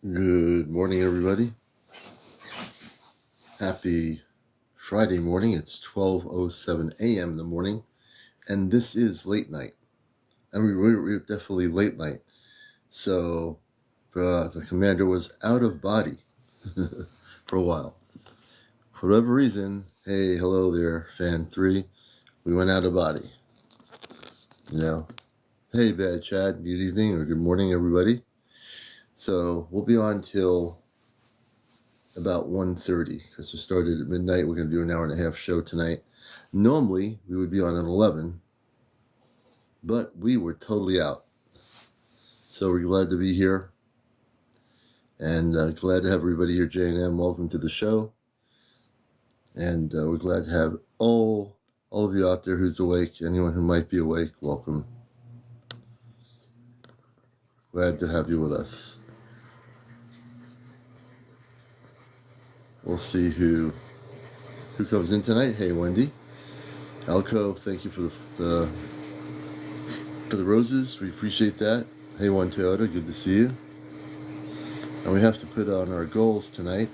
Good morning, everybody. Happy Friday morning. It's 12:07 a.m. in the morning, and this is late night. And we're definitely late night. So the commander was out of body for a while. For whatever reason, hey, hello there, fan 3. We went out of body. Hey, Bad Chad, good evening or good morning, everybody. So we'll be on till about 1:30 because we started at midnight. We're going to do an hour and a half show tonight. Normally we would be on at 11, but we were totally out. So we're glad to be here, and glad to have everybody here. J&M, welcome to the show, and we're glad to have all of you out there who's awake. Anyone who might be awake, welcome. Glad to have you with us. We'll see who comes in tonight. Hey, Wendy. Alco, thank you for the roses. We appreciate that. Hey, One Toyota, good to see you. And we have to put on our goals tonight.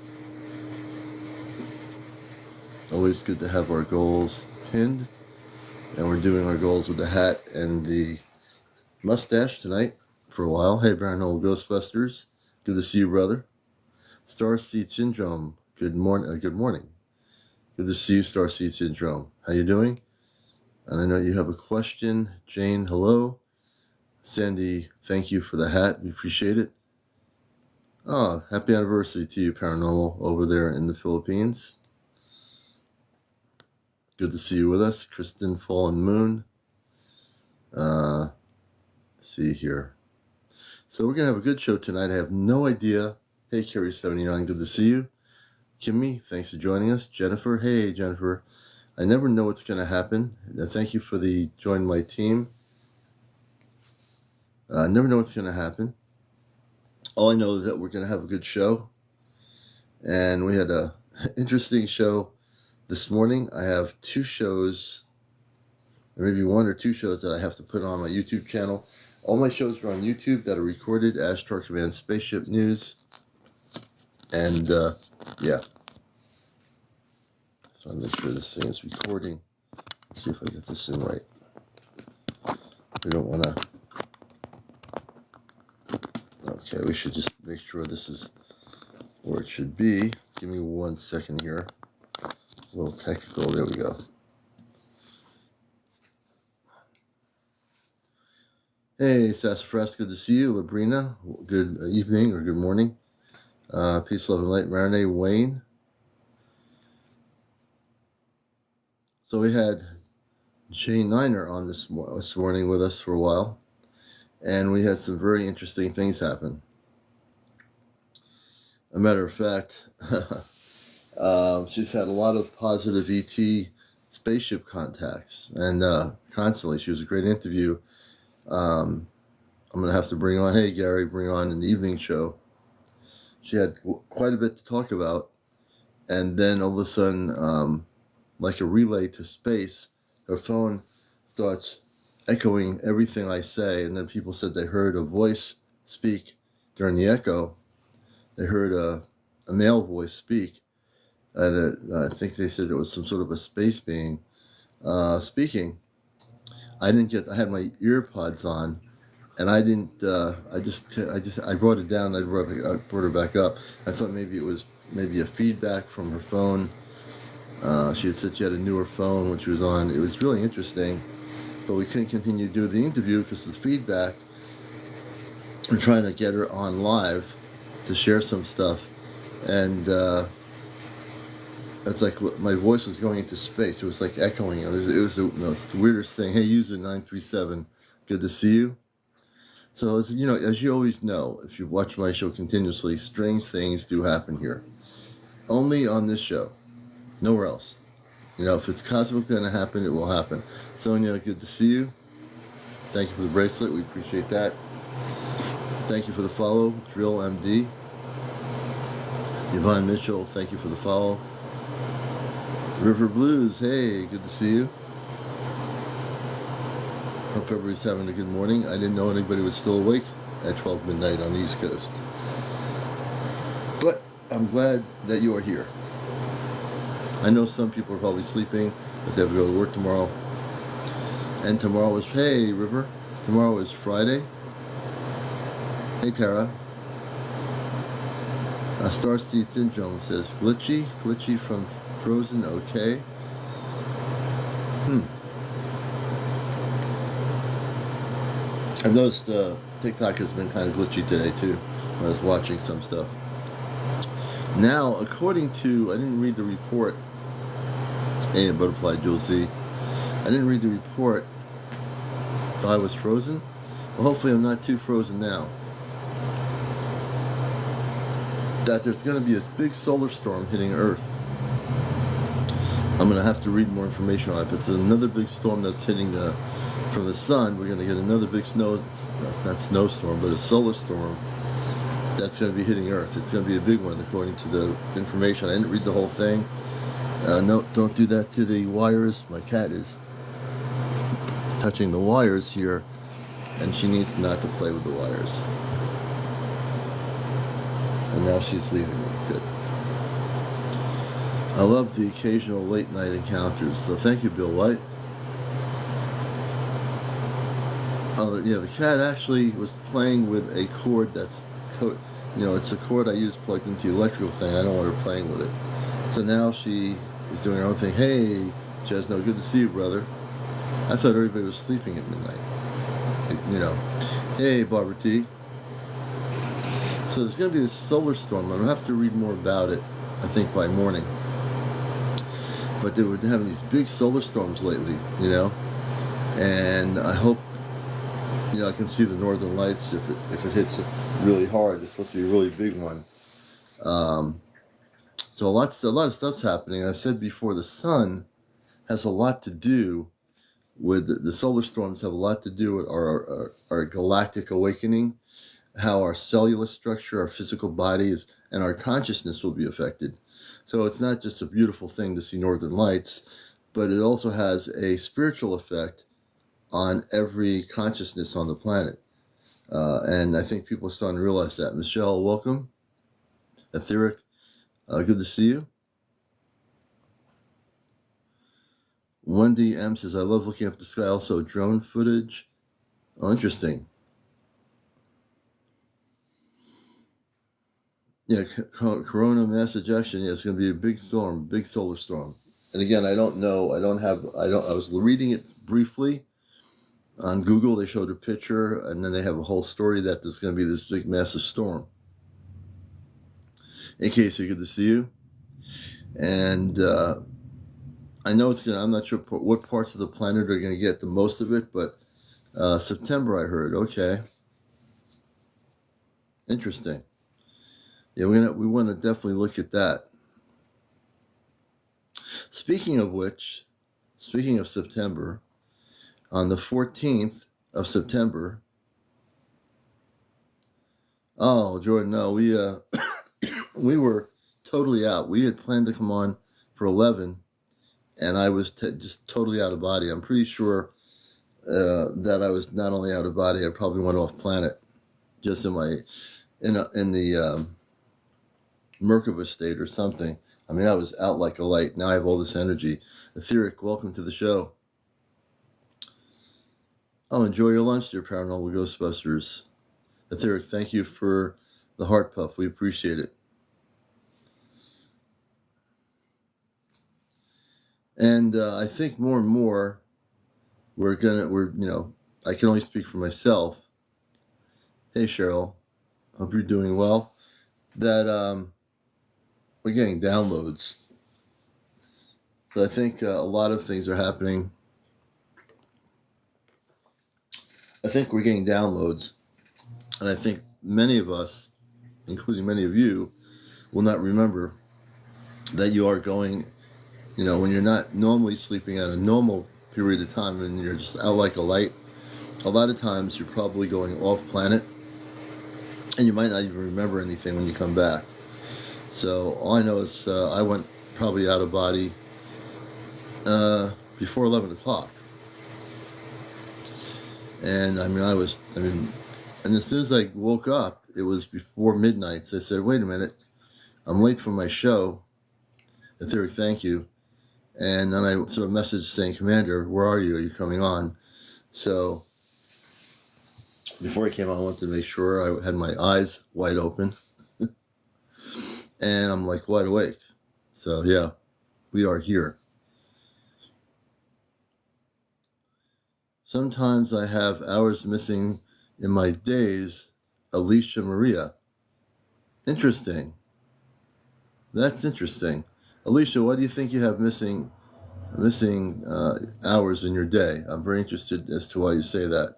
Always good to have our goals pinned. And we're doing our goals with the hat and the mustache tonight for a while. Hey, Baron Ghostbusters, good to see you, brother. Starseed Syndrome, good morning. Good to see you, Starseed Syndrome. How you doing? And I know you have a question. Jane, hello. Sandy, thank you for the hat. We appreciate it. Oh, happy anniversary to you, Paranormal, over there in the Philippines. Good to see you with us. Kristen, Fallen Moon. Let's see here. So we're going to have a good show tonight. I have no idea. Hey, Carrie79, good to see you. Kimmy, thanks for joining us. Jennifer, hey, Jennifer. I never know what's going to happen. Thank you for the join my team. I never know what's going to happen. All I know is that we're going to have a good show. And we had an interesting show this morning. I have 2 shows, or maybe 1 or 2 shows that I have to put on my YouTube channel. All my shows are on YouTube that are recorded. Ashtar Command Spaceship News. And, yeah. So I'll make sure this thing is recording. Let's see if I get this in right. We don't want to... Okay, we should just make sure this is where it should be. Give me 1 second here. A little technical. There we go. Hey, Sassafras, good to see you. Labrina, good evening or good morning. Peace, love, and light. Marinade, Wayne. So we had Shane Niner on this morning with us for a while, and we had some very interesting things happen. A matter of fact, she's had a lot of positive ET spaceship contacts, and constantly. She was a great interview. I'm going to have to bring on, hey Gary, bring on in the evening show. She had quite a bit to talk about, and then all of a sudden, like a relay to space, her phone starts echoing everything I say, and then people said they heard a voice speak during the echo. They heard a male voice speak, and I think they said it was some sort of a space being speaking. I had my ear pods on, and I didn't, I brought it down, I brought her back up. I thought maybe it was a feedback from her phone. She had said she had a newer phone when she was on. It was really interesting, but we couldn't continue to do the interview because of the feedback. We're trying to get her on live to share some stuff, and it's like my voice was going into space. It was like echoing. It was the weirdest thing. Hey, user 937, good to see you. So as you always know, if you watch my show continuously, strange things do happen here. Only on this show, nowhere else. If it's cosmic going to happen, it will happen. Sonia, good to see you. Thank you for the bracelet. We appreciate that. Thank you for the follow. Drill MD. Yvonne Mitchell, thank you for the follow. River Blues, hey, good to see you. Hope everybody's having a good morning. I didn't know anybody was still awake at 12 midnight on the East Coast. I'm glad that you are here. I know some people are probably sleeping because they have to go to work tomorrow. And tomorrow is, hey, River. Tomorrow is Friday. Hey, Tara. Starseed Syndrome says, glitchy from Frozen, okay. I've noticed TikTok has been kind of glitchy today too when I was watching some stuff. Now, according to, I didn't read the report, hey, Butterfly Jewel Z, I didn't read the report. I was frozen? Well, hopefully I'm not too frozen now. That there's going to be this big solar storm hitting Earth. I'm going to have to read more information on it, but there's another big storm that's hitting from the sun. We're going to get another big that's not snowstorm, but a solar storm that's going to be hitting Earth. It's going to be a big one, according to the information. I didn't read the whole thing. No, don't do that to the wires. My cat is touching the wires here, and she needs not to play with the wires. And now she's leaving me. Good. I love the occasional late night encounters. So thank you, Bill White. Oh, yeah, the cat actually was playing with a cord that's, it's a cord I use plugged into the electrical thing. I don't want her playing with it. So now she is doing her own thing. Hey, Chesno, good to see you, brother. I thought everybody was sleeping at midnight. Hey, Barbara T. So there's going to be this solar storm. I'm going to have to read more about it, I think, by morning. But they were having these big solar storms lately, and I hope, I can see the northern lights if it hits really hard. It's supposed to be a really big one. So a lot of stuff's happening. I've said before, the sun has a lot to do with the solar storms. Have a lot to do with our galactic awakening, how our cellular structure, our physical bodies, and our consciousness will be affected. So it's not just a beautiful thing to see northern lights, but it also has a spiritual effect on every consciousness on the planet. And I think people are starting to realize that. Michelle, welcome. Etheric, good to see you. Wendy M says, I love looking up the sky. Also, drone footage. Oh, interesting. Yeah, corona mass ejection. Yeah, it's going to be a big storm, big solar storm. And again, I don't know. I was reading it briefly on Google. They showed a picture, and then they have a whole story that there's going to be this big, massive storm. In case you're good to see you. And I know I'm not sure what parts of the planet are going to get the most of it, but September, I heard. Okay. Interesting. Yeah, we want to definitely look at that. Speaking of September, on the 14th of September, oh, Jordan, no, we were totally out. We had planned to come on for 11, and I was just totally out of body. I'm pretty sure that I was not only out of body, I probably went off planet, just in the Merkaba state or something. I mean, I was out like a light. Now I have all this energy. Etheric, welcome to the show. Oh, enjoy your lunch, dear Paranormal Ghostbusters. Etheric, thank you for the heart puff. We appreciate it. And I think more and more I can only speak for myself. Hey, Cheryl, hope you're doing well. That we're getting downloads. So I think a lot of things are happening. I think we're getting downloads. And I think many of us, including many of you, will not remember that you are going, when you're not normally sleeping at a normal period of time and you're just out like a light, a lot of times you're probably going off planet and you might not even remember anything when you come back. So all I know is I went probably out of body before 11 o'clock. And and as soon as I woke up, it was before midnight. So I said, wait a minute, I'm late for my show. Etheric, thank you. And then I saw a message saying, Commander, where are you? Are you coming on? So before I came on, I wanted to make sure I had my eyes wide open. And I'm like wide awake. So yeah, we are here. Sometimes I have hours missing in my days. Alicia Maria. Interesting. That's interesting. Alicia, what do you think you have missing hours in your day? I'm very interested as to why you say that.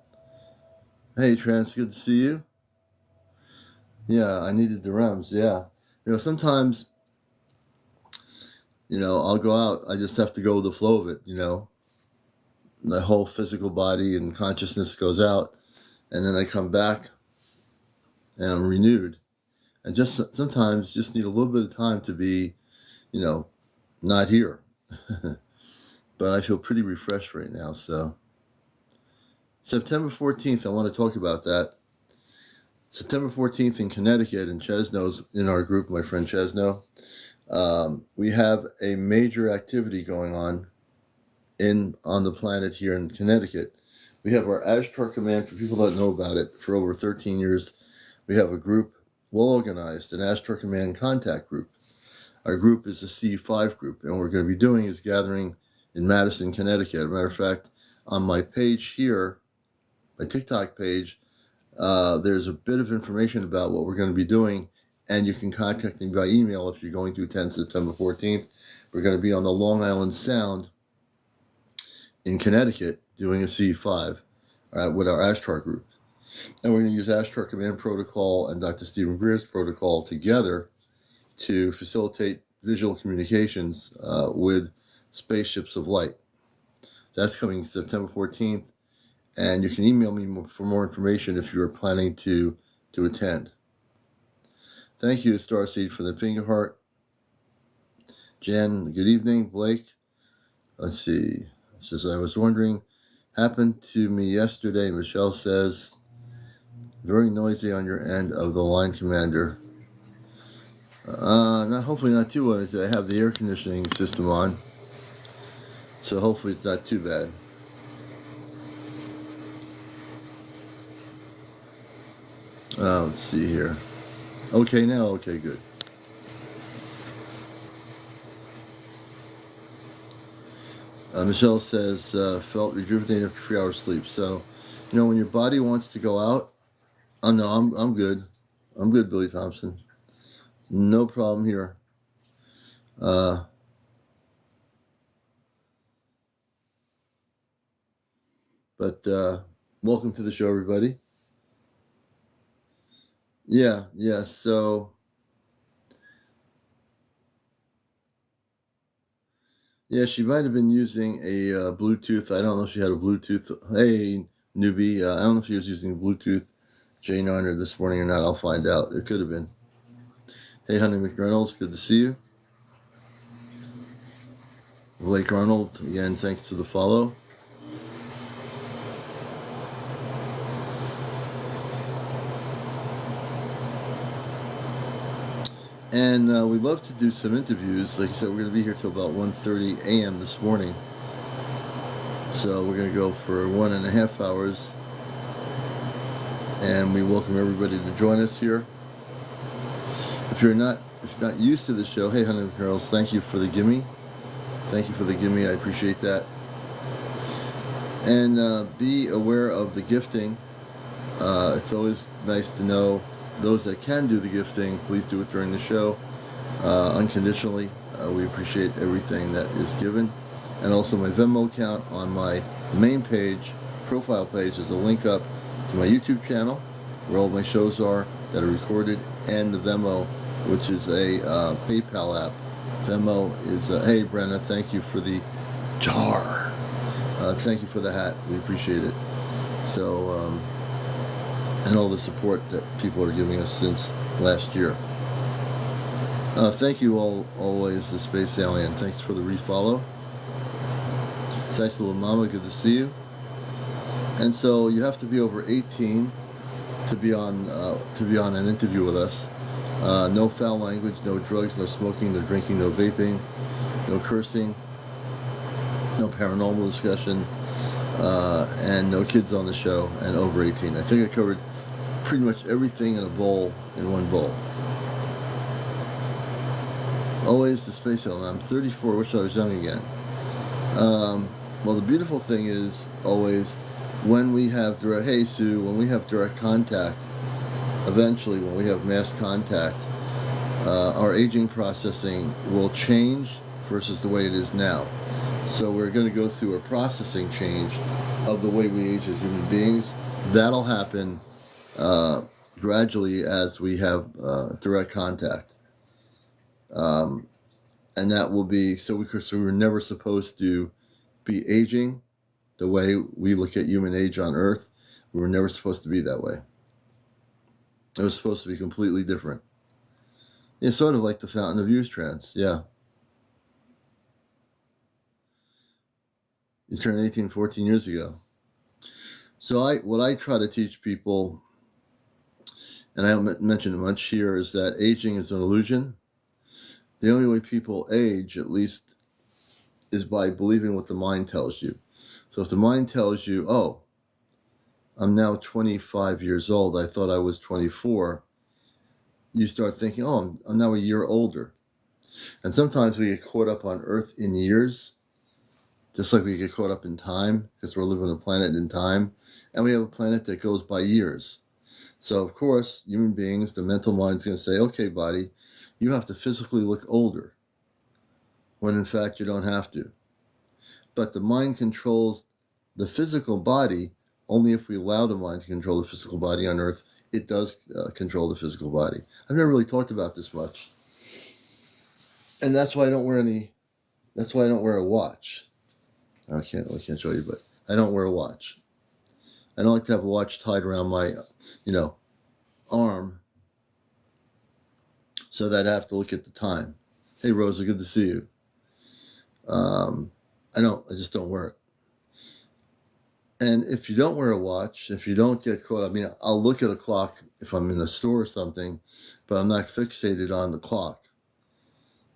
Hey, Trans, good to see you. Yeah, I needed the REMs. Yeah. Sometimes, I'll go out. I just have to go with the flow of it, The whole physical body and consciousness goes out, and then I come back, and I'm renewed. And just sometimes just need a little bit of time to be, not here. But I feel pretty refreshed right now. So September 14th, I want to talk about that. September 14th in Connecticut, and Chesno's in our group, my friend Chesno. We have a major activity going on the planet here in Connecticut. We have our Ashtar Command, for people that know about it, for over 13 years. We have a group, well organized, an Ashtar Command contact group. Our group is a C5 group, and what we're going to be doing is gathering in Madison, Connecticut. As a matter of fact, on my page here, my TikTok page, there's a bit of information about what we're going to be doing, and you can contact me by email if you're going to attend September 14th. We're going to be on the Long Island Sound in Connecticut doing a C5 with our Ashtar group. And we're going to use Ashtar Command Protocol and Dr. Stephen Greer's protocol together to facilitate visual communications with spaceships of light. That's coming September 14th, and you can email me for more information if you're planning to attend. Thank you, Starseed, for the finger heart. Jan, good evening. Blake, let's see. It says, I was wondering, happened to me yesterday. Michelle says, very noisy on your end of the line, Commander. Hopefully not too noisy. I have the air conditioning system on, so hopefully it's not too bad. Let's see here. Okay now? Okay, good. Michelle says, felt rejuvenated after 3 hours sleep. So, when your body wants to go out, no, I'm good. I'm good, Billy Thompson. No problem here. But welcome to the show, everybody. Yeah, so... Yeah, she might have been using a Bluetooth. I don't know if she had a Bluetooth. Hey, newbie. I don't know if she was using Bluetooth J9 this morning or not. I'll find out. It could have been. Hey, Honey McReynolds. Good to see you. Blake Arnold. Again, thanks for the follow. And we'd love to do some interviews. Like I said, we're going to be here till about 1:30 a.m. this morning. So we're going to go for 1.5 hours. And we welcome everybody to join us here. If you're not used to the show, hey, honey girls, thank you for the gimme. Thank you for the gimme. I appreciate that. And be aware of the gifting. It's always nice to know those that can do the gifting. Please do it during the show, unconditionally. We appreciate everything that is given. And also my Venmo account on my main page, profile page, is a link up to my YouTube channel where all my shows are that are recorded, and the Venmo, which is a PayPal app. Venmo is, hey Brenna, thank you for the jar. Thank you for the hat. We appreciate it. So, and all the support that people are giving us since last year. Thank you all, always, the Space Alien. Thanks for the refollow. Nice little mama, good to see you. And so you have to be over 18 to be on an interview with us. No foul language, no drugs, no smoking, no drinking, no vaping, no cursing, no paranormal discussion, and no kids on the show, and over 18. I think I covered pretty much everything in one bowl. Always the space element. I'm 34, wish I was young again. Well, the beautiful thing is always when we have direct, hey Sue, when we have direct contact, eventually when we have mass contact, our aging processing will change versus the way it is now. So we're going to go through a processing change of the way we age as human beings. That'll happen gradually as we have direct contact. And that will be, so we're never supposed to be aging the way we look at human age on Earth. We were never supposed to be that way. It was supposed to be completely different. It's sort of like the Fountain of Youth trance, yeah. You turned 18, 14 years ago. So what I try to teach people, and I haven't mentioned it much here, is that aging is an illusion. The only way people age, at least, is by believing what the mind tells you. So if the mind tells you, oh, I'm now 25 years old, I thought I was 24, you start thinking, oh, I'm now a year older. And sometimes we get caught up on Earth in years, just like we get caught up in time, because we're living on a planet in time, and we have a planet that goes by years. So, of course, human beings, the mental mind's going to say, okay, body, you have to physically look older, when in fact you don't have to. But the mind controls the physical body only if we allow the mind to control the physical body on Earth. It does control the physical body. I've never really talked about this much. And that's why I don't wear a watch. I can't show you, but I don't wear a watch. I don't like to have a watch tied around my, arm, so that I have to look at the time. Hey, Rosa, good to see you. I just don't wear it. And if you don't wear a watch, if you don't get caught, I'll look at a clock if I'm in a store or something, but I'm not fixated on the clock.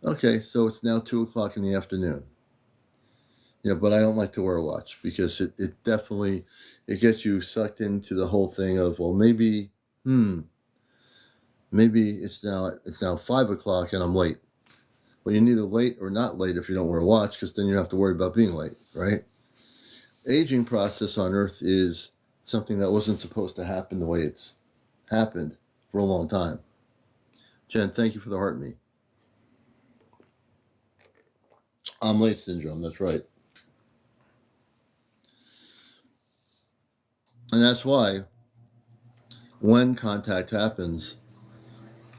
Okay, so it's now 2 o'clock in the afternoon. But I don't like to wear a watch because it definitely, it gets you sucked into the whole thing of, well, maybe it's now 5 o'clock and I'm late. Well, you're neither late or not late if you don't wear a watch, because then you have to worry about being late, right? Aging process on Earth is something that wasn't supposed to happen the way it's happened for a long time. Jen, thank you for the heart me. I'm late syndrome, that's right. And that's why when contact happens,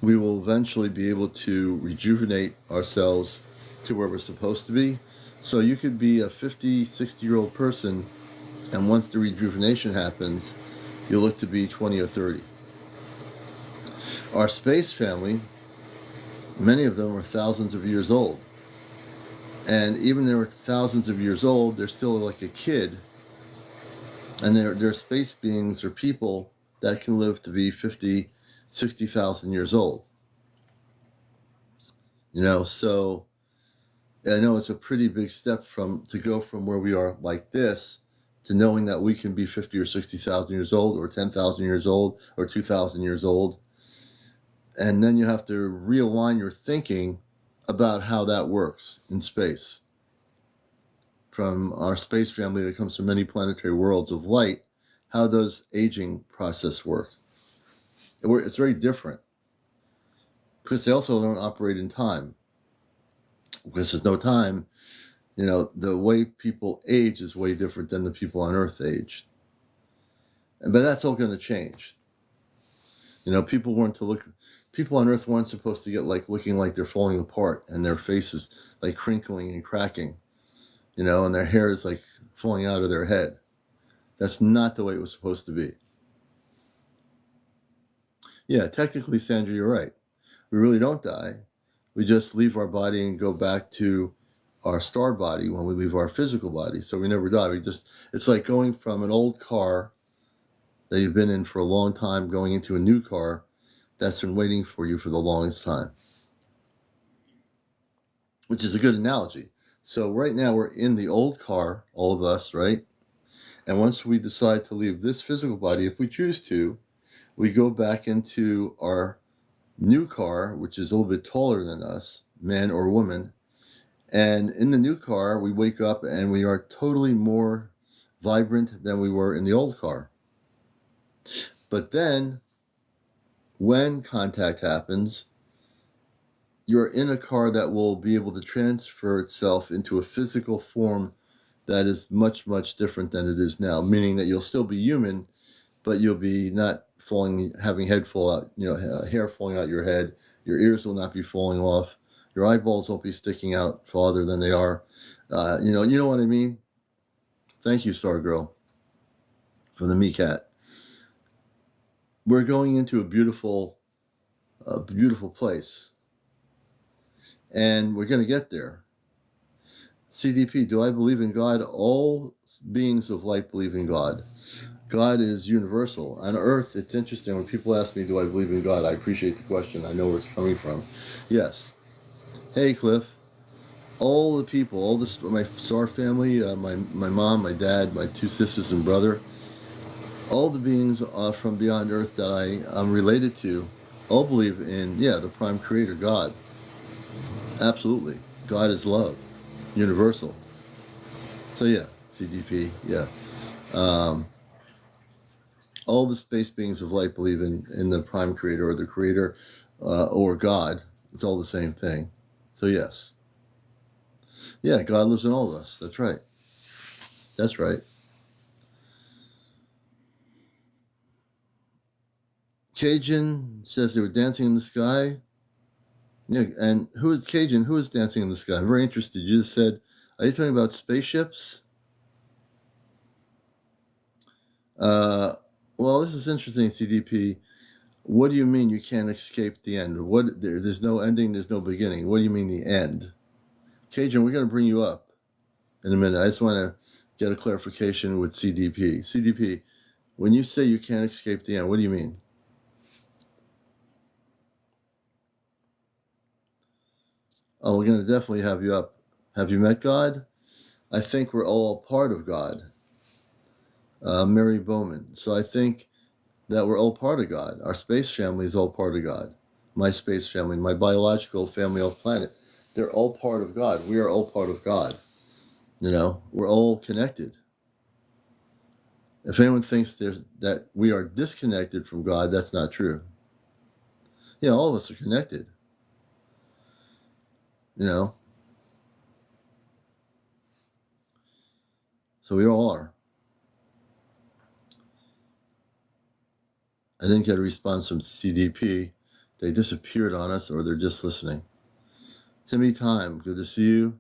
we will eventually be able to rejuvenate ourselves to where we're supposed to be. So you could be a 50, 60-year-old person, and once the rejuvenation happens, you look to be 20 or 30. Our space family, many of them are thousands of years old. And even though they're thousands of years old, they're still like a kid. And they're space beings or people that can live to be 50, 60,000 years old. So I know it's a pretty big step to go from where we are like this to knowing that we can be 50 or 60,000 years old, or 10,000 years old, or 2,000 years old. And then you have to realign your thinking about how that works in space. From our space family that comes from many planetary worlds of light, how does aging process work? It's very different, because they also don't operate in time. Because there's no time, the way people age is way different than the people on Earth age. But that's all going to change. People on Earth weren't supposed to get looking like they're falling apart, and their faces like crinkling and cracking, and their hair is like falling out of their head. That's not the way it was supposed to be. Yeah, technically, Sandra, you're right. We really don't die. We just leave our body and go back to our star body when we leave our physical body. So we never die. It's like going from an old car that you've been in for a long time, going into a new car. that's been waiting for you for the longest time, which is a good analogy. So right now we're in the old car, all of us, right? And once we decide to leave this physical body, if we choose to, we go back into our new car, which is a little bit taller than us, man or woman. And in the new car, we wake up and we are totally more vibrant than we were in the old car. But then, when contact happens, you're in a car that will be able to transfer itself into a physical form that is much, much different than it is now, meaning that you'll still be human, but you'll be not having head fall out, hair falling out your head. Your ears will not be falling off. Your eyeballs won't be sticking out farther than they are. You know what I mean? Thank you, Stargirl, from the Meat We're going into a beautiful place, and we're going to get there. CDP, do I believe in God? All beings of light believe in God. God is universal. On Earth, it's interesting when people ask me, do I believe in God? I appreciate the question. I know where it's coming from. Yes. Hey, Cliff. All the people, my Star family, my mom, my dad, my two sisters and brother, all the beings from beyond Earth that I'm related to, all believe in, the Prime Creator, God. Absolutely. God is love. Universal. So CDP, all the space beings of light believe in the Prime Creator or the Creator or God. It's all the same thing. So yes. Yeah, God lives in all of us. That's right. That's right. Cajun says they were dancing in the sky. Yeah, and who is Cajun? Who is dancing in the sky? I'm very interested. You just said, are you talking about spaceships? Well, this is interesting, CDP. What do you mean you can't escape the end? There's no ending, there's no beginning. What do you mean the end? Cajun, we're going to bring you up in a minute. I just want to get a clarification with CDP. CDP, when you say you can't escape the end, what do you mean? Oh, we're going to definitely have you up. Have you met God? I think we're all part of God. Mary Bowman. So I think that we're all part of God. Our space family is all part of God. My space family, my biological family off planet, they're all part of God. We are all part of God. We're all connected. If anyone thinks that we are disconnected from God, that's not true. All of us are connected. So we all are. I didn't get a response from CDP. They disappeared on us, or they're just listening. Timmy Time, good to see you.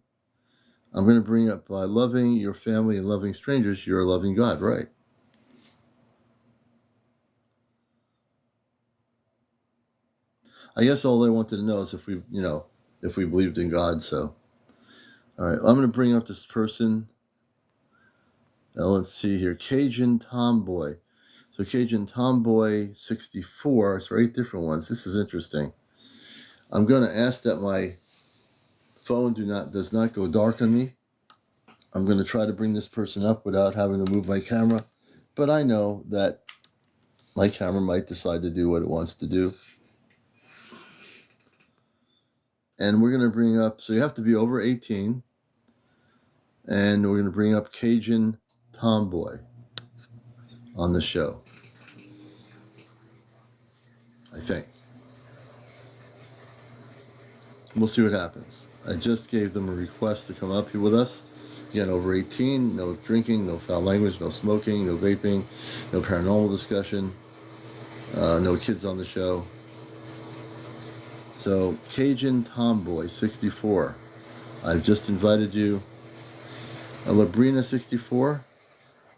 I'm going to bring up, by loving your family and loving strangers, you're loving God, right? I guess all they wanted to know is if we believed in God. So, all right, I'm going to bring up this person. Now let's see here, Cajun Tomboy. So Cajun Tomboy 64. So 8 different ones. This is interesting. I'm going to ask that my phone does not go dark on me. I'm going to try to bring this person up without having to move my camera, but I know that my camera might decide to do what it wants to do. And we're going to bring up, so you have to be over 18, and we're going to bring up Cajun Tomboy on the show, I think. We'll see what happens. I just gave them a request to come up here with us. Again, over 18, no drinking, no foul language, no smoking, no vaping, no paranormal discussion, no kids on the show. So, Cajun Tomboy 64, I've just invited you. Labrina 64,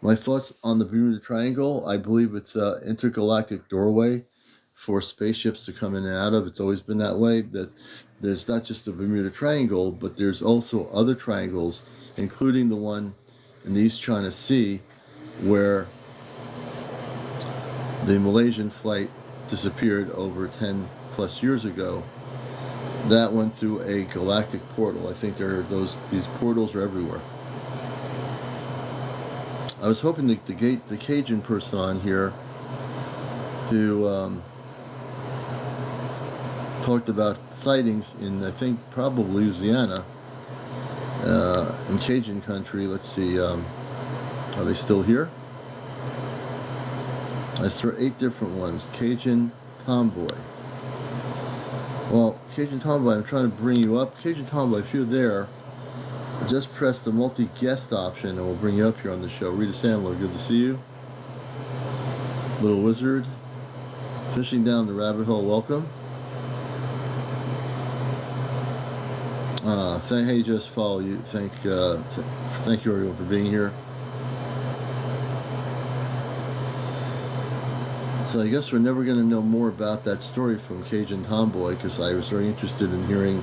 my thoughts on the Bermuda Triangle. I believe it's an intergalactic doorway for spaceships to come in and out of. It's always been that way. That there's not just the Bermuda Triangle, but there's also other triangles, including the one in the East China Sea, where the Malaysian flight disappeared over 10 plus years ago. That went through a galactic portal. I think these portals are everywhere. I was hoping to get the Cajun person on here who talked about sightings in, I think, probably Louisiana, in Cajun country. Let's see, are they still here? I saw 8 different ones. Cajun Tomboy. Well, Cajun Tomboy, I'm trying to bring you up. Cajun Tomboy, if you're there, just press the multi-guest option and we'll bring you up here on the show. Rita Sandler, good to see you. Little Wizard, fishing down the rabbit hole, welcome. Hey, just follow you. Thank you everyone for being here. So I guess we're never going to know more about that story from Cajun Tomboy, because I was very interested in hearing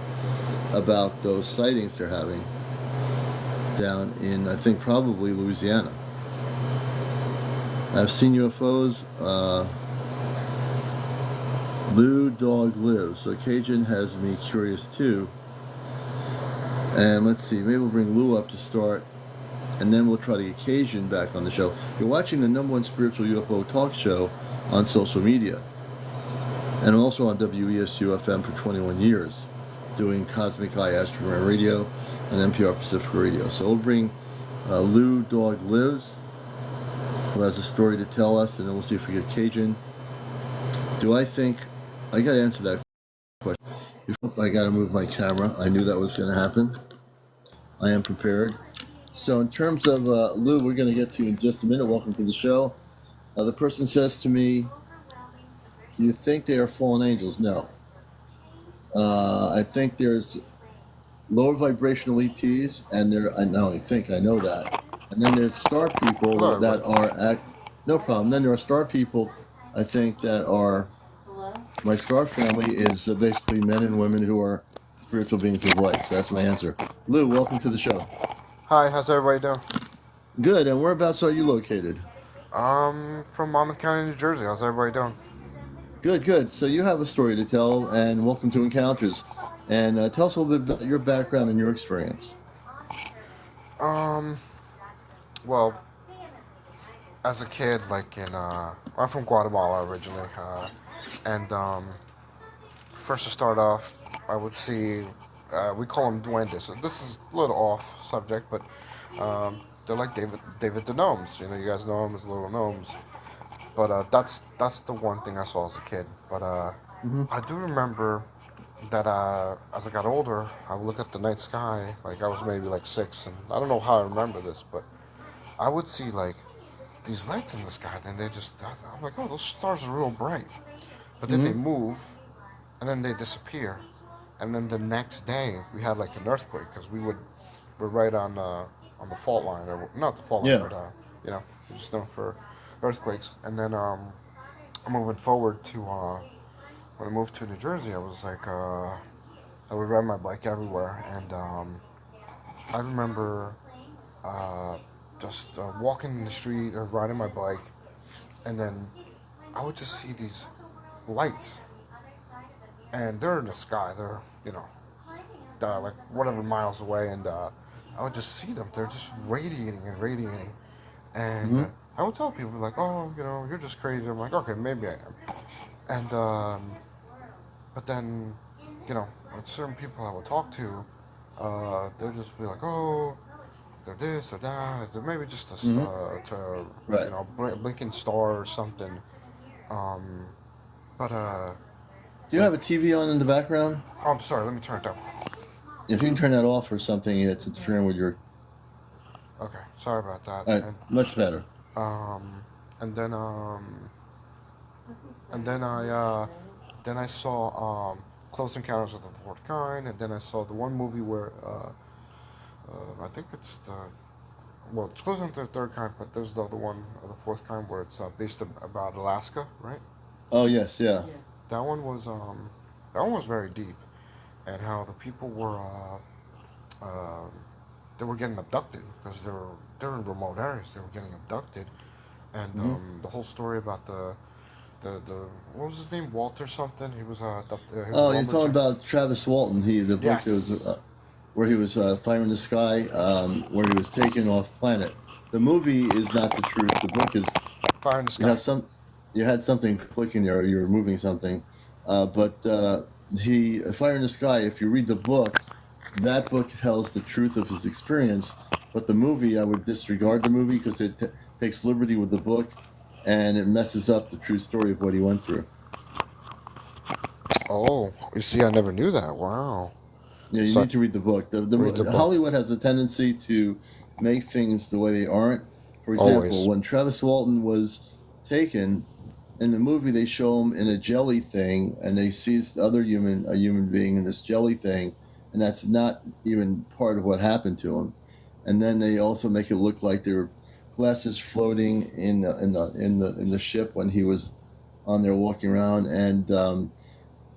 about those sightings they're having down in, I think, probably Louisiana. I've seen UFOs. Lou Dog Lives. So Cajun has me curious too. And let's see, maybe we'll bring Lou up to start, and then we'll try to get Cajun back on the show. You're watching the #1 spiritual UFO talk show on social media, and also on WESU FM for 21 years, doing Cosmic Eye Astrogram Radio and NPR Pacific Radio. So we'll bring Lou Dog Lives, who has a story to tell us, and then we'll see if we get Cajun. I got to answer that question. I got to move my camera. I knew that was going to happen. I am prepared. So in terms of Lou, we're going to get to you in just a minute. Welcome to the show. The person says to me, you think they are fallen angels? No. I think there's lower vibrational ETs, and I not only think, I know that. And then there's star people that are no problem. Then there are star people, I think, that are, my star family is basically men and women who are spiritual beings of light. So that's my answer. Lou, welcome to the show. Hi, how's everybody doing? Good, and whereabouts are you located? From Monmouth County, New Jersey. How's everybody doing? Good. So you have a story to tell, and welcome to Encounters. And tell us a little bit about your background and your experience. Well, as a kid, I'm from Guatemala originally, and first to start off, I would see, we call them duendes. So this is a little off subject, but they're like David the Gnomes. You know, you guys know them as little gnomes. But that's the one thing I saw as a kid. But I do remember that as I got older, I would look at the night sky. Like I was maybe like 6, and I don't know how I remember this, but I would see like these lights in the sky. Then I'm like, oh, those stars are real bright. But then they move, and then they disappear. And then the next day, we had like an earthquake, because we're right on the fault line, or not the fault line, but we just known for earthquakes. And then moving forward to when I moved to New Jersey, I was like, I would ride my bike everywhere, and I remember just walking in the street or riding my bike, and then I would just see these lights, and they're in the sky. They're like whatever miles away, and I would just see them. They're just radiating, and I would tell people like, "Oh, you're just crazy." I'm like, "Okay, maybe I am," and but then, like certain people I would talk to, they'll just be like, "Oh, they're this or that. They're maybe just a star, blinking star or something." But do you have a TV on in the background? Oh, I'm sorry. Let me turn it down. If you can turn that off or something, it's interfering with your. Okay, sorry about that. All right, much better. And then I saw Close Encounters of the Fourth Kind, and then I saw the one movie where I think it's it's Close Encounters of the Third Kind, but there's the other one of the Fourth Kind where it's based about Alaska, right? Oh yes, yeah. That one was very deep, and how the people were they were getting abducted, because they're in remote areas. They were getting abducted, and the whole story about the the what was his name? Walter something. He was a Oh, you're talking lumberjack. about Travis Walton. The book that was Yes. where he was fire in the sky, where he was taken off planet. The movie is not the truth. The book is. Fire in the You Sky. have some. You had something clicking there. You were moving something, but he Fire in the Sky. If you read the book, that book tells the truth of his experience. But the movie, I would disregard the movie because it takes liberty with the book, and it messes up the true story of what he went through. Oh, you see, I never knew that. Wow. Yeah, you So I need to read the book. read the book. Hollywood has a tendency to make things the way they aren't. For example, Always. when Travis Walton was taken in the movie, they show him in a jelly thing, and they see a human being in this jelly thing, and that's not even part of what happened to him. And then they also make it look like there were glasses floating in the ship when he was on there walking around, and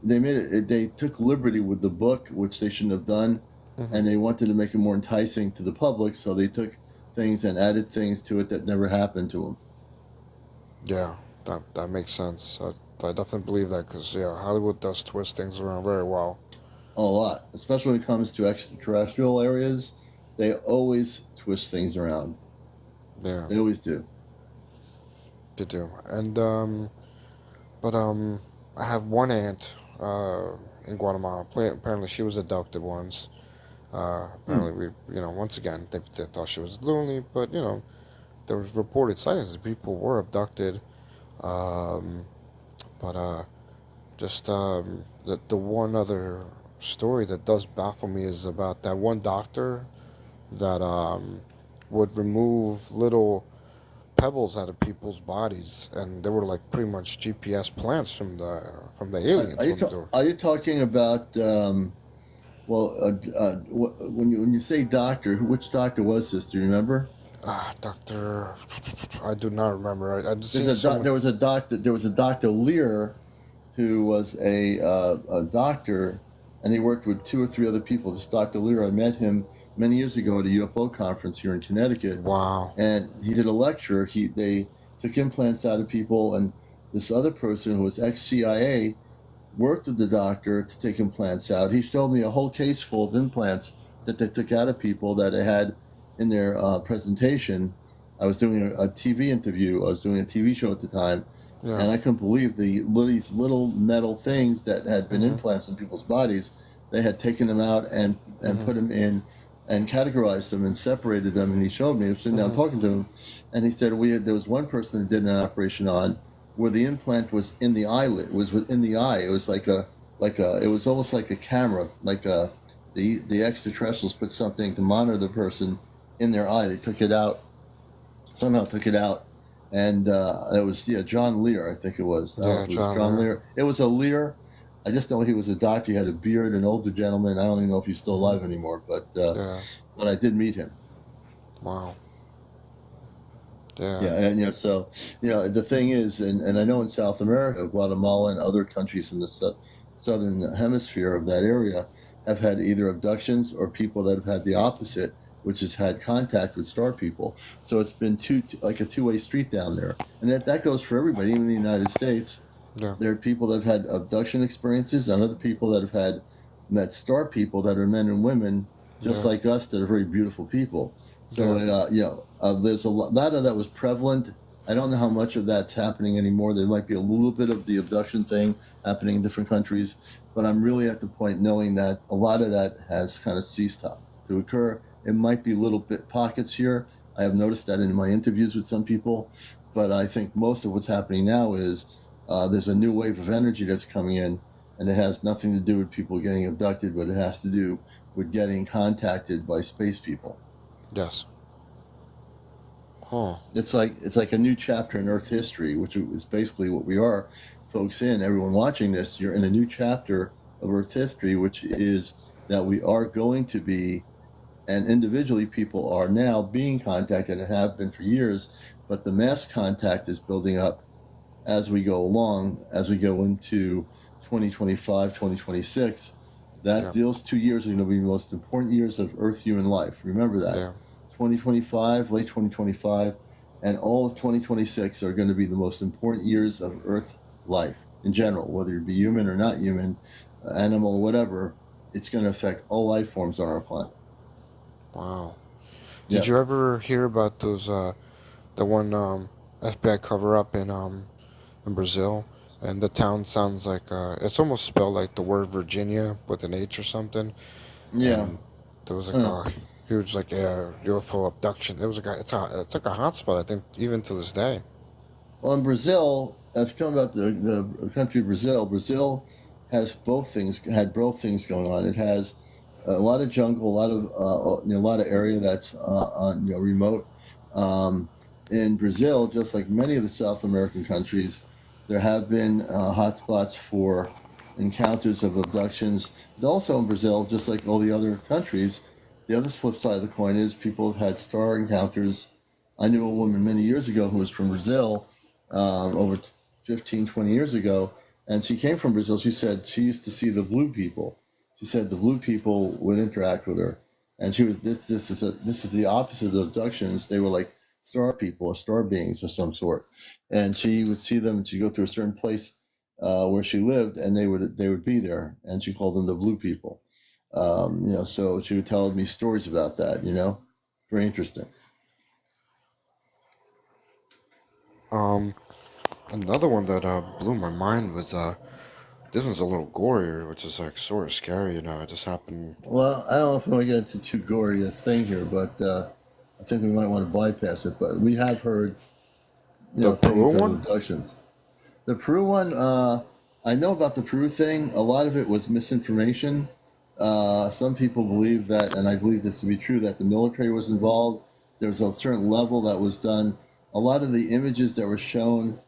they made it. They took liberty with the book, which they shouldn't have done, Hmm. and they wanted to make it more enticing to the public, so they took things and added things to it that never happened to them. Yeah, that makes sense. I definitely believe that because yeah, Hollywood does twist things around very well. A lot, especially when it comes to extraterrestrial areas. They always twist things around. Yeah, They always do. they do. And but I have one aunt in Guatemala. Apparently, she was abducted once. Hmm. Apparently, once again, they thought she was lonely, but there was reported sightings that people were abducted. Um, but just the one other story that does baffle me is about that one doctor that would remove little pebbles out of people's bodies, and they were like pretty much GPS plants from the aliens when they were. Are you talking about? Well, when you say doctor, which doctor was this? Do you remember? Doctor, I do not remember. I just seen someone. There was a doctor. There was a Doctor Lear who was a doctor, and he worked with two or three other people. This Dr. Lear, I met him many years ago at a UFO conference here in Connecticut, Wow. and he did a lecture. They took implants out of people, and this other person who was ex-CIA worked with the doctor to take implants out. He showed me a whole case full of implants that they took out of people that they had in their presentation. I was doing a TV interview. I was doing a TV show at the time, Yeah. and I couldn't believe these little metal things that had been Mhm. implants in people's bodies. They had taken them out and Mhm. put them in and categorized them and separated them. And he showed me. I was sitting down Mhm. talking to him, and he said there was one person that did an operation on where the implant was in the eyelid, was within the eye. It was it was almost like a camera, the extraterrestrials put something to monitor the person in their eye. They took it out, somehow took it out, and it was John Lear, I think it was. I don't know Yeah, if it was John John Lear. Lear. It was a Lear. I just know he was a doctor. He had a beard, an older gentleman. I don't even know if he's still Mhm. alive anymore, Yeah. but I did meet him. Wow. Yeah. Yeah, and so the thing is, and I know in South America, Guatemala, and other countries in the southern hemisphere of that area have had either abductions or people that have had the opposite, which has had contact with star people. So it's been like a two-way street down there, and that goes for everybody, even in the United States. Yeah. There are people that have had abduction experiences, and other people that have had met star people that are men and women, just Yeah. like us, that are very beautiful people. So Yeah. there's a lot of that was prevalent. I don't know how much of that's happening anymore. There might be a little bit of the abduction thing happening in different countries, but I'm really at the point knowing that a lot of that has kind of ceased to occur. It might be little bit pockets here. I have noticed that in my interviews with some people, but I think most of what's happening now is there's a new wave of energy that's coming in, and it has nothing to do with people getting abducted, but it has to do with getting contacted by space people. Yes. Huh. It's like a new chapter in Earth history, which is basically what we are, folks. Everyone watching this, you're in a new chapter of Earth history, which is that we are going to be, and individually people are now being contacted and have been for years, but the mass contact is building up as we go along, as we go into 2025, 2026. Yeah. Those 2 years are going to be the most important years of Earth human life. Remember that. Yeah. 2025, late 2025, and all of 2026 are going to be the most important years of Earth life in general, whether you be human or not human, animal or whatever. It's going to affect all life forms on our planet. Wow. Did Yeah, you ever hear about those the one FBI cover up in Brazil? And the town sounds like it's almost spelled like the word Virginia with an H or something. yeah. And there was like Uh, a huge like UFO abduction. It was like it's like a hotspot. I think even to this day. well, in Brazil, if you talking about the country of Brazil, Brazil has both things had both things going on. It has a lot of jungle, a lot of a lot of area that's remote. Um, in Brazil, just like many of the South American countries, there have been hotspots for encounters of abductions. And also in Brazil, just like all the other countries, the other flip side of the coin is people have had star encounters. I knew a woman many years ago who was from Brazil, over 15, 20 years ago, and she came from Brazil. She said she used to see the blue people. She said the blue people would interact with her, and she was this is the opposite of abductions. They were like star people or star beings of some sort, and she would see them. She'd go through a certain place where she lived, and they would be there, and she called them the blue people. So she would tell me stories about that. Very interesting. Um, Another one that blew my mind was this one's a little gorier, which is like sort of scary. It just happened. Well, I don't know if we want to get into too gory a thing here, but I think we might want to bypass it. But we have heard, The Peru things of one? abductions. The Peru one, I know about the Peru thing. A lot of it was misinformation. Some people believe that, and I believe this to be true, that the military was involved. There was a certain level that was done. A lot of the images that were shown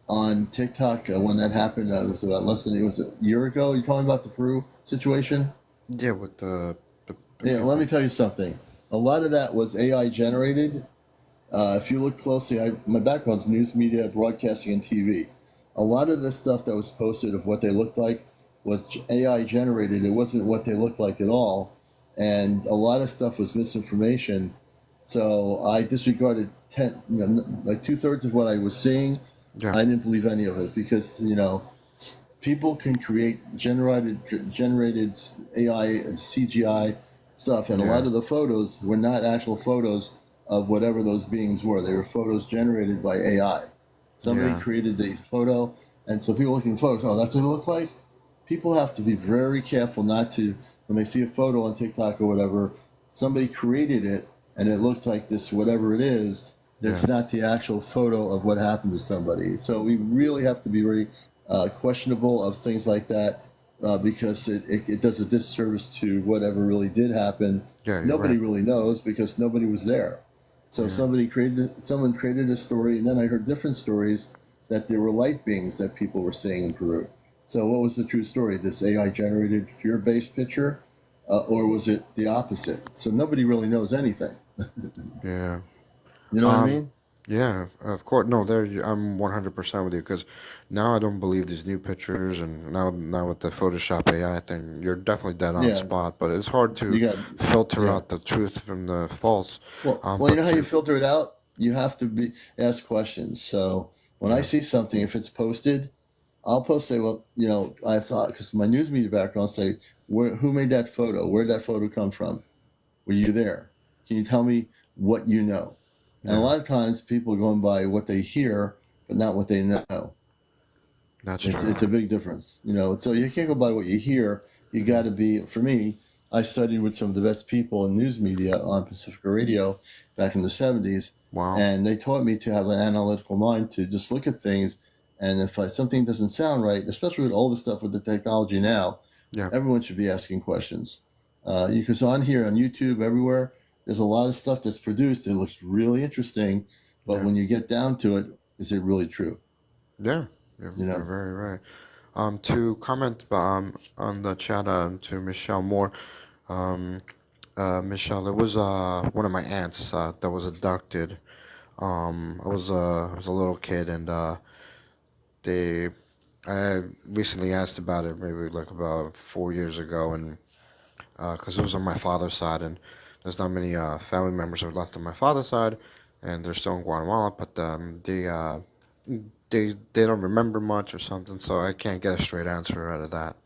on TikTok when that happened, it was about it was a year ago. You talking about the Peru situation? Yeah, with the Yeah, let people. me tell you something. A lot of that was AI generated. If you look closely, my background's news media, broadcasting, and TV. A lot of the stuff that was posted of what they looked like was AI generated. It wasn't what they looked like at all, and a lot of stuff was misinformation. So I disregarded like 2/3 of what I was seeing. Yeah, I didn't believe any of it because people can create generated AI and CGI stuff, and a yeah, lot of the photos were not actual photos of whatever those beings were. They were photos generated by AI. Somebody yeah, created the photo, and so people looking at photos, oh, that's what it looked like. People have to be very careful not to, when they see a photo on TikTok or whatever, somebody created it and it looks like this, whatever it is, yeah, that's not the actual photo of what happened to somebody. So we really have to be very questionable of things like that because it does a disservice to whatever really did happen. yeah. You're Nobody right. really knows because nobody was there. So Yeah, someone created a story, and then I heard different stories that there were light beings that people were seeing in Peru. So what was the true story? This AI generated fear-based picture, or was it the opposite? So nobody really knows anything. yeah. You know what I Um, mean? yeah. Of course. No, I'm 100% with you because now I don't believe these new pictures, and now with the Photoshop AI thing, you're definitely dead on Yeah, spot. But it's hard to you got filter yeah. out the truth from the false. Well, you know But how you to filter it out? You have to be ask questions. So when I yeah, see something, if it's posted, I'll post say, well, I thought because my news media background, I'll say, who made that photo? Where did that photo come from? Were you there? Can you tell me what you know? And a yeah, lot of times people are going by what they hear, but not what they know. that's It's true. a big difference, So you can't go by what you hear. You got to be. For me, I studied with some of the best people in news media on Pacifica Radio back in the '70s, Wow. and they taught me to have an analytical mind to just look at things. And if something doesn't sound right, especially with all the stuff with the technology now, Yeah, everyone should be asking questions. Because on here, on YouTube, everywhere, there's a lot of stuff that's produced. It looks really interesting, but yeah, when you get down to it, is it really true? yeah. You're very right. To comment on the chat to Michelle Moore. Um, Michelle, it was one of my aunts that was abducted. I was a little kid, and they I recently asked about it, maybe like about 4 years ago, and because it was on my father's side, and there's not many family members who are left on my father's side, and they're still in Guatemala, but they don't remember much or something, so I can't get a straight answer out of that.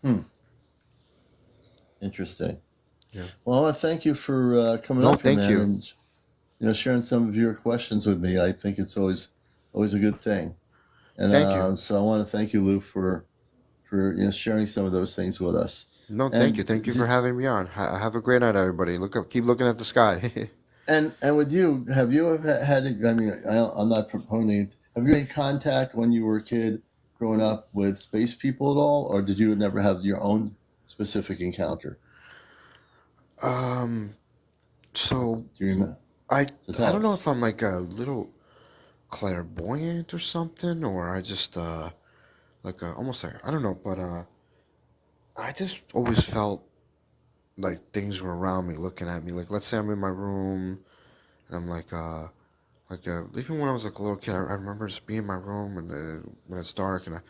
Hmm. Interesting. Yeah. Well, I want to thank you for coming No, up here, thank man, you. and sharing some of your questions with me. I think it's always a good thing. And Thank you. so I want to thank you, Lou, for sharing some of those things with us. No, thank you. And Thank you for having me on. Have a great night, everybody. Keep looking at the sky. and with you, have you ever had? I mean, I'm not proponent. Have you had contact when you were a kid, growing up, with space people at all, or did you never have your own specific encounter? um, so Do you remember? I So I tell don't know if us. I'm like a little clairvoyant or something, or I just like almost like I don't know, but I just always felt like things were around me, looking at me. Like let's say I'm in my room and I'm even when I was like a little kid, I remember just being in my room and when it's dark and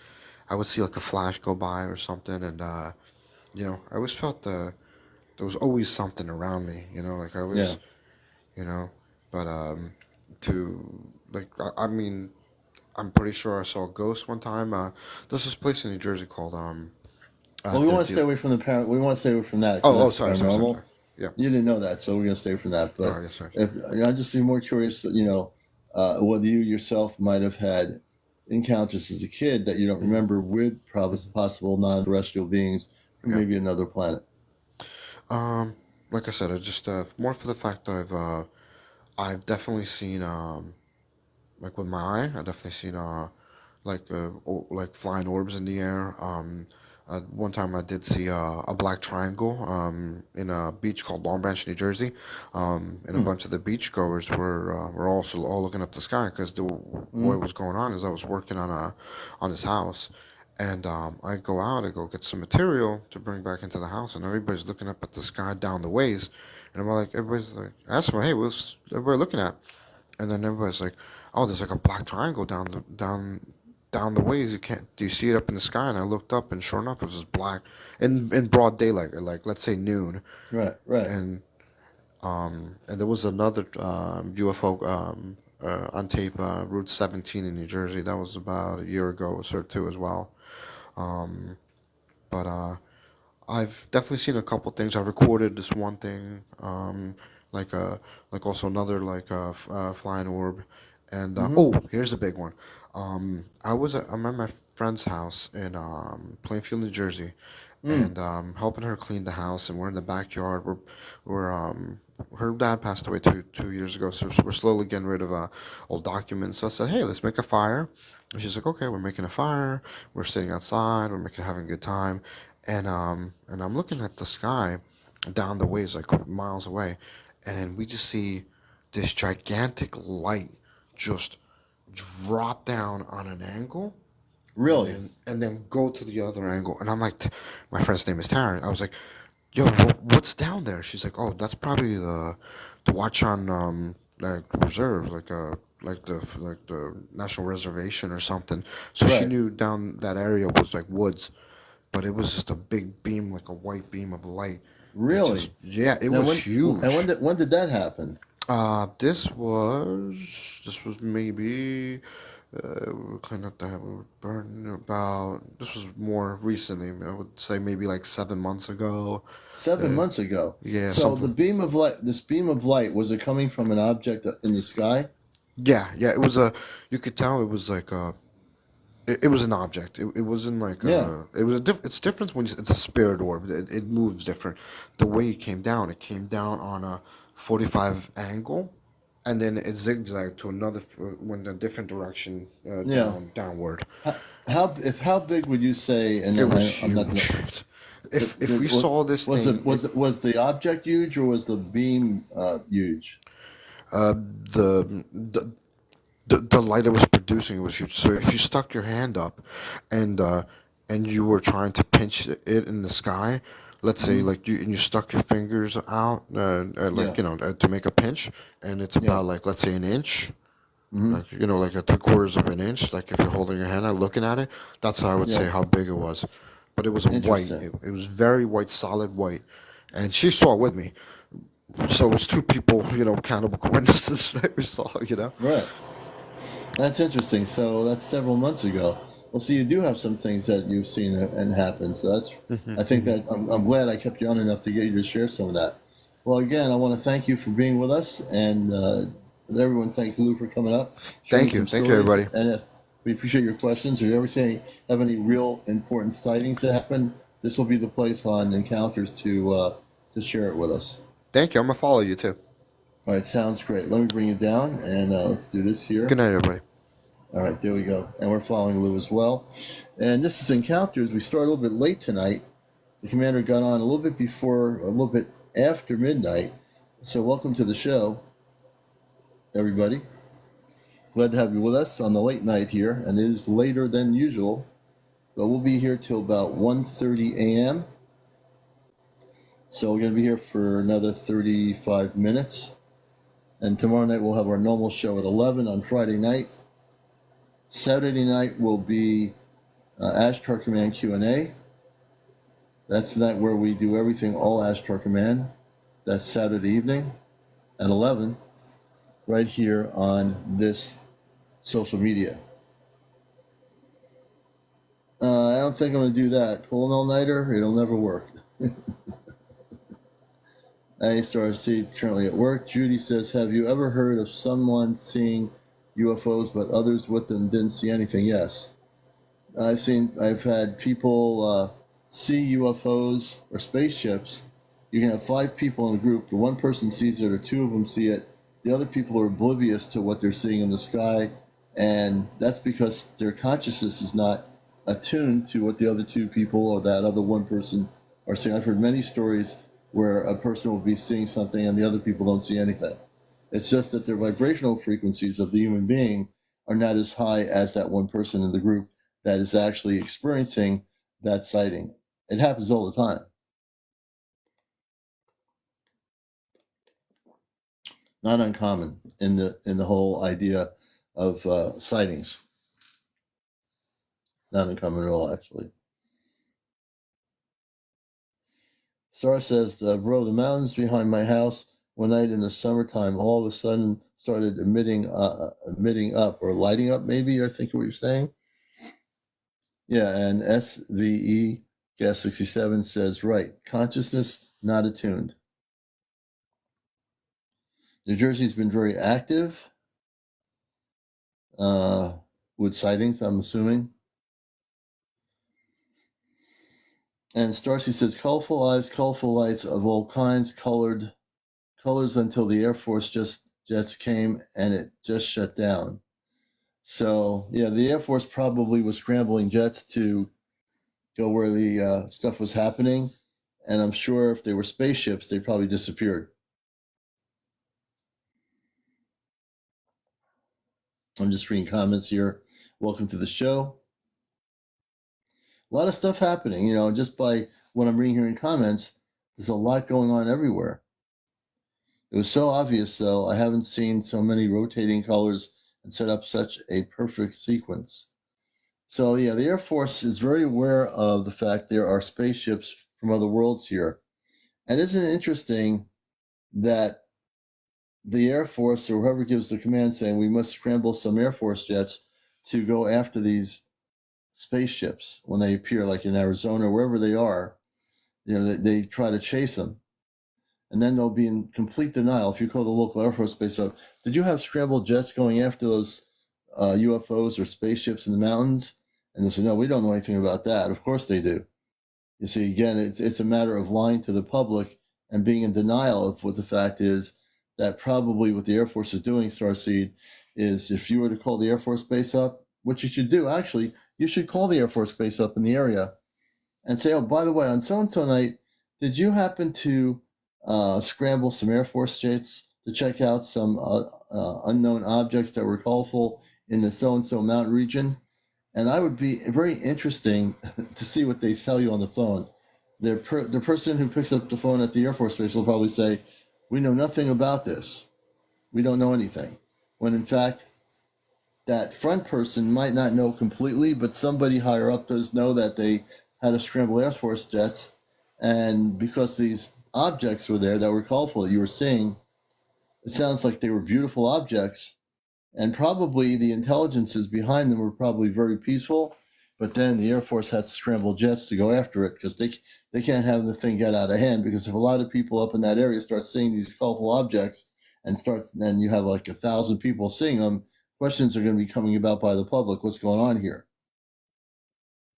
I would see like a flash go by or something, and I always felt there was always something around me. Like I Yeah. was, you know, but to like I mean, I'm pretty sure I saw a ghost one time. There's this place in New Jersey called Well, we the want to stay deal. away from the We want to stay away from that because Oh, that's sorry, sorry, sorry, sorry. paranormal. Yeah. You didn't know that, so we're going to stay from that. Oh, But yes, sorry, sorry. if I'm just more curious, whether you yourself might have had encounters as a kid that you don't Mhm. remember with probably possible non-terrestrial beings from Yeah. maybe another planet. Um, like I said, I just more for the fact I've definitely seen like with my eye, I've definitely seen like flying orbs in the air. One time I did see a black triangle in a beach called Long Branch, New Jersey, and a Hmm. bunch of the beachgoers were also all looking up the sky because Hmm. what was going on is I was working on this house, and I go out, I go get some material to bring back into the house, and everybody's looking up at the sky down the ways, and I'm like, everybody's like, asking me, hey, what's everybody looking at? And then everybody's like, "Oh, there's like a black triangle down the ways. You can't. Do you see it up in the sky?" And I looked up, and sure enough, it was just black in broad daylight, like let's say noon. Right. Right. And there was another UFO on tape, Route 17 in New Jersey. That was about a year ago or two as well. Um, but I've definitely seen a couple things. I recorded this one thing, like like also another like flying orb, and Hmm. oh, here's the big one. I'm at my friend's house in Plainfield, New Jersey, Mm. and helping her clean the house, and we're in the backyard. We're her dad passed away two years ago, so we're slowly getting rid of old documents. So I said, hey, let's make a fire. And she's like, okay, we're making a fire. We're sitting outside. Having a good time, and I'm looking at the sky down the ways like miles away, and we just see this gigantic light just drop down on an angle Really? and then go to the other angle. And I'm like, my friend's name is Taryn. I was like, yo, what's down there? She's like, oh, that's probably the watch on like reserve, like the national reservation or something. So she Right. knew down that area was like woods, but it was just a big beam, like a white beam of light that Really? just, yeah, it Now, was when huge. did that happen? This was maybe we cleaned up that we were burning about. This was more recently. I would say maybe like 7 months ago. Seven Uh, months ago. yeah, So the something. beam of light, this beam of light, was it coming from an object in the sky? Yeah, yeah. It was a. You could tell it was like a. It was an object. It wasn't like Yeah. a. It was a diff. It's different when it's a spirit orb. It moves different. The way it came down on a 45 angle, and then it zigzagged to another went a different direction Yeah. downward. How big would you say? And It then was I'm not huge. gonna. If we saw this Was the thing, object huge or was the beam huge? uh, the, the the light it was producing was huge. So if you stuck your hand up, and uh, and you were trying to pinch it in the sky, let's say Hmm. like you stuck your fingers out, Yeah. to make a pinch, and it's Yeah. about like let's say an inch, Hmm. like a 3/4 of an inch. Like if you're holding your hand out looking at it, that's how I would say Yeah. how big it was. But it was a white. Interesting. It was very white, solid white, and she saw it with me. So it was two people, countable witnesses that we saw. Right. That's interesting. So that's several months ago. Well, so you do have some things that you've seen and happen. So that's, Hmm. I think Hmm. that I'm glad I kept you on enough to get you to share some of that. Well, again, I want to thank you for being with us, and everyone, thank Lou for coming up, sharing some Thank you, stories, everybody. and yes, we appreciate your questions. If you ever have any real important sightings that happen, this will be the place on Encounters to share it with us. Thank you. I'm gonna follow you too. All right, sounds great. Let me bring you down, and let's do this here. Good night, everybody. All right, there we go. And we're following Lou as well. And this is Encounters. We started a little bit late tonight. The commander got on a little bit after midnight. So welcome to the show, everybody. Glad to have you with us on the late night here. And it is later than usual, but we'll be here till about 1:30 a.m. So we're going to be here for another 35 minutes. And tomorrow night we'll have our normal show at 11 on Friday night. Saturday night will be Ashtar Command Q&A. That's the night where we do everything all Ashtar Command. That's Saturday evening at 11, right here on this social media. I don't think I'm going to do that. Pull an all-nighter, it'll never work. AStarC currently at work. Judy says, have you ever heard of someone seeing UFOs but others with them didn't see anything? Yes. I've had people see UFOs or spaceships. You can have 5 people in a group. The one person sees it, or 2 of them see it. The other people are oblivious to what they're seeing in the sky, and that's because their consciousness is not attuned to what the other 2 people or that other one person are seeing. I've heard many stories where a person will be seeing something and the other people don't see anything. It's just that their vibrational frequencies of the human being are not as high as that one person in the group that is actually experiencing that sighting. It happens all the time. Not uncommon in the whole idea of sightings. Not uncommon at all, actually. Star says, bro, the mountains behind my house one night in the summertime all of a sudden started emitting up or lighting up. Maybe I think what you're saying. Yeah, and SVE Gas 67 says, right, consciousness not attuned. New Jersey's been very active with sightings, I'm assuming. And Starcy says, colorful eyes, colorful lights of all kinds, colors until the Air Force jets came and it just shut down. So, yeah, the Air Force probably was scrambling jets to go where the stuff was happening. And I'm sure if they were spaceships, they probably disappeared. I'm just reading comments here. Welcome to the show. A lot of stuff happening, just by what I'm reading here in comments. There's a lot going on everywhere. It was so obvious, though. I haven't seen so many rotating colors and set up such a perfect sequence. So, yeah, the Air Force is very aware of the fact there are spaceships from other worlds here. And isn't it interesting that the Air Force or whoever gives the command saying we must scramble some Air Force jets to go after these spaceships when they appear, like in Arizona, wherever they are, they try to chase them. And then they'll be in complete denial. If you call the local Air Force base up, did you have scrambled jets going after those UFOs or spaceships in the mountains? And they say, no, we don't know anything about that. Of course they do. You see, again, it's a matter of lying to the public and being in denial of what the fact is that probably what the Air Force is doing, Starseed, is if you were to call the Air Force base up, what you should do, actually, you should call the Air Force base up in the area and say, oh, by the way, on so-and-so night, did you happen to scramble some Air Force jets to check out some unknown objects that were colorful in the so-and-so mountain region? And I would be very interesting to see what they tell you on the phone. The person who picks up the phone at the Air Force Base will probably say, we know nothing about this. We don't know anything. When in fact, that front person might not know completely, but somebody higher up does know that they had to scramble Air Force jets. And because these objects were there that were colorful that you were seeing, it sounds like they were beautiful objects. And probably the intelligences behind them were probably very peaceful, but then the Air Force had to scramble jets to go after it because they can't have the thing get out of hand. Because if a lot of people up in that area start seeing these colorful objects and you have like 1,000 people seeing them, questions are going to be coming about by the public. What's going on here?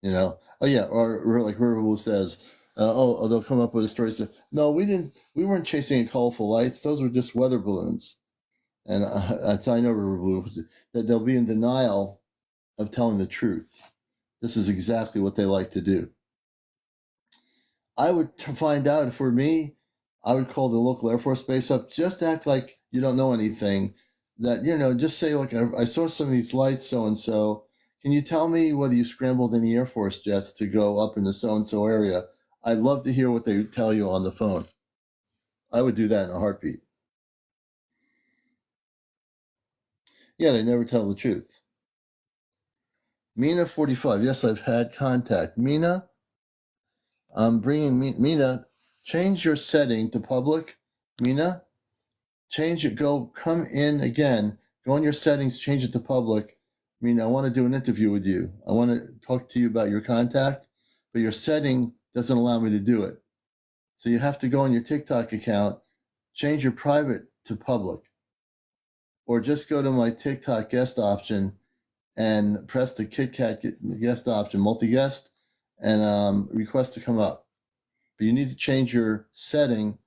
Oh yeah, or like Riverblue says, they'll come up with a story. Say, no, we weren't chasing colorful lights. Those were just weather balloons. And I know Riverblue that they'll be in denial of telling the truth. This is exactly what they like to do. I would find out, if it were me, I would call the local Air Force base up, just act like you don't know anything. That, just say, like, I saw some of these lights, so-and-so. Can you tell me whether you scrambled any Air Force jets to go up in the so-and-so area? I'd love to hear what they tell you on the phone. I would do that in a heartbeat. Yeah, they never tell the truth. Mina 45. Yes, I've had contact. Mina, I'm bringing Mina. Change your setting to public. Mina, change it. Come in again. Go in your settings. Change it to public. Mina, I want to do an interview with you. I want to talk to you about your contact, but your setting doesn't allow me to do it. So you have to go on your TikTok account, change your private to public, or just go to my TikTok guest option and press the KitKat guest option, multi-guest, and request to come up. But you need to change your setting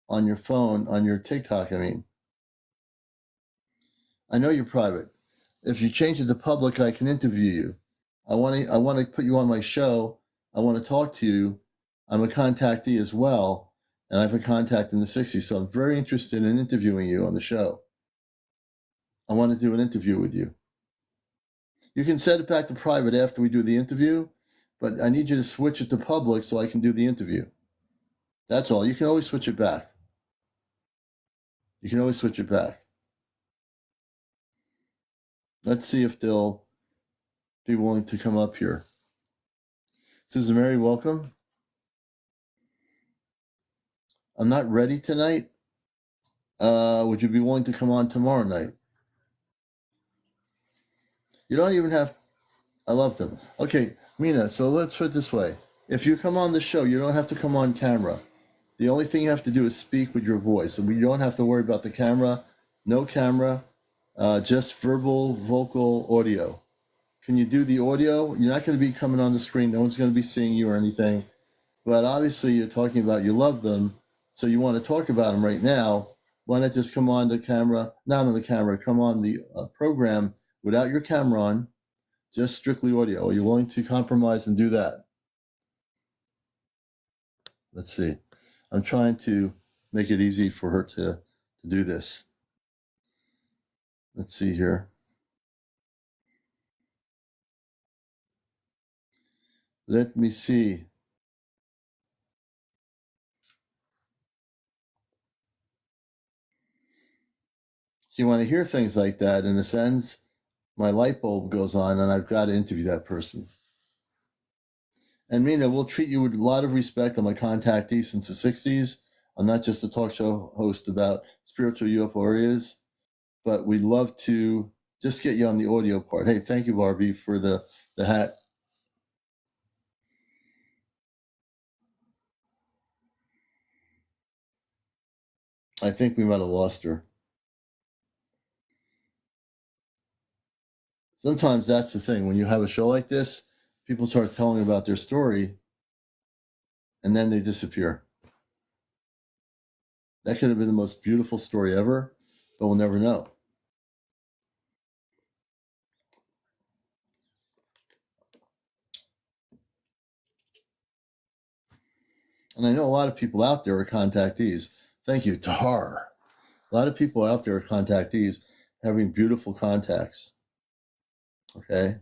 on your phone, on your TikTok, I mean. I know you're private. If you change it to public, I can interview you. I want to put you on my show. I want to talk to you. I'm a contactee as well, and I have a contact in the 60s, so I'm very interested in interviewing you on the show. I want to do an interview with you. You can set it back to private after we do the interview, but I need you to switch it to public so I can do the interview. That's all. You can always switch it back. You can always switch it back. Let's see if they'll be willing to come up here. Susan Mary, welcome. I'm not ready tonight. Would you be willing to come on tomorrow night? You don't even have... I love them. Okay, Mina, so let's put it this way. If you come on the show, you don't have to come on camera. The only thing you have to do is speak with your voice. And you don't have to worry about the camera. No camera. Just verbal, vocal, audio. Can you do the audio? You're not going to be coming on the screen. No one's going to be seeing you or anything. But obviously you're talking about you love them, so you want to talk about them right now. Why not just come on the camera, not on the camera, come on the program without your camera on, just strictly audio. Are you willing to compromise and do that? Let's see. I'm trying to make it easy for her to do this. Let's see here. Let me see. So you want to hear things like that, in a sense, my light bulb goes on and I've got to interview that person. And Mina, we'll treat you with a lot of respect. I'm a contactee since the 60s. I'm not just a talk show host about spiritual UFO areas, but we'd love to just get you on the audio part. Hey, thank you, Barbie, for the hat. I think we might have lost her. Sometimes that's the thing. When you have a show like this, people start telling about their story, and then they disappear. That could have been the most beautiful story ever, but we'll never know. And I know a lot of people out there are contactees. Thank you, Tahar. A lot of people out there are contactees having beautiful contacts. Okay?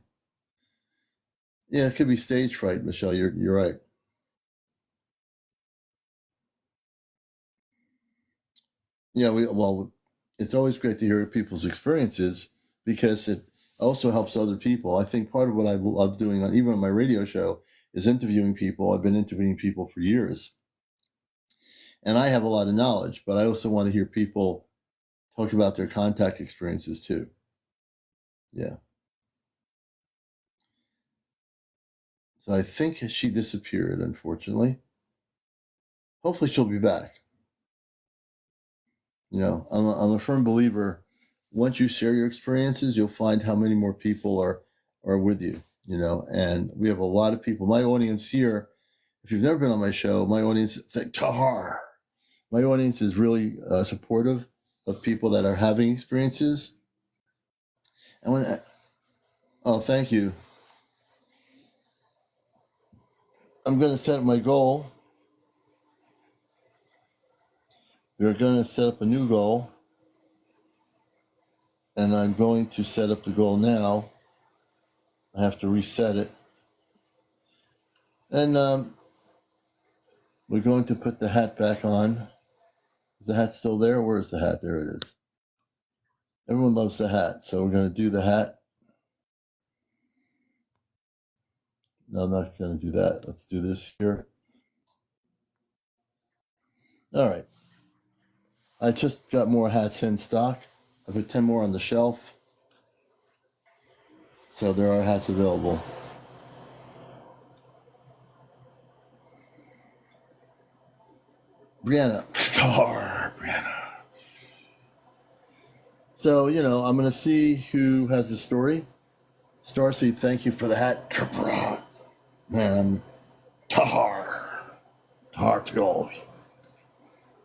Yeah, it could be stage fright, Michelle. You're right. Yeah, it's always great to hear people's experiences because it also helps other people. I think part of what I love doing even on my radio show is interviewing people. I've been interviewing people for years. And I have a lot of knowledge, but I also want to hear people talk about their contact experiences too. Yeah. So I think she disappeared, unfortunately. Hopefully she'll be back. You know, I'm a firm believer. Once you share your experiences, you'll find how many more people are with you. You know, and we have a lot of people. My audience here, if you've never been on my show, my audience, think Tahar. My audience is really supportive of people that are having experiences. And oh, thank you. I'm going to set my goal. We're going to set up a new goal. And I'm going to set up the goal now. I have to reset it. And we're going to put the hat back on. Is the hat still there? Where's the hat? There it is. Everyone loves the hat. So we're going to do the hat. No, I'm not going to do that. Let's do this here. All right. I just got more hats in stock. I put 10 more on the shelf. So there are hats available. Brianna. Star. Brianna. So, you know, I'm going to see who has the story. Starseed, thank you for the hat. Man, I'm Tahar. Tahar to all.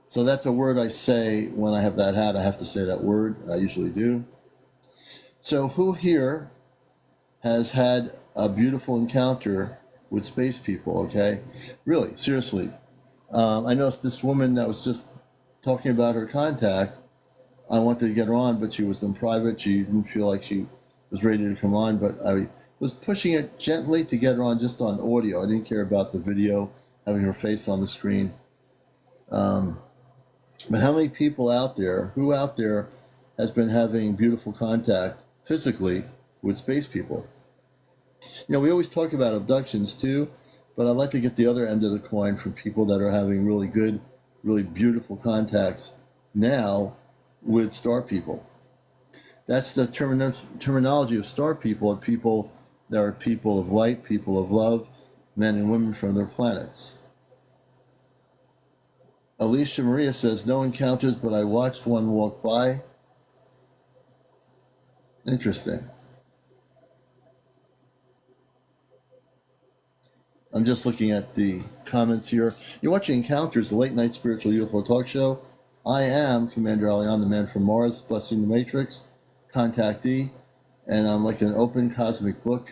So that's a word I say when I have that hat. I have to say that word. I usually do. So who here has had a beautiful encounter with space people, okay? Really, seriously. I noticed this woman that was just talking about her contact. I wanted to get her on, but she was in private. She didn't feel like she was ready to come on, but I was pushing it gently to get her on just on audio. I didn't care about the video, having her face on the screen. But how many people out there, who out there has been having beautiful contact physically with space people? You know, we always talk about abductions too, but I'd like to get the other end of the coin from people that are having really good, really beautiful contacts now with star people. That's the terminology of star people, people that are people of light, people of love, men and women from their planets. Alicia Maria says, no encounters, but I watched one walk by. Interesting. I'm just looking at the comments here. You're watching Encounters, the late night spiritual UFO talk show. I am CmdrAleon, the man from Mars, blessing the Matrix, contactee, and I'm like an open cosmic book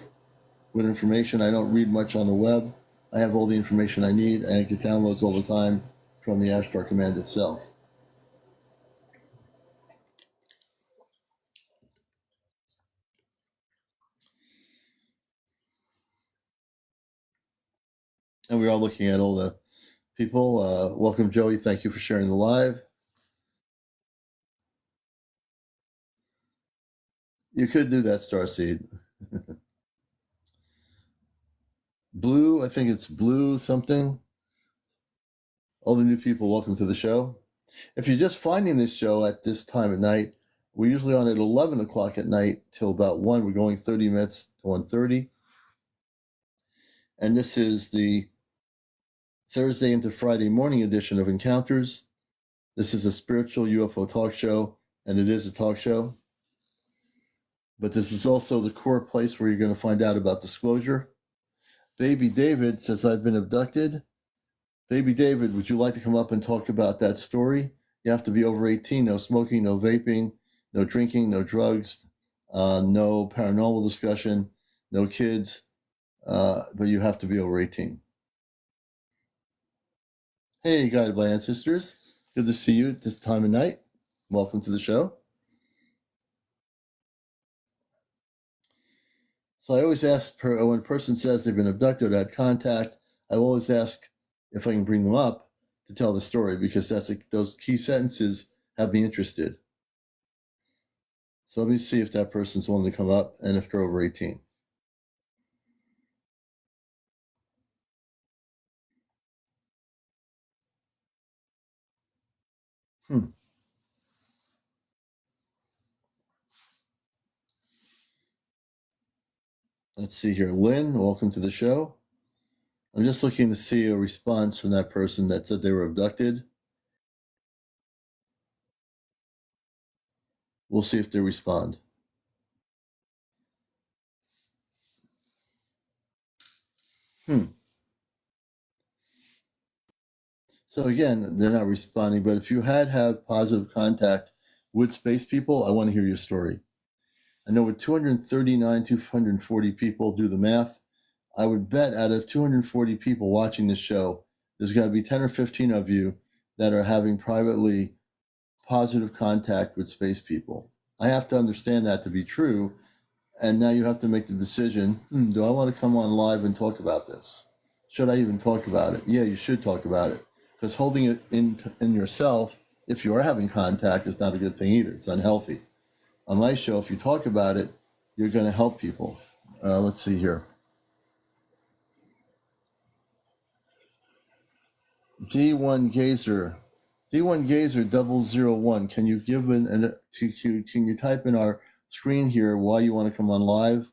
with information. I don't read much on the web. I have all the information I need, and I get downloads all the time from the Ashtar Command itself. And we're all looking at all the people. Welcome, Joey. Thank you for sharing the live. You could do that, Starseed. Blue, I think it's Blue something. All the new people, welcome to the show. If you're just finding this show at this time of night, we're usually on at 11 o'clock at night till about 1. We're going 30 minutes to 1:30. And this is the Thursday into Friday morning edition of Encounters. This is a spiritual UFO talk show, and it is a talk show. But this is also the core place where you're going to find out about disclosure. Baby David says, I've been abducted. Baby David, would you like to come up and talk about that story? You have to be over 18, no smoking, no vaping, no drinking, no drugs, no paranormal discussion, no kids, but you have to be over 18. Hey, guided by ancestors. Good to see you at this time of night. Welcome to the show. So I always ask when a person says they've been abducted or had contact, I always ask if I can bring them up to tell the story, because those key sentences have me interested. So let me see if that person's willing to come up and if they're over 18. Let's see here. Lynn, welcome to the show. I'm just looking to see a response from that person that said they were abducted. We'll see if they respond. So again, they're not responding, but if you have positive contact with space people, I want to hear your story. I know with 239, 240 people, do the math, I would bet out of 240 people watching this show, there's got to be 10 or 15 of you that are having privately positive contact with space people. I have to understand that to be true. And now you have to make the decision, do I want to come on live and talk about this? Should I even talk about it? Yeah, you should talk about it. Because holding it in yourself, if you are having contact, is not a good thing either. It's unhealthy. On my show, if you talk about it, you're going to help people. Let's see here. D1 Gazer. D1 Gazer 001. Can you give can you type in our screen here why you want to come on live?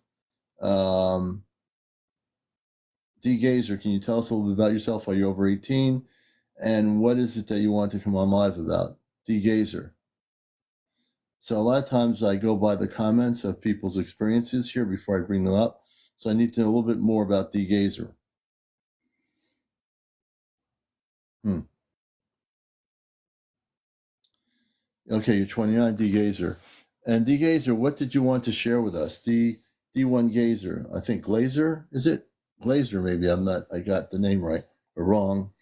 D Gazer, can you tell us a little bit about yourself? Are you over 18? And what is it that you want to come on live about? D Gazer. So a lot of times I go by the comments of people's experiences here before I bring them up. So I need to know a little bit more about D Gazer. Okay, you're 29, D Gazer. And D Gazer, what did you want to share with us? D1 Gazer, I think Glazer, is it? Glazer, maybe. I got the name right or wrong.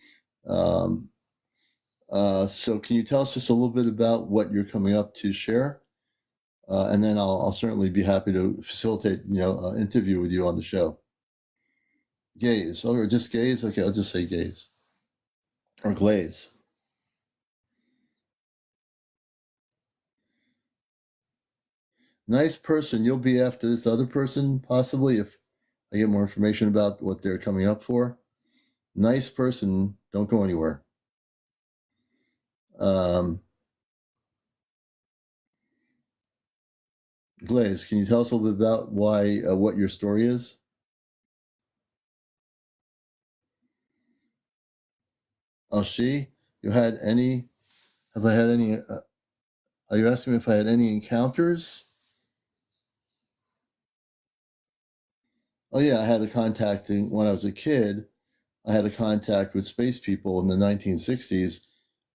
So can you tell us just a little bit about what you're coming up to share? And then I'll certainly be happy to facilitate, an interview with you on the show. Gaze, or just gaze? Okay, I'll just say gaze. Or glaze. Nice person. You'll be after this other person, possibly, if I get more information about what they're coming up for. Nice person. Don't go anywhere. Glaze, can you tell us a little bit about why, what your story is? Oh, she? You had any? Have I had any? Are you asking me if I had any encounters? Oh yeah, I had a contact when I was a kid. I had a contact with space people in the 1960s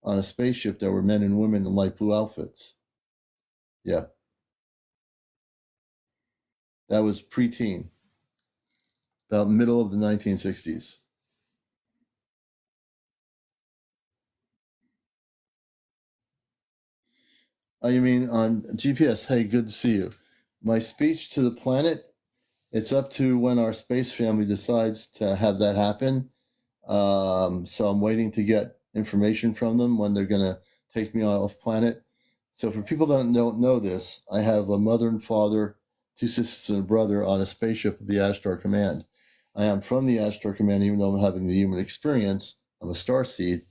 on a spaceship that were men and women in light blue outfits. Yeah, that was preteen, about middle of the 1960s. Oh, you mean on GPS? Hey, good to see you. My speech to the planet, it's up to when our space family decides to have that happen. So I'm waiting to get information from them when they're going to take me off planet. So for people that don't know this, I have a mother and father, two sisters and a brother on a spaceship of the Ashtar Command. I am from the Ashtar Command, even though I'm having the human experience. I'm a starseed.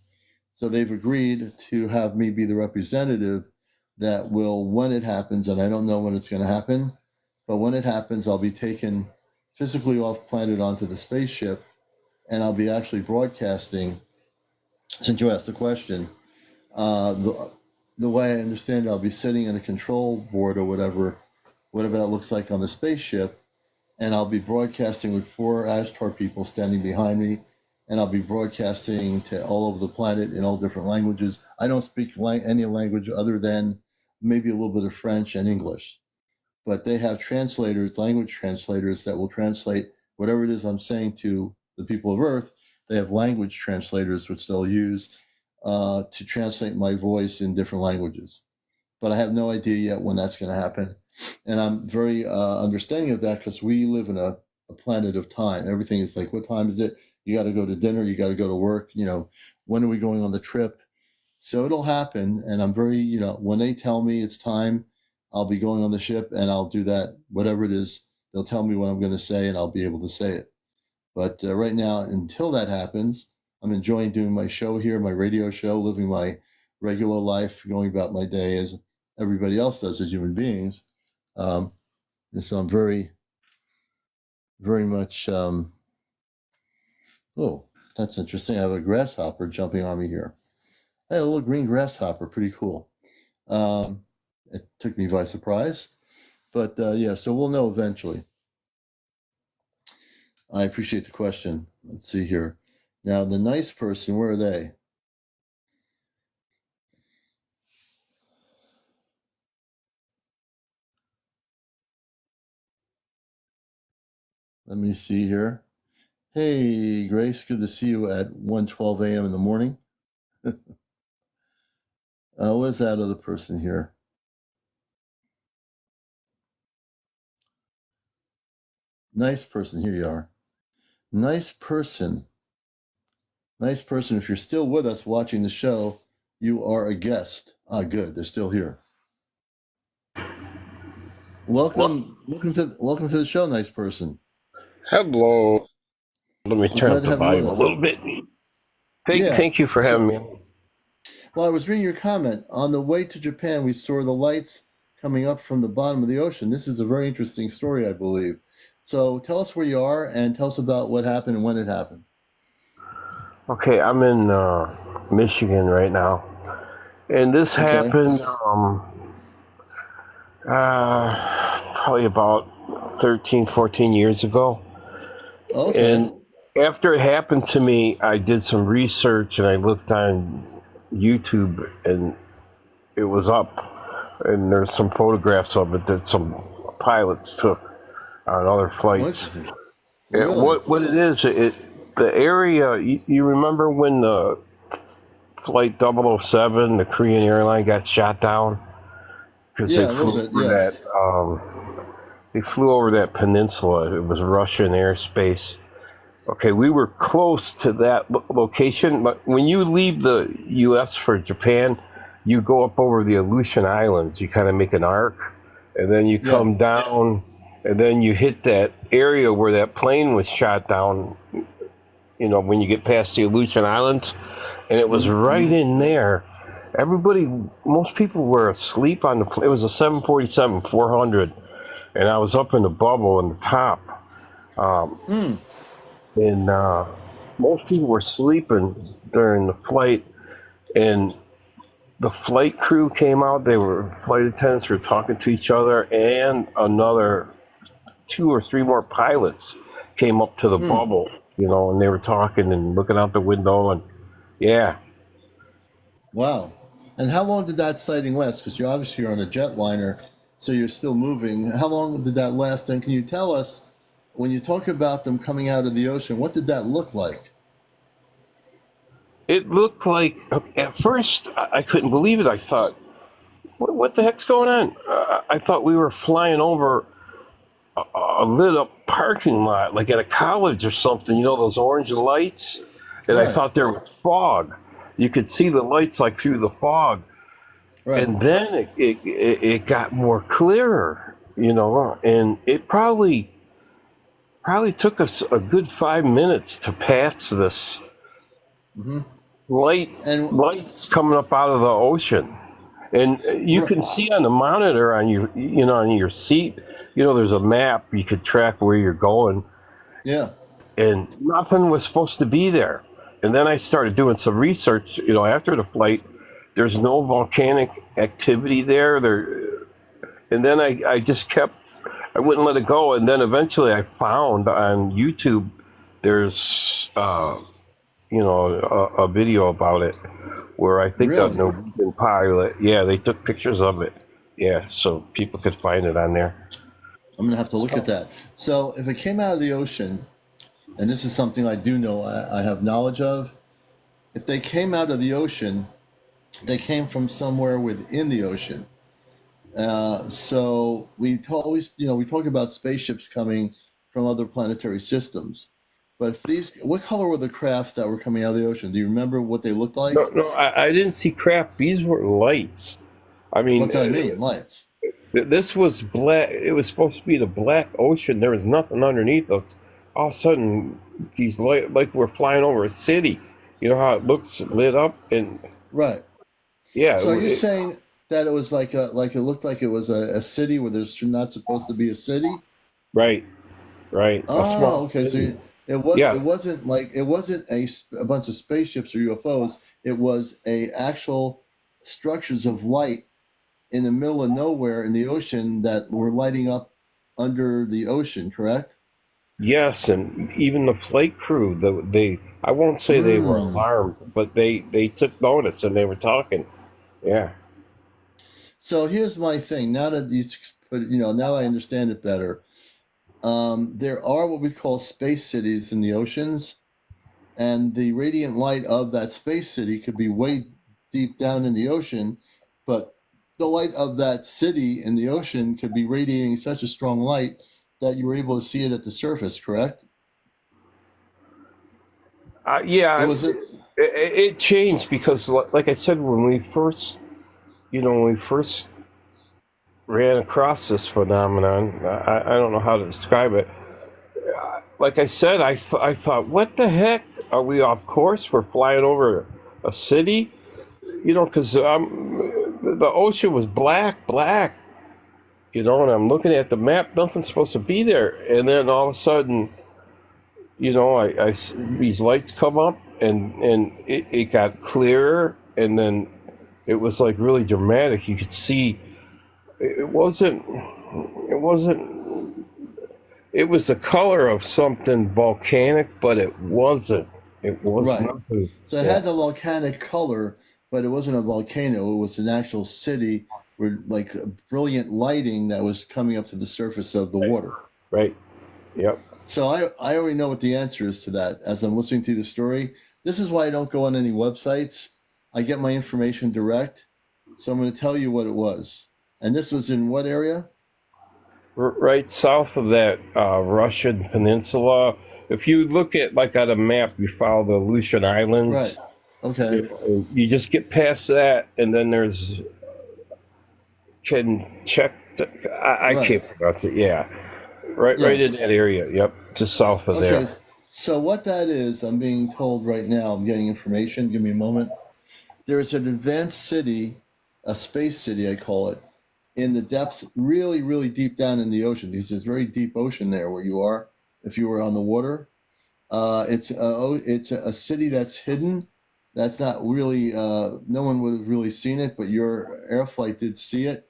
So they've agreed to have me be the representative that will, when it happens, and I don't know when it's going to happen, but when it happens, I'll be taken physically off planet onto the spaceship, and I'll be actually broadcasting. Since you asked the question, the way I understand it, I'll be sitting in a control board or whatever that looks like on the spaceship, and I'll be broadcasting with 4 Ashtar people standing behind me, and I'll be broadcasting to all over the planet in all different languages. I don't speak any language other than maybe a little bit of French and English, but they have translators, language translators that will translate whatever it is I'm saying to the people of Earth. They have language translators which they'll use to translate my voice in different languages. But I have no idea yet when that's going to happen. And I'm very understanding of that because we live in a planet of time. Everything is like, what time is it? You got to go to dinner. You got to go to work. When are we going on the trip? So it'll happen. And I'm very, when they tell me it's time, I'll be going on the ship and I'll do that, whatever it is. They'll tell me what I'm going to say and I'll be able to say it. But right now, until that happens, I'm enjoying doing my show here, my radio show, living my regular life, going about my day as everybody else does as human beings. And so I'm very, very much. Oh, that's interesting. I have a grasshopper jumping on me here. I had a little green grasshopper, pretty cool. It took me by surprise, but yeah, so we'll know eventually. I appreciate the question. Let's see here. Now, the nice person, where are they? Let me see here. Hey, Grace, good to see you at 1:12 a.m. in the morning. Where's that other person here? Nice person. Here you are. Nice person. Nice person. If you're still with us watching the show, you are a guest. Ah, good. They're still here. Welcome to the show, nice person. Hello. Let me We're turn glad up to the have you with volume a us. little bit. Yeah. Thank you for having me. Well, I was reading your comment. On the way to Japan, we saw the lights coming up from the bottom of the ocean. This is a very interesting story, I believe. So tell us where you are and tell us about what happened and when it happened. Okay, I'm in Michigan right now. And this Okay. happened probably about 13, 14 years ago. Okay. And after it happened to me, I did some research and I looked on YouTube and it was up. And there's some photographs of it that some pilots took on other Oh, flights. interesting. Really? What it is, the area, you remember when the flight 007, the Korean airline, got shot down? Because Yeah, a little bit. Yeah. they flew over that peninsula. It was Russian airspace. Okay, we were close to that location, but when you leave the U.S. for Japan, you go up over the Aleutian Islands. You kind of make an arc, and then you Yeah. come down, and then you hit that area where that plane was shot down. You know, when you get past the Aleutian Islands, and it was right in there. Most people were asleep on the plane. It was a 747-400, and I was up in the bubble in the top. And most people were sleeping during the flight, and the flight crew came out. Flight attendants were talking to each other, and another 2 or 3 more pilots came up to the bubble, and they were talking and looking out the window, and yeah. Wow. And how long did that sighting last? Because you're obviously on a jetliner, so you're still moving. How long did that last? And can you tell us, when you talk about them coming out of the ocean, what did that look like? It looked like, at first, I couldn't believe it. I thought, what the heck's going on? I thought we were flying over a lit up parking lot, like at a college or something, those orange lights. And I Right. thought there was fog. You could see the lights like through the fog. Right. And then it got more clearer, and it probably took us a good 5 minutes to pass this Mm-hmm. And lights coming up out of the ocean. And you can see on the monitor on on your seat, there's a map. You could track where you're going, yeah. and nothing was supposed to be there. And then I started doing some research, after the flight. There's no volcanic activity there. And then I just I wouldn't let it go. And then eventually I found on YouTube, there's, a video about it where I think a Really? Norwegian pilot, yeah, they took pictures of it. Yeah, so people could find it on there. I'm going to have to look at that. So if it came out of the ocean, and this is something I do know, I have knowledge of, if they came out of the ocean, they came from somewhere within the ocean. So always, we talk about spaceships coming from other planetary systems. But what color were the craft that were coming out of the ocean? Do you remember what they looked like? No, I didn't see craft. These were lights. I mean, What do I mean? Lights. this was black. It was supposed to be the black ocean. There was nothing underneath us. All of a sudden, these light, like we're flying over a city. You know how it looks lit up, and Right. yeah, So are you saying that it was like it looked like it was a city where there's not supposed to be a city? right. right? A small Oh, okay. So city. it Yeah. wasn't like it wasn't a bunch of spaceships or UFOs. It was a actual structures of light in the middle of nowhere in the ocean that were lighting up under the ocean. Correct? Yes, and even the flight crew, they I won't say they were Hmm. alarmed, but they took notice and they were talking. Yeah. So here's my thing. Now that now I understand it better. There are what we call space cities in the oceans, and the radiant light of that space city could be way deep down in the ocean, but the light of that city in the ocean could be radiating such a strong light that you were able to see it at the surface, correct? It Yeah, was it. it changed because, like I said, when we first, when we first ran across this phenomenon, I don't know how to describe it. Like I said, I thought, what the heck? Are we off course? We're flying over a city? Because the ocean was black, and I'm looking at the map, nothing's supposed to be there. And then all of a sudden, these lights come up and it got clearer. And then it was like really dramatic. You could see it wasn't, it was the color of something volcanic, but it wasn't. It was Right. nothing. So it Yeah, had the volcanic color, but it wasn't a volcano. It was an actual city with like brilliant lighting that was coming up to the surface of the water. right. Yep. So I already know what the answer is to that as I'm listening to the story. This is why I don't go on any websites. I get my information direct. So I'm going to tell you what it was. And this was in what area? Right south of that Russian peninsula. If you look at like on a map, you follow the Aleutian Right. Islands. Okay. You just get past that, and then there's can check. I Right. can't pronounce it. Yeah, right Yeah. in that area. Yep, just south of Okay. there. So what that is, I'm being told right now, I'm getting information. Give me a moment. There is an advanced city, a space city, I call it, in the depths, really, really deep down in the ocean. Because there's very deep ocean there where you are, if you were on the water. It's a city that's hidden. That's not really, no one would have really seen it, but your air flight did see it.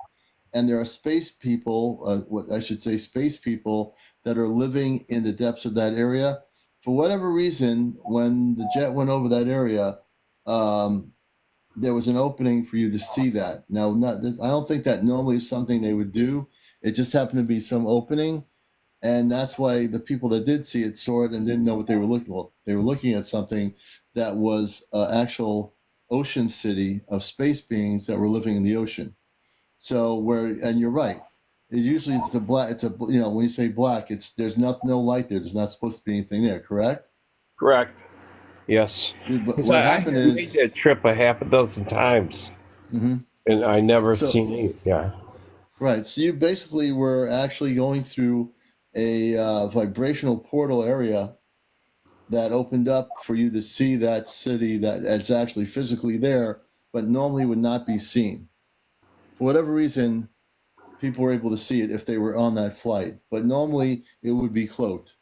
And there are space people, what I should say, space people that are living in the depths of that area. For whatever reason, when the jet went over that area, um, there was an opening for you to see that. Now, I don't think that normally is something they would do. It just happened to be some opening, and that's why the people that did see it saw it and didn't know what they were looking. Well, they were looking at something that was actual ocean city of space beings that were living in the ocean. So and you're right. It usually it's the black. It's a when you say black, it's there's no light there. There's not supposed to be anything there. Correct. Correct. Yes, But because what I happened had is, made that trip a half a dozen times, mhm. and I never So seen it. Yeah. right. So you basically were actually going through a vibrational portal area that opened up for you to see that city that's actually physically there, but normally would not be seen. For whatever reason, people were able to see it if they were on that flight, but normally it would be cloaked.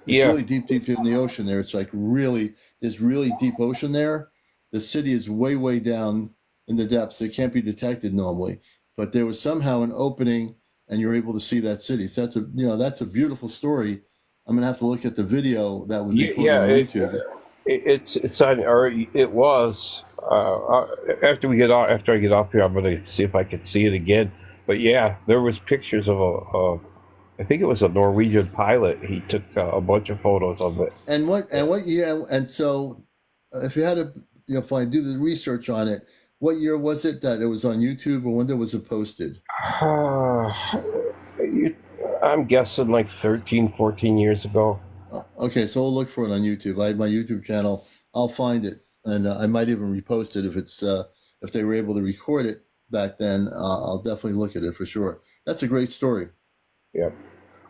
It's Yeah. really deep, deep in the ocean there. It's like really, there's really deep ocean there. The city is way, way down in the depths. It can't be detected normally, but there was somehow an opening, and you're able to see that city. So that's a beautiful story. I'm gonna have to look at the video that was recorded Yeah. on YouTube. It's on, or it was. After I get off here, I'm gonna see if I can see it again. But yeah, there was pictures of I think it was a Norwegian pilot. He took a bunch of photos of it. And what year? And so, if you had to, find do the research on it, what year was it that it was on YouTube, or when was it posted? You- I'm guessing like 13, 14 years ago. Okay, so we'll look for it on YouTube. I have my YouTube channel. I'll find it, and I might even repost it if they were able to record it back then. I'll definitely look at it for sure. That's a great story. Yeah.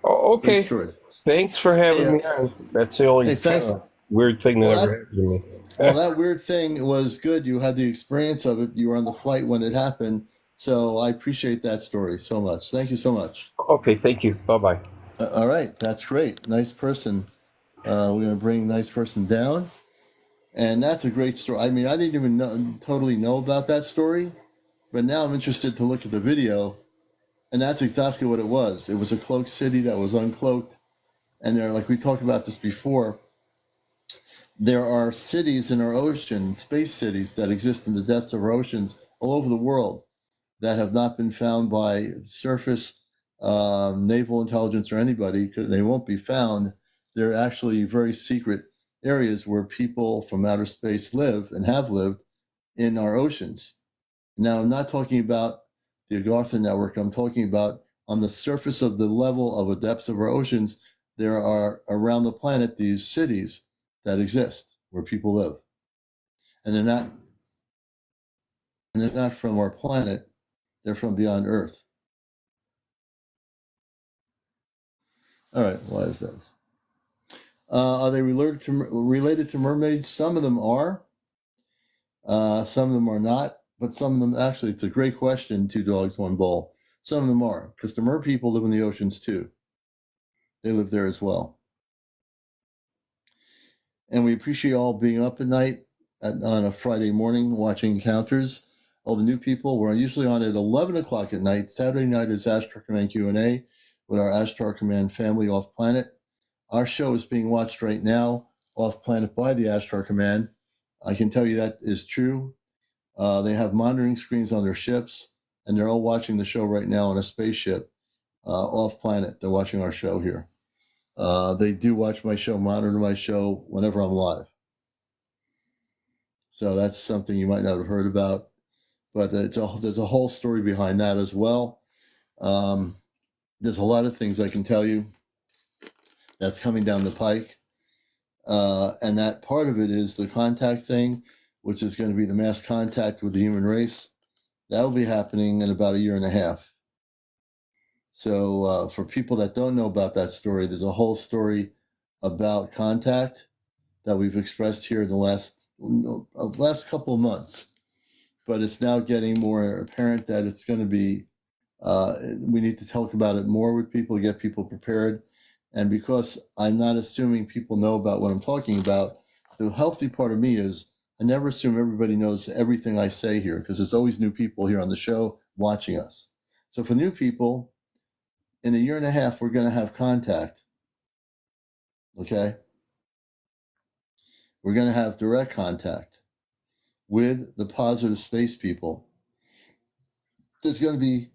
Oh, Great okay. story. Thanks for Hey, having me on. That's the only hey, kind thanks. of weird thing that Well, ever that happened to me. well, that weird thing was good. You had the experience of it. You were on the flight when it happened. So I appreciate that story so much. Thank you so much. Okay, thank you. Bye bye. All right, that's great. Nice person. We're going to bring nice person down. And that's a great story. I mean, I didn't even totally know about that story, but now I'm interested to look at the video. And that's exactly what it was. It was a cloaked city that was uncloaked. And there, like we talked about this before, there are cities in our ocean, space cities that exist in the depths of our oceans all over the world that have not been found by surface naval intelligence or anybody, because they won't be found. They're actually very secret areas where people from outer space live and have lived in our oceans. Now, I'm not talking about the Agartha network. I'm talking about on the surface of the level of the depths of our oceans, there are around the planet these cities that exist where people live. And they're not from our planet, they're from beyond Earth. All right, why is that? Are they related to mermaids? Some of them are. Some of them are not. But some of them, actually, it's a great question, two dogs, one bowl. Some of them are, because the mer people live in the oceans too. They live there as well. And we appreciate all being up at night on a Friday morning watching encounters. All the new people, we're usually on at 11 o'clock at night. Saturday night is Ashtar Command Q&A with our Ashtar Command family off planet. Our show is being watched right now off planet by the Ashtar Command. I can tell you that is true. They have monitoring screens on their ships, and they're all watching the show right now on a spaceship off planet. They're watching our show here. They do watch my show, monitor my show whenever I'm live. So that's something you might not have heard about, but there's a whole story behind that as well. There's a lot of things I can tell you that's coming down the pike. And that part of it is the contact thing, which is going to be the mass contact with the human race. That will be happening in about a year and a half. So for people that don't know about that story, there's a whole story about contact that we've expressed here in the last couple of months. But it's now getting more apparent that it's going to be, we need to talk about it more with people, get people prepared. And because I'm not assuming people know about what I'm talking about, the healthy part of me is I never assume everybody knows everything I say here, because there's always new people here on the show watching us. So for new people, in a year and a half, we're going to have contact. Okay? We're going to have direct contact with the positive space people. There's going to be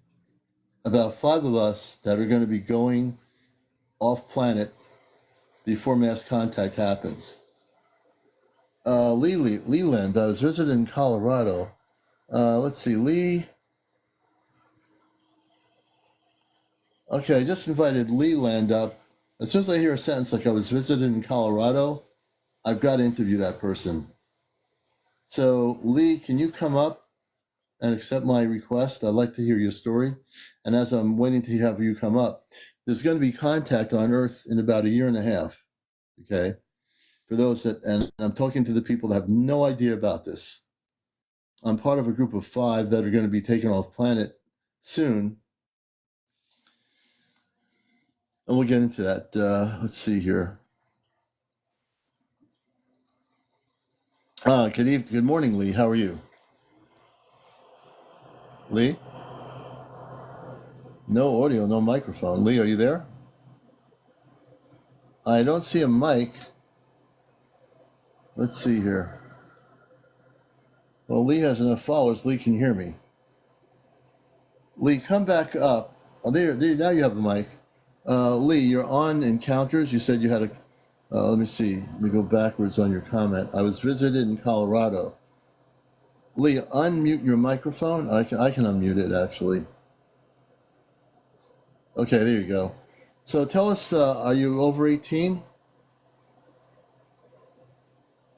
about 5 of us that are going to be going off planet before mass contact happens. Leland, I was visiting in Colorado. Let's see, Lee. Okay, I just invited Leland up. As soon as I hear a sentence like I was visited in Colorado, I've got to interview that person. So, Lee, can you come up and accept my request? I'd like to hear your story. And as I'm waiting to have you come up, there's going to be contact on Earth in about a year and a half. Okay? For those that, and I'm talking to the people that have no idea about this. I'm part of a group of 5 that are going to be taken off planet soon. And we'll get into that. Let's see here. Good morning, Lee. How are you? Lee? No audio, no microphone. Lee, are you there? I don't see a mic. Let's see here. Well, Lee has enough followers. Lee can hear me. Lee, come back up. Oh, there, now you have a mic. Lee, you're on Encounters. You said you had a... let me see. Let me go backwards on your comment. I was visited in Colorado. Lee, unmute your microphone. I can unmute it, actually. Okay, there you go. So tell us, are you over 18?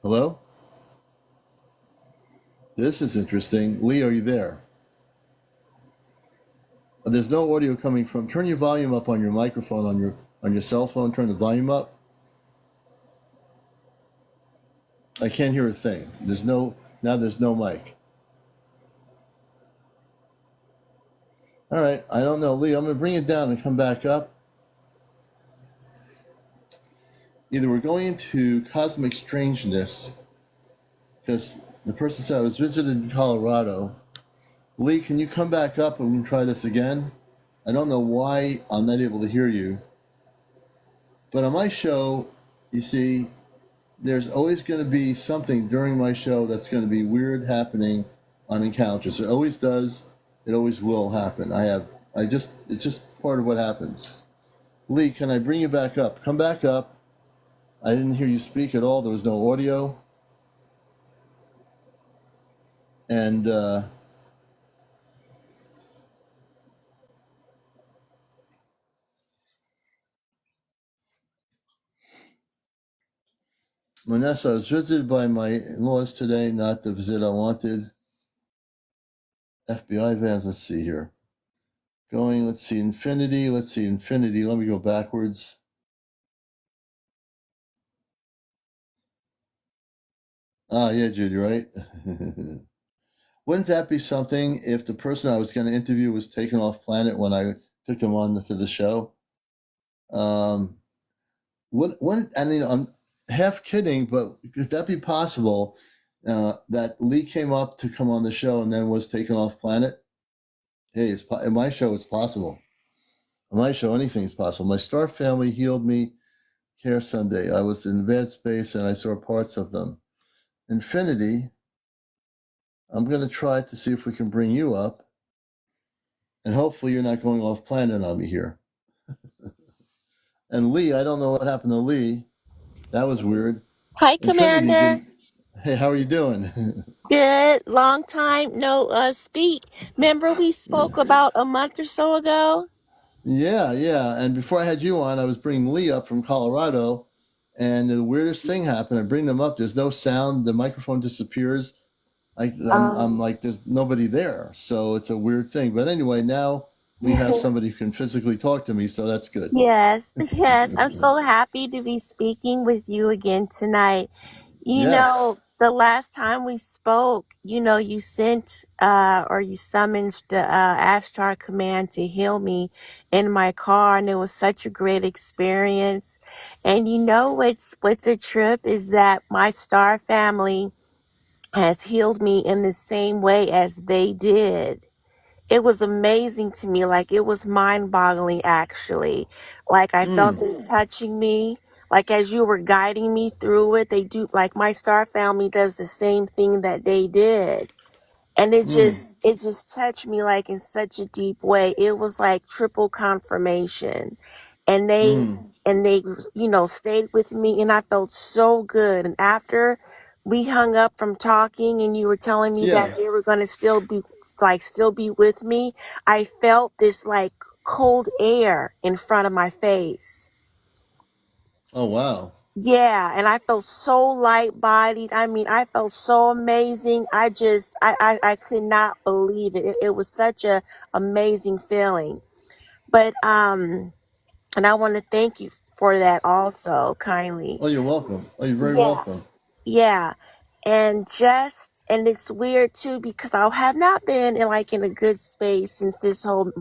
Hello? This is interesting. Lee, are you there? There's no audio coming from. Turn your volume up on your microphone on your cell phone. Turn the volume up. I can't hear a thing. There's no mic. All right, I don't know, Lee. I'm going to bring it down and come back up. either we're going into cosmic strangeness, because the person said I was visited in Colorado. Lee, can you come back up and we can try this again? I don't know why I'm not able to hear you. But on my show, you see, there's always going to be something during my show that's going to be weird happening on encounters. It always does. It always will happen. It's just part of what happens. Lee, can I bring you back up? Come back up. I didn't hear you speak at all. There was no audio. And Manessa, I was visited by my in-laws today, not the visit I wanted. FBI vans, let's see here. Let's see, infinity. Let me go backwards. Ah, yeah, Judy, right? Wouldn't that be something if the person I was going to interview was taken off planet when I took them on to the show? Um, I'm half kidding, but could that be possible that Lee came up to come on the show and then was taken off planet? Hey, in my show, it's possible. On my show, anything's possible. My star family healed me care Sunday. I was in bad space and I saw parts of them. Infinity, I'm going to try to see if we can bring you up. And hopefully you're not going off planet on me here. And Lee, I don't know what happened to Lee. That was weird. Hi, Infinity, Commander. hey, how are you doing? Good. Long time no speak. Remember we spoke about a month or so ago? Yeah. And before I had you on, I was bringing Lee up from Colorado. And the weirdest thing happened. I bring them up. There's no sound. The microphone disappears. I'm Um, like, there's nobody there. So it's a weird thing. But anyway, now we have somebody who can physically talk to me. So that's good. yes. I'm so happy to be speaking with you again tonight. Yes. The last time we spoke, you sent or you summoned the Ashtar command to heal me in my car, and it was such a great experience. And what's a trip is that my star family has healed me in the same way as they did. It was amazing to me. Like, it was mind boggling, actually. Like, I felt Mm, them touching me. Like, as you were guiding me through it, like, my star family does the same thing that they did. And mm, it just touched me like in such a deep way. It was like triple confirmation. And mm. they, stayed with me, and I felt so good. And after we hung up from talking and you were telling me that Yeah. they were going to still be with me, I felt this like cold air in front of my face. Oh, wow. Yeah, and I felt so light bodied. I mean, I felt so amazing. I could not believe it. It was such a amazing feeling. But and I want to thank you for that also, kindly. Oh, you're welcome. Oh, you're very Yeah. welcome. Yeah. And it's weird too because I have not been in a good space since this whole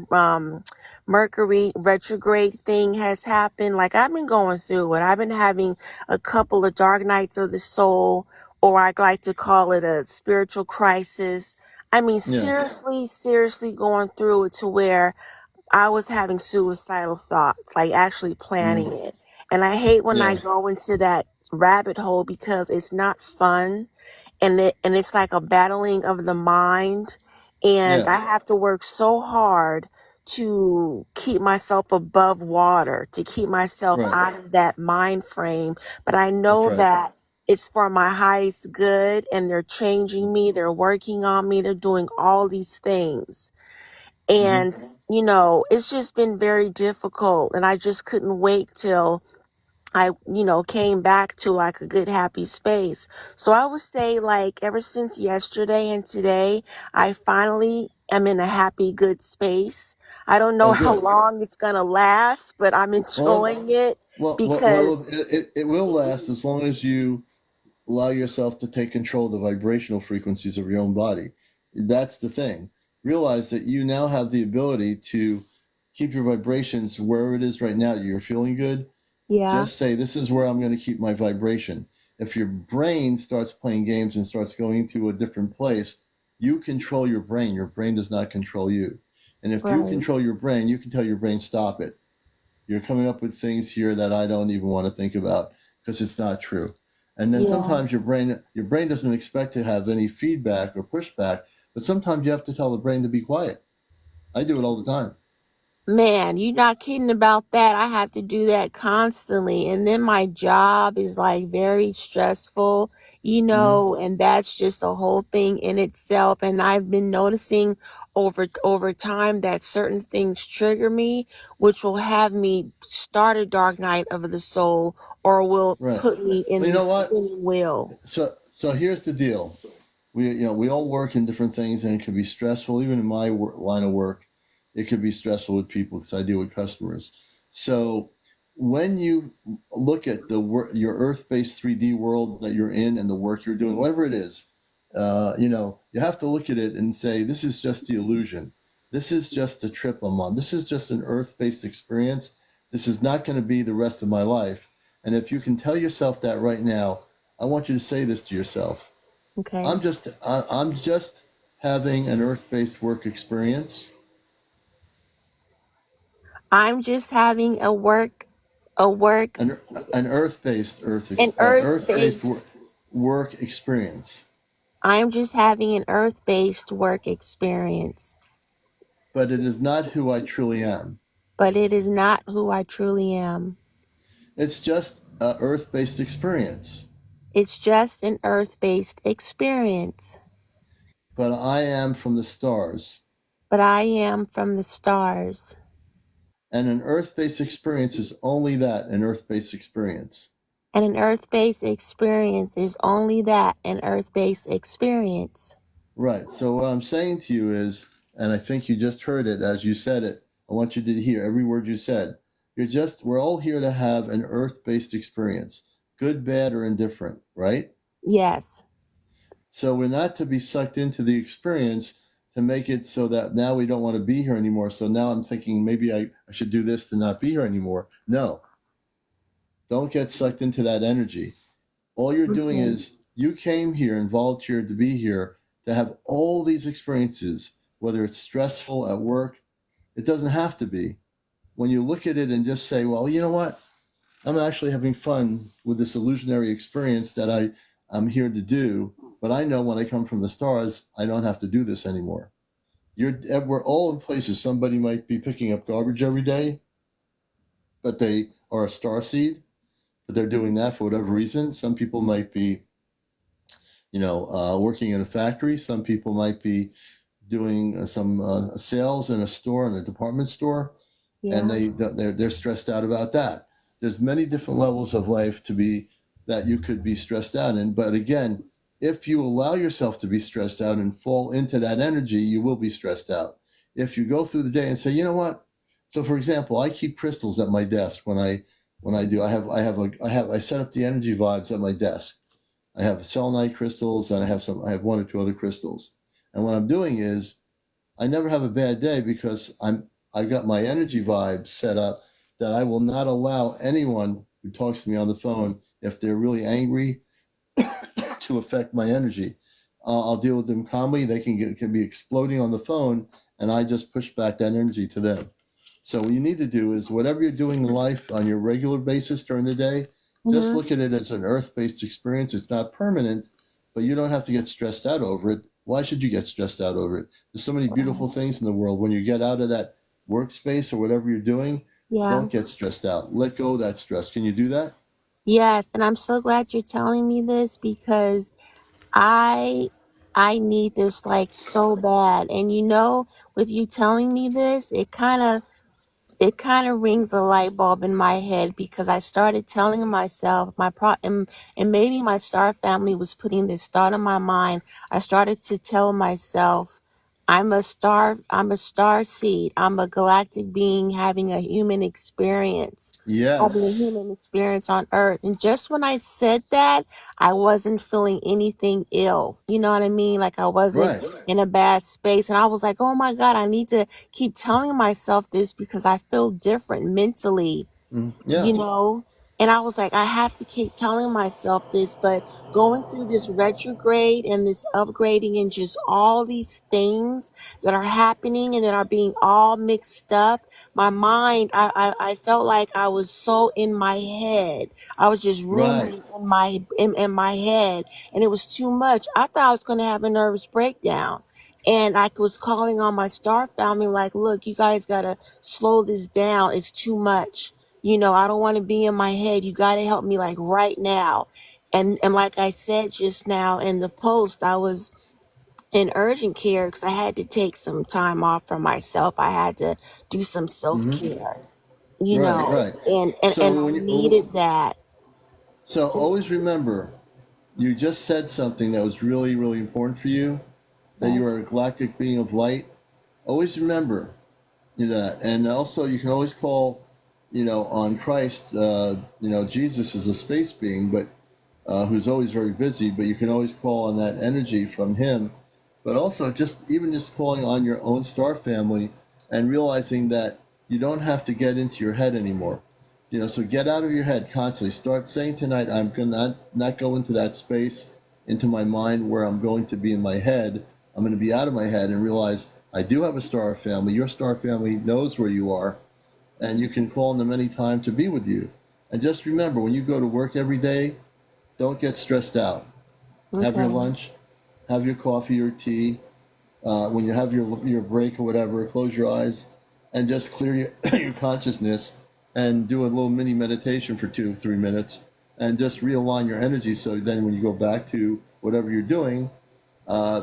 Mercury retrograde thing has happened. Like, I've been going through it. I've been having a couple of dark nights of the soul, or I like to call it a spiritual crisis. I mean, Yeah. seriously going through it to where I was having suicidal thoughts, like actually planning Mm, it. And I hate when I yeah. go into that rabbit hole because it's not fun, and it's like a battling of the mind, and Yeah. I have to work so hard to keep myself above water, to keep myself Right. out of that mind frame. But I That's know right. that it's for my highest good, and they're changing me, they're working on me, they're doing all these things. Mm-hmm. And, it's just been very difficult. And I just couldn't wait till I, came back to like a good, happy space. So I would say, like, ever since yesterday and today, I finally am in a happy, good space. I don't know Oh, how good. long it's going to last, but I'm Well, enjoying it well, because, it will last as long as you allow yourself to take control of the vibrational frequencies of your own body. That's the thing. Realize that you now have the ability to keep your vibrations where it is right now. You're feeling good. Yeah. Just say, this is where I'm going to keep my vibration. If your brain starts playing games and starts going to a different place, you control your brain. Your brain does not control you. And if you Right. control your brain, you can tell your brain, stop it. You're coming up with things here that I don't even want to think about because it's not true. And then Yeah. sometimes your brain doesn't expect to have any feedback or pushback, but sometimes you have to tell the brain to be quiet. I do it all the time. Man, you're not kidding about that. I have to do that constantly. And then my job is like very stressful, Hmm. and that's just a whole thing in itself. And I've been noticing over time that certain things trigger me, which will have me start a dark night of the soul or will Right. put me Well, in you the know what? spinning wheel. So here's the deal. We all work in different things, and it can be stressful. Even in my line of work, it could be stressful with people because I deal with customers. So when you look at your Earth-based 3D world that you're in and the work you're doing, whatever it is, you have to look at it and say, this is just the illusion. This is just the trip I'm on. This is just an Earth-based experience. This is not going to be the rest of my life. And if you can tell yourself that right now, I want you to say this to yourself. Okay. I'm just having an earth-based work experience, I'm just having a work, an an earth-based an earth earth-based based, work experience. I'm just having an earth based work experience. But it is not who I truly am. But it is not who I truly am. It's just an earth-based experience. It's just an earth based experience. But I am from the stars, But I am from the stars. and an earth-based experience is only that, an earth-based experience. And an earth based experience is only that, an earth based experience. Right. So what I'm saying to you is, and I think you just heard it as you said it. I want you to hear every word you said. We're all here to have an earth-based experience, good, bad, or indifferent, right? Yes. So we're not to be sucked into the experience to make it so that now we don't want to be here anymore. So now I'm thinking maybe I should do this to not be here anymore. No, don't get sucked into that energy. All you're doing Okay. is you came here and volunteered to be here to have all these experiences, whether it's stressful at work, it doesn't have to be. When you look at it and just say, well, you know what? I'm actually having fun with this illusionary experience that I'm here to do, but I know when I come from the stars, I don't have to do this anymore. We're all in places. Somebody might be picking up garbage every day, but they are a star seed, but they're doing that for whatever reason. Some people might be working in a factory. Some people might be doing some sales in a store, in a department store, and Yeah. they're stressed out about that. There's many different levels of life to be that you could be stressed out in. But again, if you allow yourself to be stressed out and fall into that energy, you will be stressed out. If you go through the day and say, you know what? So for example, I keep crystals at my desk when I do. I set up the energy vibes at my desk. I have selenite crystals and I have one or two other crystals. And what I'm doing is I never have a bad day because I've got my energy vibe set up that I will not allow anyone who talks to me on the phone, if they're really angry, to affect my energy. I'll deal with them calmly. They can be exploding on the phone, and I just push back that energy to them. So what you need to do is whatever you're doing in life on your regular basis during the day, just Hmm. look at it as an earth-based experience. It's not permanent, but you don't have to get stressed out over it. Why should you get stressed out over it? There's so many beautiful things in the world. When you get out of that workspace or whatever you're doing, Yeah. don't get stressed out. Let go of that stress. Can you do that? Yes. And I'm so glad you're telling me this because I I need this like so bad. And with you telling me this, it kind of rings a light bulb in my head because I started telling myself and maybe my star family was putting this thought in my mind. I started to tell myself I'm a star seed. I'm a galactic being having a Yes. human experience on earth. And just when I said that, I wasn't feeling anything ill. You know what I mean? Like I wasn't Right. in a bad space. And I was like, oh my God, I need to keep telling myself this because I feel different mentally, Mm, you yeah. know? And I was like, I have to keep telling myself this, but going through this retrograde and this upgrading and just all these things that are happening and that are being all mixed up, my mind, I felt like I was so in my head. I was just Right. ruminating in my head, and it was too much. I thought I was going to have a nervous breakdown. And I was calling on my star family, like, look, you guys got to slow this down. It's too much. I don't want to be in my head. You got to help me like right now. And like I said just now in the post, I was in urgent care because I had to take some time off for myself. I had to do some Hmm. self-care, Right, right. and So I when needed that. so always remember, you just said something that was really, really important for you, that you Yes. are a galactic being of light. Always remember that. And also, you can always call, on Christ. Jesus is a space being, but who's always very busy. But you can always call on that energy from him. But also, just calling on your own star family and realizing that you don't have to get into your head anymore. So get out of your head constantly. Start saying tonight, I'm gonna not go into that space, into my mind where I'm going to be in my head. I'm going to be out of my head and realize I do have a star family. Your star family knows where you are, and you can call on them anytime to be with you. And just remember, when you go to work every day, don't get stressed out. Have your Okay. lunch, have your coffee or tea. When you have your break or whatever, close your eyes and just clear your consciousness and do a little mini meditation for 2 or 3 minutes and just realign your energy. So then when you go back to whatever you're doing,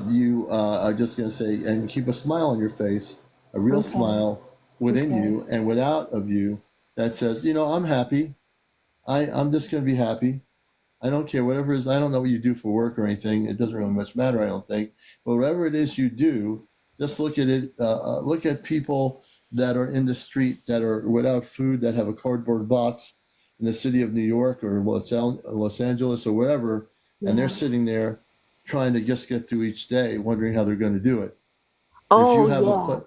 you are just going to say, and keep a smile on your face, a real Okay. smile within Okay. you and without of you that says, I'm happy. I'm just going to be happy. I don't care whatever it is. I don't know what you do for work or anything. It doesn't really much matter, I don't think. But whatever it is you do, just look at it. Look at people that are in the street that are without food, that have a cardboard box in the city of New York or Los Angeles or whatever, and they're Yeah. sitting there trying to just get through each day, wondering how they're going to do it. If you Oh, have a yeah. pla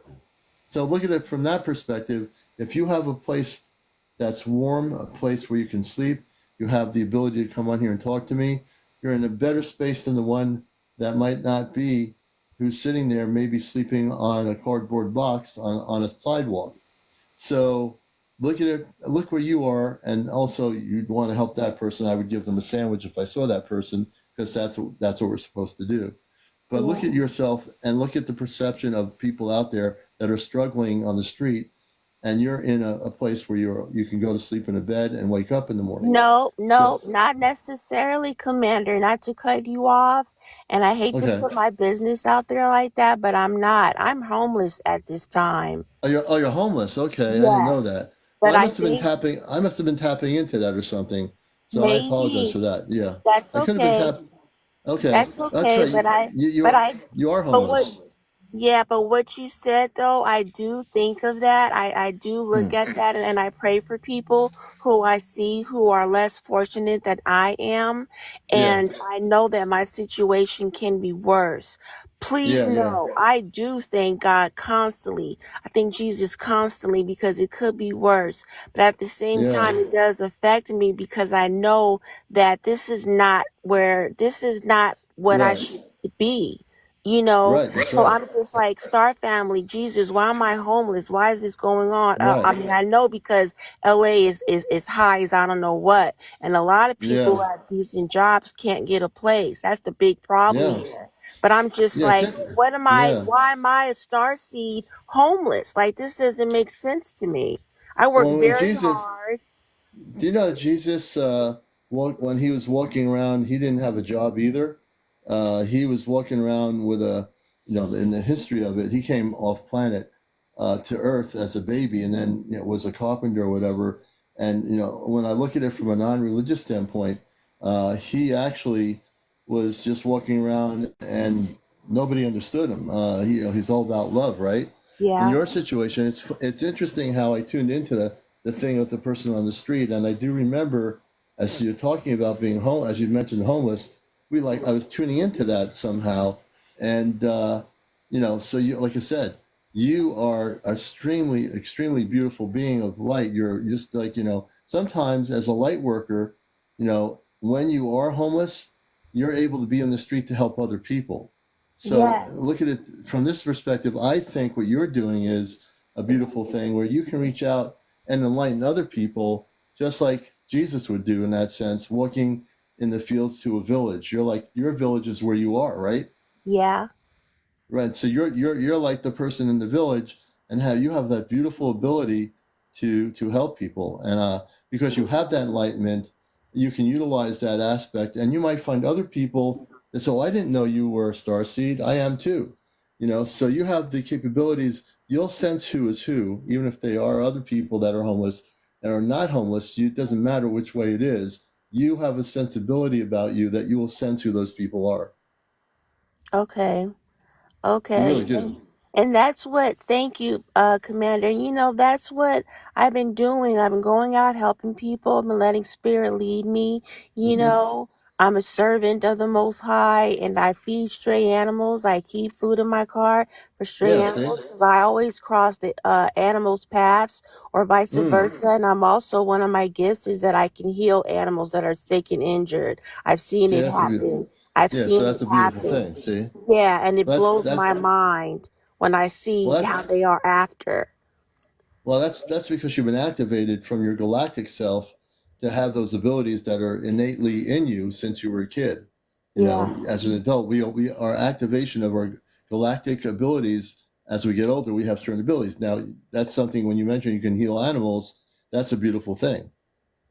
So look at it from that perspective. If you have a place that's warm, a place where you can sleep, you have the ability to come on here and talk to me, you're in a better space than the one that might not be, who's sitting there maybe sleeping on a cardboard box on a sidewalk. So look at it, look where you are, and also you'd want to help that person. I would give them a sandwich if I saw that person, because that's what we're supposed to do. But look Yeah. at yourself and look at the perception of people out there that are struggling on the street, and you're in a place where you can go to sleep in a bed and wake up in the morning. No, So no, not necessarily, Commander, not to cut you off. And I hate to okay, put my business out there like that, but I'm not. I'm homeless at this time. you're homeless. Okay, I didn't know Yes. that. Well, But I think I must have been tapping into that or something. So I apologize for maybe that. Yeah, that's I could have been okay. tap. Okay, That's that's okay. right. But I, You but you I, you are but what homeless. Yeah, but what you said though, I do think of that. I do Hmm. look at that, and I pray for people who I see who are less fortunate than I am. Yeah, And I know that my situation can be worse. Please yeah, yeah, know, I do thank God constantly. I thank Jesus constantly because it could be worse. But at the same yeah. time, it does affect me because I know that this is not what I Right, should be. You know, right. That's so right. I'm just like, Star Family, Jesus, why am I homeless? Why is this going on? I Right. mean, I know because LA is high as I don't know what, and a lot of people Yeah, who have decent jobs can't get a place. That's the big problem yeah, here. But I'm just yeah. like, Yeah. why am I a star seed homeless? Like, this doesn't make sense to me. I work Well, very Jesus. hard. Do you know that Jesus, when he was walking around, he didn't have a job either. He was walking around with in the history of it, he came off planet to Earth as a baby, and then was a carpenter or whatever. And when I look at it from a non-religious standpoint, he actually was just walking around, and nobody understood him. He's all about love, right? In Yeah, your situation, it's interesting how I tuned into the thing with the person on the street. And I do remember, as you're talking about being home, as you mentioned homeless, I was tuning into that somehow. And, so like I said, you are extremely, extremely beautiful being of light. You're just like, sometimes as a light worker, when you are homeless, you're able to be on the street to help other people. So Yes. look at it from this perspective. I think what you're doing is a beautiful thing where you can reach out and enlighten other people, just like Jesus would do in that sense, walking in the fields to a village. You're like your village is where you are, right? Yeah. Right. So you're like the person in the village, and how you have that beautiful ability to help people, and because you have that enlightenment, you can utilize that aspect, and you might find other people that say, "Oh, I didn't know you were a star seed. I am too." So you have the capabilities. You'll sense who is who, even if they are other people that are homeless and are not homeless. It doesn't matter which way it is. You have a sensibility about you that you will sense who those people are. Okay. You Okay. really do. And that's what, thank you, Commander. That's what I've been doing. I've been going out helping people. I've been letting Spirit lead me. You Hmm. know, I'm a servant of the Most High and I feed stray animals. I keep food in my car for stray Yeah. See. animals because I always cross the animals' paths or vice Mm. versa. And I'm also, one of my gifts is that I can heal animals that are sick and injured. I've seen See, it that's a beautiful. happen. I've Yeah, so seen that's it a beautiful happen. thing. See, Yeah, and it blows that's my mind when I see well, how they are after. that's because you've been activated from your galactic self to have those abilities that are innately in you since you were a kid. Yeah. As an adult, we our activation of our galactic abilities as we get older, we have certain abilities. Now, that's something when you mention you can heal animals. That's a beautiful thing.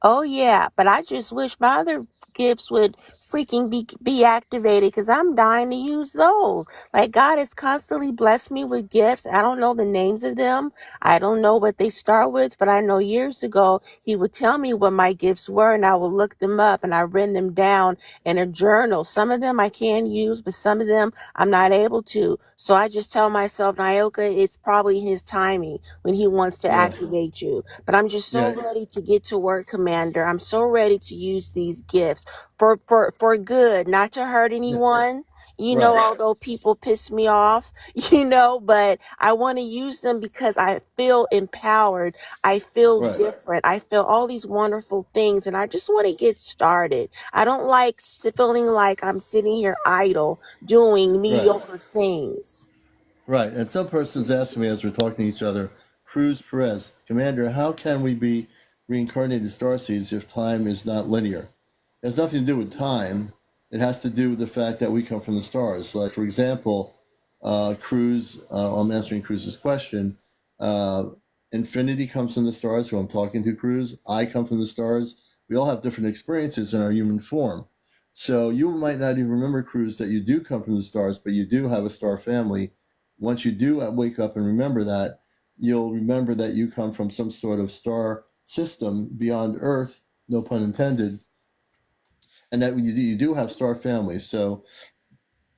Oh yeah, but I just wish my other gifts would freaking be activated because I'm dying to use those. Like God has constantly blessed me with gifts. I don't know the names of them. I don't know what they start with, but I know years ago he would tell me what my gifts were and I would look them up and I written them down in a journal. Some of them I can use, but some of them I'm not able to. So I just tell myself, Nyoka, it's probably his timing when he wants to Yeah, activate you. But I'm just so yeah, ready to get to work, Commander. I'm so ready to use these gifts for good, not to hurt yeah. anyone. Right, Although people piss me off, but I want to use them because I feel empowered. I feel right. different. I feel all these wonderful things, and I just want to get started. I don't like feeling like I'm sitting here idle doing Right. mediocre things. Right. And some person's asking me as we're talking to each other, Cruz Perez, Commander, how can we be reincarnated starseeds if time is not linear? It has nothing to do with time. It has to do with the fact that we come from the stars. Like, for example, Cruz, I'm answering Cruz's question. Uh, Infinity comes from the stars, who I'm talking to, Cruz. I come from the stars. We all have different experiences in our human form. So you might not even remember, Cruz, that you do come from the stars, but you do have a star family. Once you do wake up and remember that, you'll remember that you come from some sort of star system beyond Earth, no pun intended, and that you do have star families. So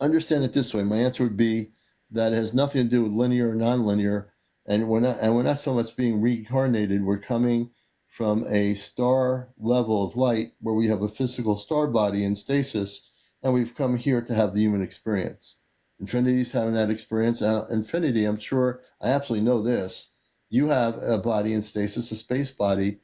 understand it this way. My answer would be that it has nothing to do with linear or nonlinear, and we're not so much being reincarnated. We're coming from a star level of light where we have a physical star body in stasis, and we've come here to have the human experience. Infinity's having that experience. Infinity, I'm sure, I absolutely know this. You have a body in stasis, a space body.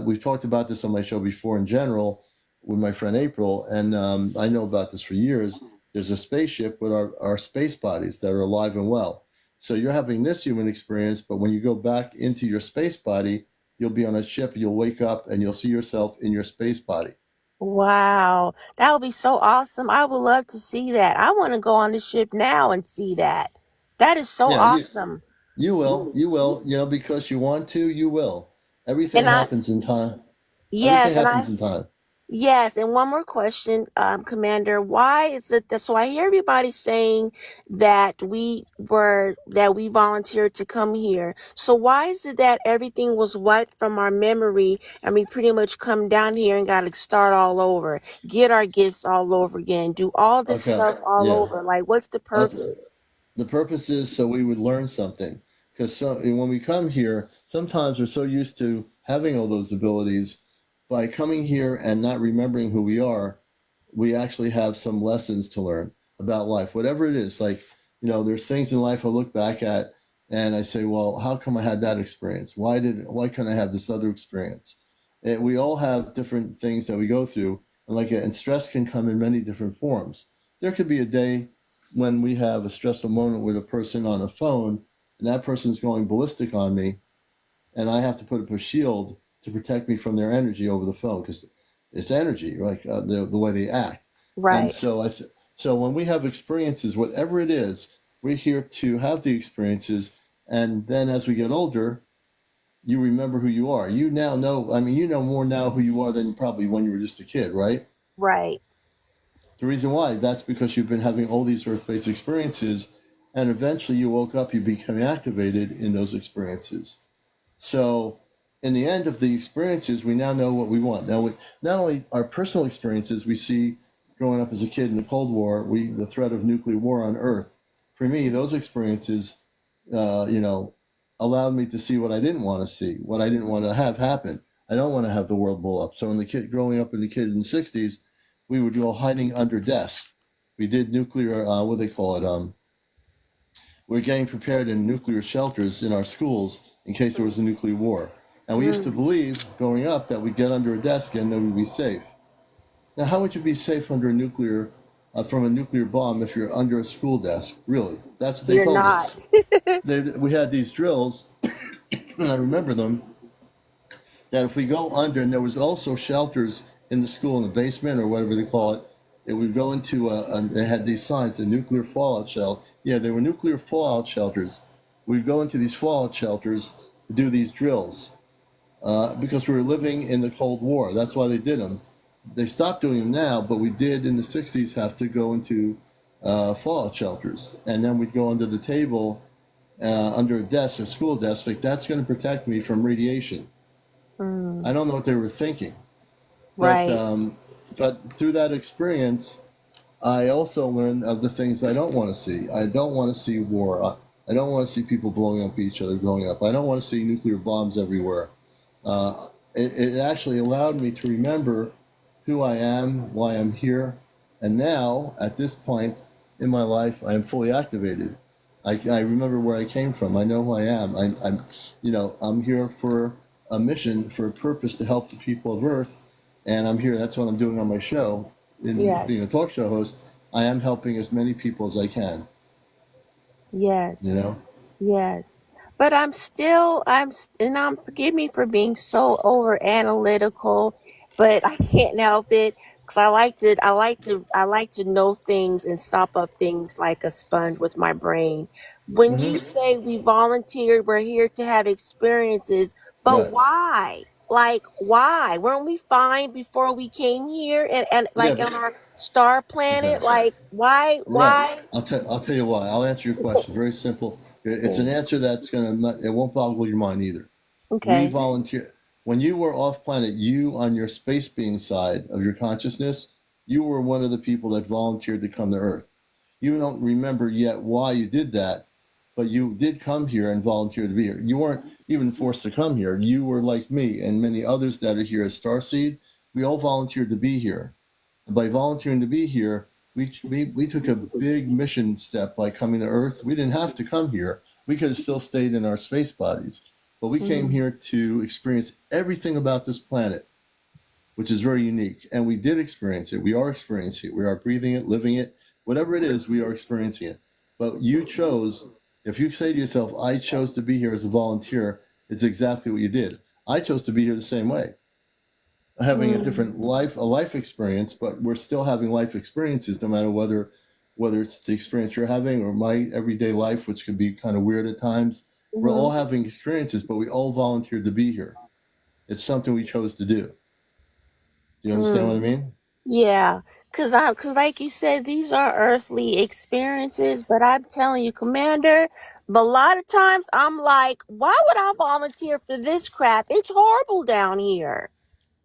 We've talked about this on my show before in general with my friend April, and I know about this for years. There's a spaceship with our space bodies that are alive and well. So you're having this human experience, but when you go back into your space body, you'll be on a ship, you'll wake up, and you'll see yourself in your space body. Wow, that would be so awesome. I would love to see that. I want to go on the ship now and see that. That is so Yeah, awesome. you will, because you want to, you will. Everything And happens in time. Everything yes, and happens in time. yes, and one more question, Commander. Why is it that, so I hear everybody saying that we volunteered to come here. So why is it that everything was wiped from our memory and we pretty much come down here and got to start all over, get our gifts all over again, do all this Okay. stuff all Yeah. over? Like, what's the Okay. purpose? The purpose is so we would learn something. Because when we come here, sometimes we're so used to having all those abilities. By coming here and not remembering who we are, we actually have some lessons to learn about life, whatever it is. Like, there's things in life I look back at and I say, well, how come I had that experience? Why couldn't I have this other experience? We all have different things that we go through, and stress can come in many different forms. There could be a day when we have a stressful moment with a person on a phone, and that person's going ballistic on me, and I have to put up a shield to protect me from their energy over the phone because it's energy, the way they act. And Right. so when we have experiences, whatever it is, we're here to have the experiences, and then as we get older, you remember who you are. You now know. I mean, you know more now who you are than probably when you were just a kid, right? Right. The reason why, that's because you've been having all these earth-based experiences, and eventually you woke up, you became activated in those experiences. So, in the end of the experiences, we now know what we want. Now, not only our personal experiences, we see growing up as a kid in the Cold War, the threat of nuclear war on Earth. For me, those experiences, you know, allowed me to see what I didn't want to see, what I didn't want to have happen. I don't want to have the world blow up. So, in the kid growing up in the kid in the '60s, we would go hiding under desks. We did nuclear, what do they call it? We're getting prepared in nuclear shelters in our schools in case there was a nuclear war. And we used to Mm. believe growing up that we'd get under a desk and then we'd be safe. Now, how would you be safe under from a nuclear bomb if you're under a school desk? Really? That's what they You're told not. us. We had these drills, and I remember them, that if we go under, and there was also shelters in the school in the basement or whatever they call it, it would go into they had these signs, the nuclear fallout shelter. Yeah, they were nuclear fallout shelters. We'd go into these fallout shelters to do these drills because we were living in the Cold War. That's why they did them. They stopped doing them now, but we did in the '60s have to go into fallout shelters, and then we'd go under the table, under a desk, a school desk. Like, that's going to protect me from radiation. Mm. I don't know what they were thinking, but Right. through that experience, I also learned of the things I don't want to see. I don't want to see war. I don't want to see people blowing up each other, growing up. I don't want to see nuclear bombs everywhere. It actually allowed me to remember who I am, why I'm here, and now at this point in my life, I am fully activated. I remember where I came from. I know who I am. I'm here for a mission, for a purpose to help the people of Earth, and I'm here. That's what I'm doing on my show. In being a Yes. talk show host, I am helping as many people as I can. You Yes. know. Yes. But and forgive me for being so over analytical, but I can't help it because I like to know things and sop up things like a sponge with my brain. When you Mm-hmm. say we volunteered, we're here to have experiences, but Right. why? Like, why? Weren't we fine before we came here and Yeah, like but on our star planet? exactly. Like, why? Right. Why? I'll tell you why. I'll answer your question. Very simple. It's an Mm, answer that's it won't boggle your mind either. We okay. volunteer. When you were off planet, you on your space being side of your consciousness, you were one of the people that volunteered to come to Earth. You don't remember yet why you did that, but you did come here and volunteer to be here. You weren't even forced to come here. You were like me and many others that are here as Starseed. We all volunteered to be here. And by volunteering to be here, we took a big mission step by coming to Earth. We didn't have to come here. We could have still stayed in our space bodies. But we came Mm, here to experience everything about this planet, which is very unique. And we did experience it. We are experiencing it. We are breathing it, living it. Whatever it is, we are experiencing it. But you chose, if you say to yourself, I chose to be here as a volunteer, it's exactly what you did. I chose to be here the same way, having a mm, different life, a life experience, but we're still having life experiences no matter whether it's the experience you're having or my everyday life, which can be kind of weird at times. We're all mhm, having experiences, but we all volunteered to be here. It's something we chose to do. Do you understand what I mm. mean? Yeah, cause like you said, these are earthly experiences, but I'm telling you, Commander, a lot of times I'm like, why would I volunteer for this crap? It's horrible down here.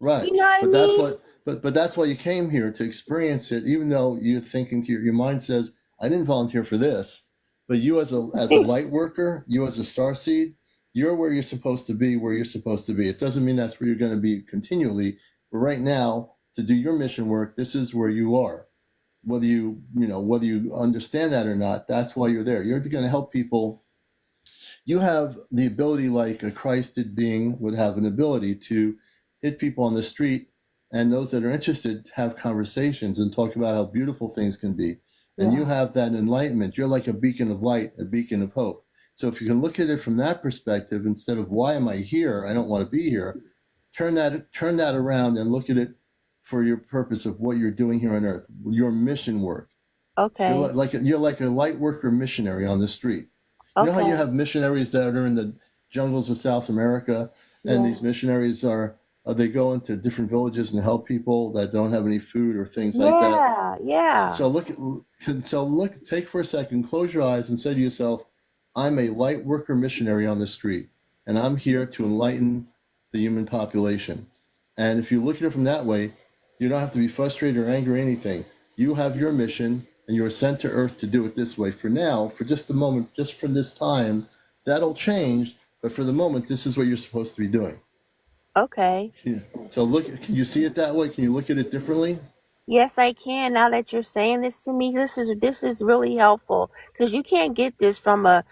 Right. You know what I But that's mean? what but that's why you came here to experience it, even though you're thinking to your mind says, I didn't volunteer for this. But you as a light worker, you as a star seed, you're where you're supposed to be, where you're supposed to be. It doesn't mean that's where you're going to be continually, but right now, to do your mission work, this is where you are. Whether you understand that or not, that's why you're there. You're going to help people. You have the ability, like a Christed being would have an ability to hit people on the street, and those that are interested have conversations and talk about how beautiful things can be. And you Yeah. have that enlightenment. You're like a beacon of light, a beacon of hope. So if you can look at it from that perspective, instead of why am I here? I don't want to be here. Turn that around and look at it for your purpose of what you're doing here on earth, your mission work. Okay. You're like a light worker missionary on the street. You know how you Okay. have missionaries that are in the jungles of South America, and Yeah. these missionaries are they go into different villages and help people that don't have any food or things like that. Yeah. Yeah. So take for a second, close your eyes, and say to yourself, "I'm a light worker missionary on the street, and I'm here to enlighten the human population." And if you look at it from that way, you don't have to be frustrated or angry or anything. You have your mission, and you are sent to Earth to do it this way. For now, for just a moment, just for this time, that'll change. But for the moment, this is what you're supposed to be doing. Okay. Yeah. So look, can you see it that way? Can you look at it differently? Yes, I can. Now that you're saying this to me, this is really helpful because you can't get this from a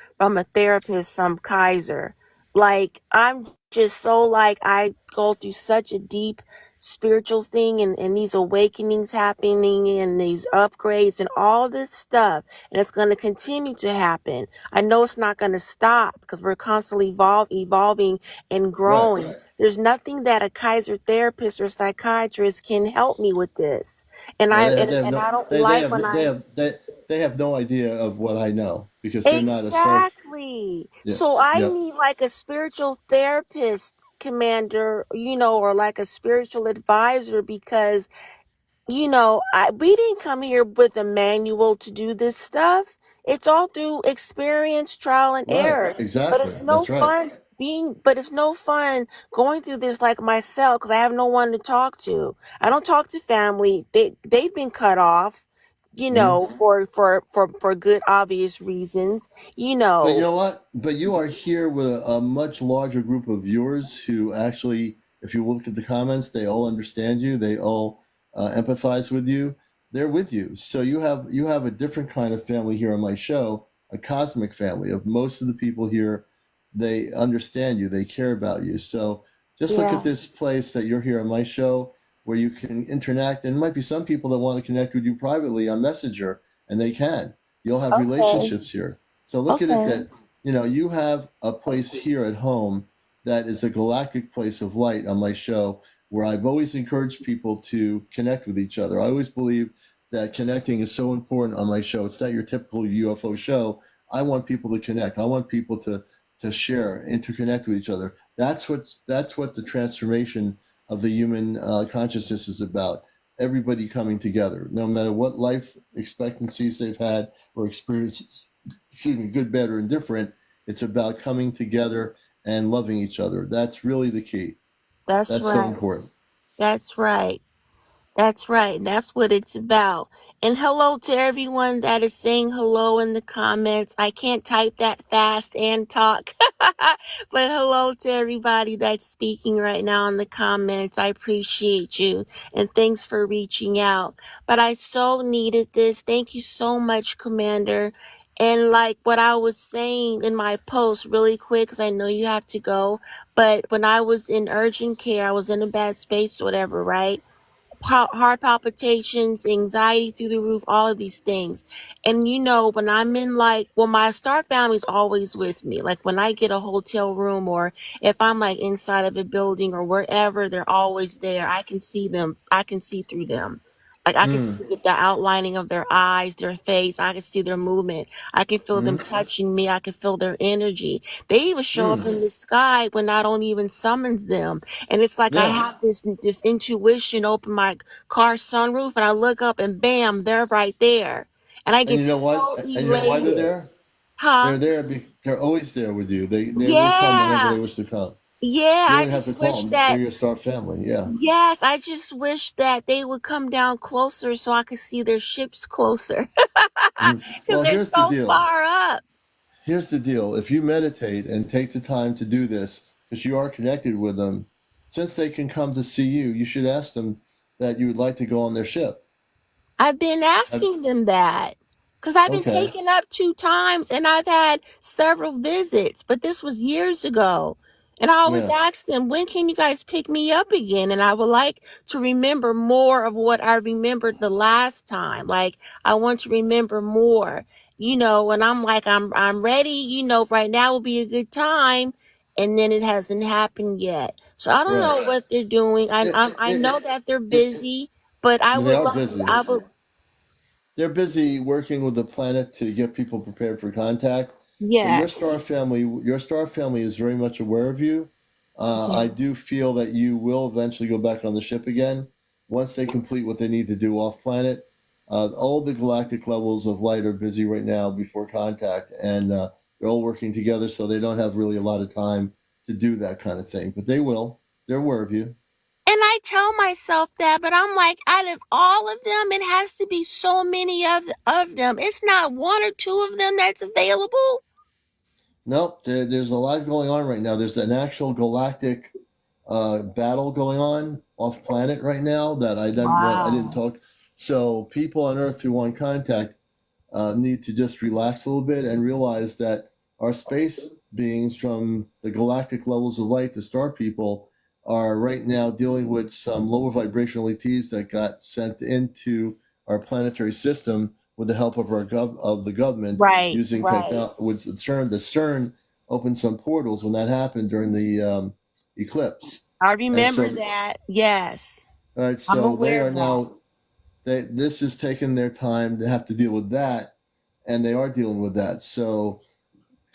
therapist from Kaiser. Like I'm just so like I go through such a deep spiritual thing and these awakenings happening and these upgrades and all this stuff, and it's going to continue to happen. I know it's not going to stop because we're constantly evolving and Right. growing. There's nothing that a Kaiser therapist or psychiatrist can help me with this. And No, I they and, have and no I don't they like have when they I have they have no idea of what I know because they're not a soul. exactly. Yeah. So I Yep. need like a spiritual therapist, commander, or like a spiritual advisor because we didn't come here with a manual to do this stuff. It's all through experience, trial and Right. error. But Exactly. it's no That's right. fun but it's no fun going through this like myself because I have no one to talk to. I don't talk to family. They've been cut off, Mhm. for good obvious reasons, you But you know. know what? But you are here with a much larger group of viewers who actually, if you look at the comments, they all understand you. They all empathize with you. They're with you. So you have a different kind of family here on my show, a cosmic family of most of the people here. They understand you. They care about you. So just look at Yeah. this place that you're here on my show where you can interact. And there might be some people that want to connect with you privately on Messenger, and they can. You'll have Okay. relationships here. So look at it Okay. that you have a place here at home that is a galactic place of light on my show where I've always encouraged people to connect with each other. I always believe that connecting is so important on my show. It's not your typical UFO show. I want people to connect. I want people to share, interconnect with each other. That's what the transformation of the human consciousness is about. Everybody coming together, no matter what life expectancies they've had or experiences, excuse me, good, bad, or indifferent. It's about coming together and loving each other. That's really the key. That's That's so right. important. That's right. That's right. That's what it's about. And hello to everyone that is saying hello in the comments. I can't type that fast and talk. But hello to everybody that's speaking right now in the comments. I appreciate you. And thanks for reaching out. But I so needed this. Thank you so much, Commander. And like what I was saying in my post, really quick, because I know you have to go. But when I was in urgent care, I was in a bad space or whatever, right? Heart palpitations, anxiety through the roof, all of these things. And when I'm in my star family's always with me. Like when I get a hotel room or if I'm like inside of a building or wherever, they're always there. I can see them. I can see through them. Like I can Mm, see the outlining of their eyes, their face. I can see their movement. I can feel them mm, touching me. I can feel their energy. They even show up mm. in the sky when I don't even summons them. And it's like I Yeah. have this intuition, open my car sunroof and I look up and bam, they're right there. And I And get you know what? so And you know why they're elated. there? Huh? They're there. They're always there with you. They will come whenever Yeah. they wish to come. Yeah. You don't I even have to just call wish them. They're that, your star family. Yeah. yes, I just wish that they would come down closer so I could see their ships closer. Mm. Because Well, they're here's the so deal. far up. Here's the deal. If you meditate and take the time to do this, because you are connected with them, since they can come to see you, you should ask them that you would like to go on their ship. I've been Have, asking them that. Because I've been okay. taken up 2 times and I've had several visits, but this was years ago. And I always Yeah, ask them, when can you guys pick me up again? And I would like to remember more of what I remembered the last time. Like, I want to remember more, and I'm like, I'm ready, right now will be a good time. And then it hasn't happened yet. So I don't right. know what they're doing. I know that they're busy, but They are busy. I would, They're busy working with the planet to get people prepared for contact. But yes. your star family is very much aware of you. Okay. I do feel that you will eventually go back on the ship again once they complete what they need to do off planet. All the galactic levels of light are busy right now before contact, and they're all working together, so they don't have really a lot of time to do that kind of thing. But they will. They're aware of you. And I tell myself that, but I'm like, out of all of them, it has to be so many of them. It's not one or two of them that's available. Nope, there's a lot going on right now. There's an actual galactic battle going on off planet right now that I didn't Wow. talk. So people on Earth who want contact need to just relax a little bit and realize that our space beings from the galactic levels of light, the star people, are right now dealing with some lower vibrational ETs that got sent into our planetary system with the help of of the government Right, using right. technology. With the CERN opened some portals when that happened during the eclipse, I and remember so that. Yes. all right, I'm so they aware are of that. now this is taking their time. They have to deal with that, and they are dealing with that. So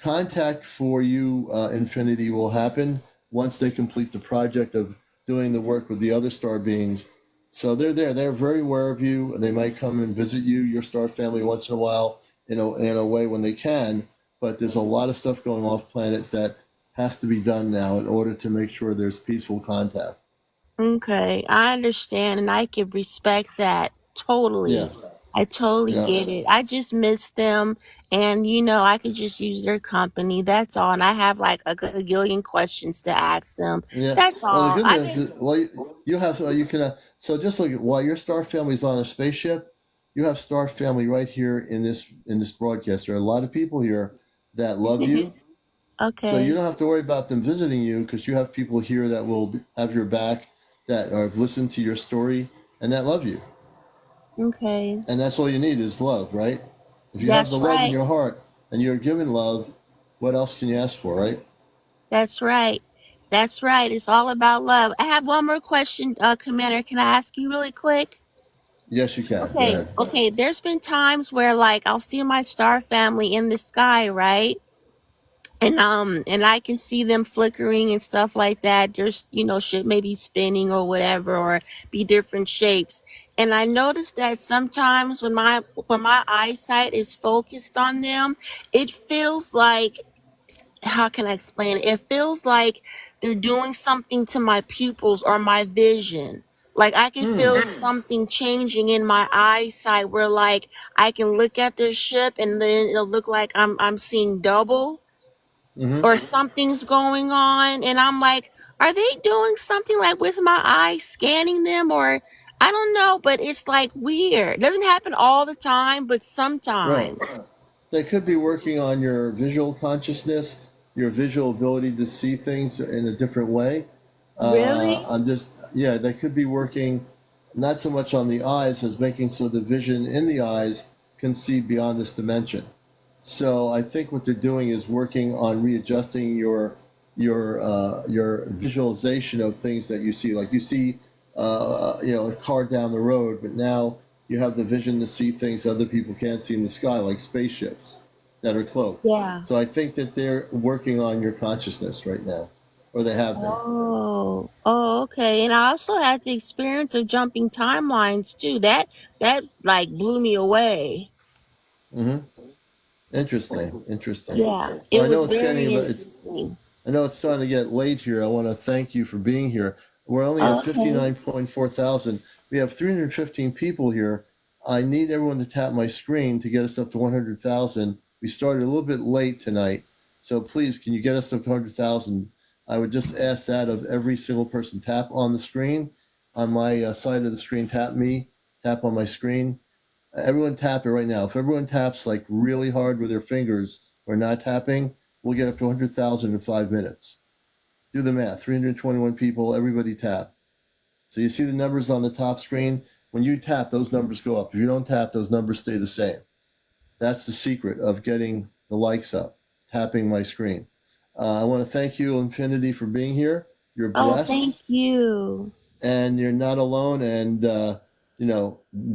contact for you, Infinity, will happen once they complete the project of doing the work with the other star beings. So they're there. They're very aware of you. They might come and visit you, your star family, once in a while, in a way when they can. But there's a lot of stuff going off planet that has to be done now in order to make sure there's peaceful contact. Okay, I understand and I can respect that Yeah, totally. I totally you know, get it. I just miss them and I could just use their company. That's all. And I have like a gazillion questions to ask them. yeah. That's Well, the all. good I news didn't is, well, you have you can. So just look at while your star family's on a spaceship, you have star family right here in this broadcast. There are a lot of people here that love you, so you Okay. don't have to worry about them visiting you because you have people here that will have your back, that have listened to your story and that love you, Okay. and that's all you need is love, right? If you have the That's love in right. your heart and you're given love, what else can you ask for, right? That's right. That's right. It's all about love. I have one more question, Commander. Can I ask you really quick? Yes, you can. Go Okay. ahead. Okay. There's been times where like I'll see my star family in the sky, right? And I can see them flickering and stuff like that. There's shit maybe spinning or whatever, or be different shapes. And I noticed that sometimes when my eyesight is focused on them, it feels like, how can I explain it? It feels like they're doing something to my pupils or my vision. Like I can Hmm. feel something changing in my eyesight where like I can look at their ship and then it'll look like I'm seeing double Mm-hmm. or something's going on. And I'm like, are they doing something like with my eyes scanning them, or I don't know, but it's like weird. It doesn't happen all the time, but Right. sometimes. They could be working on your visual consciousness, your visual ability to see things in a different way. Really? Yeah, they could be working not so much on the eyes as making so the vision in the eyes can see beyond this dimension. So I think what they're doing is working on readjusting your visualization of things that you see. Like you see, a car down the road, but now you have the vision to see things other people can't see in the sky, like spaceships that are cloaked. Yeah. So I think that they're working on your consciousness right now, or they have been. Oh, okay. And I also had the experience of jumping timelines too. That like blew me away. Hmm. Interesting, interesting. Yeah, Well, it I know was it's getting, very but it's interesting. I know it's starting to get late here. I want to thank you for being here. We're only at Okay. 59.4 thousand. We have 315 people here. I need everyone to tap my screen to get us up to 100,000. We started a little bit late tonight, so please, can you get us up to 100,000? I would just ask that of every single person. Tap on the screen, on my side of the screen. Tap me. Tap on my screen. Everyone tap it right now. If everyone taps like really hard with their fingers or not tapping, we'll get up to 100,000 in 5 minutes. Do the math. 321 people. Everybody tap. So you see the numbers on the top screen. When you tap, those numbers go up. If you don't tap, those numbers stay the same. That's the secret of getting the likes up. Tapping my screen. I want to thank you, Infinity, for being here. You're Oh, blessed, thank you. and you're not alone. And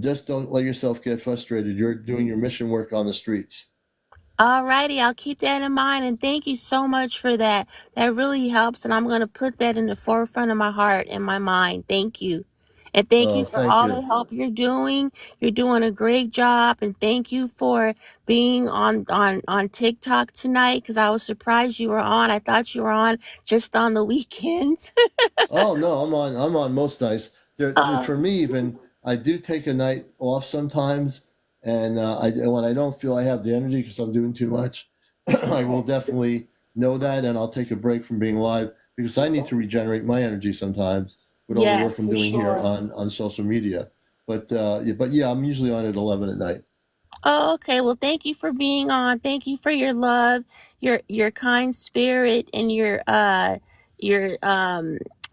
just don't let yourself get frustrated. You're doing your mission work on the streets. Alrighty, I'll keep that in mind, and thank you so much for that. That really helps, and I'm going to put that in the forefront of my heart and my mind. Thank you. And thank you for Thank all the you. help you're doing. You're doing a great job, and thank you for being on TikTok tonight, because I was surprised you were on. I thought you were on just on the weekends. Oh no, I'm on most nights. For Um, me, even I do take a night off sometimes, and when I don't feel I have the energy because I'm doing too much, I will definitely know that, and I'll take a break from being live because I need to regenerate my energy sometimes with all the work yes, I'm for doing here sure. on social media. But I'm usually on at 11 at night. Oh, okay. Well, thank you for being on. Thank you for your love, your kind spirit, and your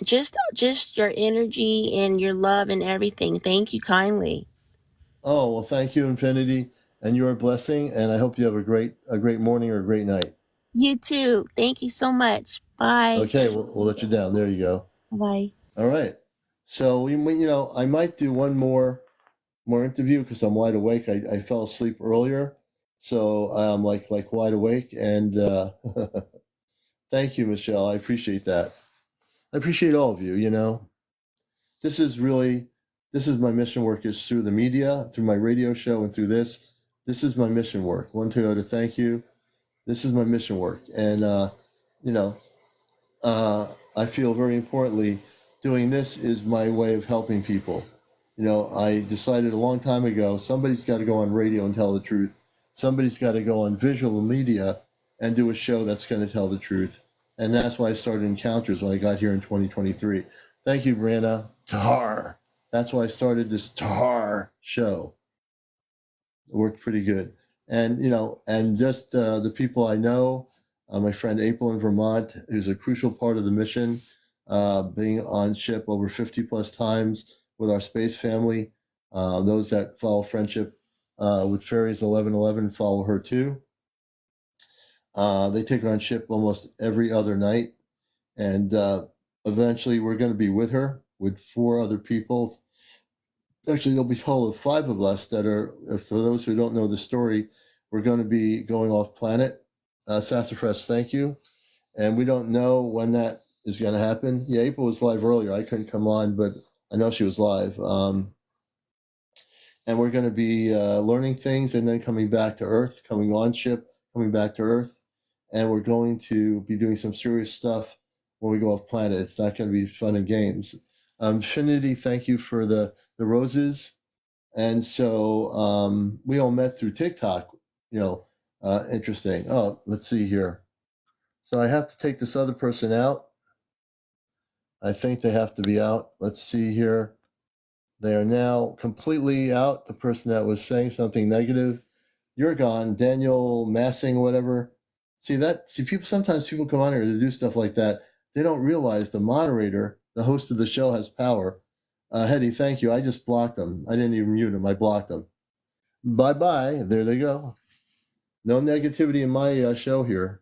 just your energy and your love and everything. Thank you kindly. Oh well, thank you, Infinity, and you're a blessing, and I hope you have a great morning or a great night. You too. Thank you so much. Bye. Okay, we'll let you down. There you go. Bye. All right. So I might do one more interview because I'm wide awake. I fell asleep earlier, so I'm like wide awake. And thank you, Michelle. I appreciate that. I appreciate all of you. This is really this is my mission work is through the media, through my radio show, and through this. This is my mission work. One Toyota, thank you. This is my mission work, and you know, I feel very importantly, doing this is my way of helping people. I decided a long time ago somebody's got to go on radio and tell the truth. Somebody's got to go on visual media and do a show that's going to tell the truth. And that's why I started Encounters when I got here in 2023. Thank you, Brianna. Tar. That's why I started this Tar show. It worked pretty good. And just the people I know, my friend April in Vermont, who's a crucial part of the mission, being on ship over 50 plus times with our space family. Those that follow Friendship with Fairies 1111 follow her too. They take her on ship almost every other night. And eventually we're going to be with her with 4 other people. Actually, there'll be a total of 5 of us that are, for those who don't know the story, we're going to be going off planet. Sassafras, thank you. And we don't know when that is going to happen. Yeah, April was live earlier. I couldn't come on, but I know she was live. And we're going to be learning things and then coming back to Earth, coming on ship, coming back to Earth. And we're going to be doing some serious stuff when we go off planet. It's not going to be fun and games. Infinity, thank you for the roses. And so we all met through TikTok, interesting. Oh, let's see here. So I have to take this other person out. I think they have to be out. Let's see here. They are now completely out. The person that was saying something negative, you're gone. Daniel Massing, whatever. Sometimes people come on here to do stuff like that. They don't realize the moderator, the host of the show, has power. Hetty, thank you. I just blocked them. I didn't even mute them. I blocked them. Bye-bye. There they go. No negativity in my show here.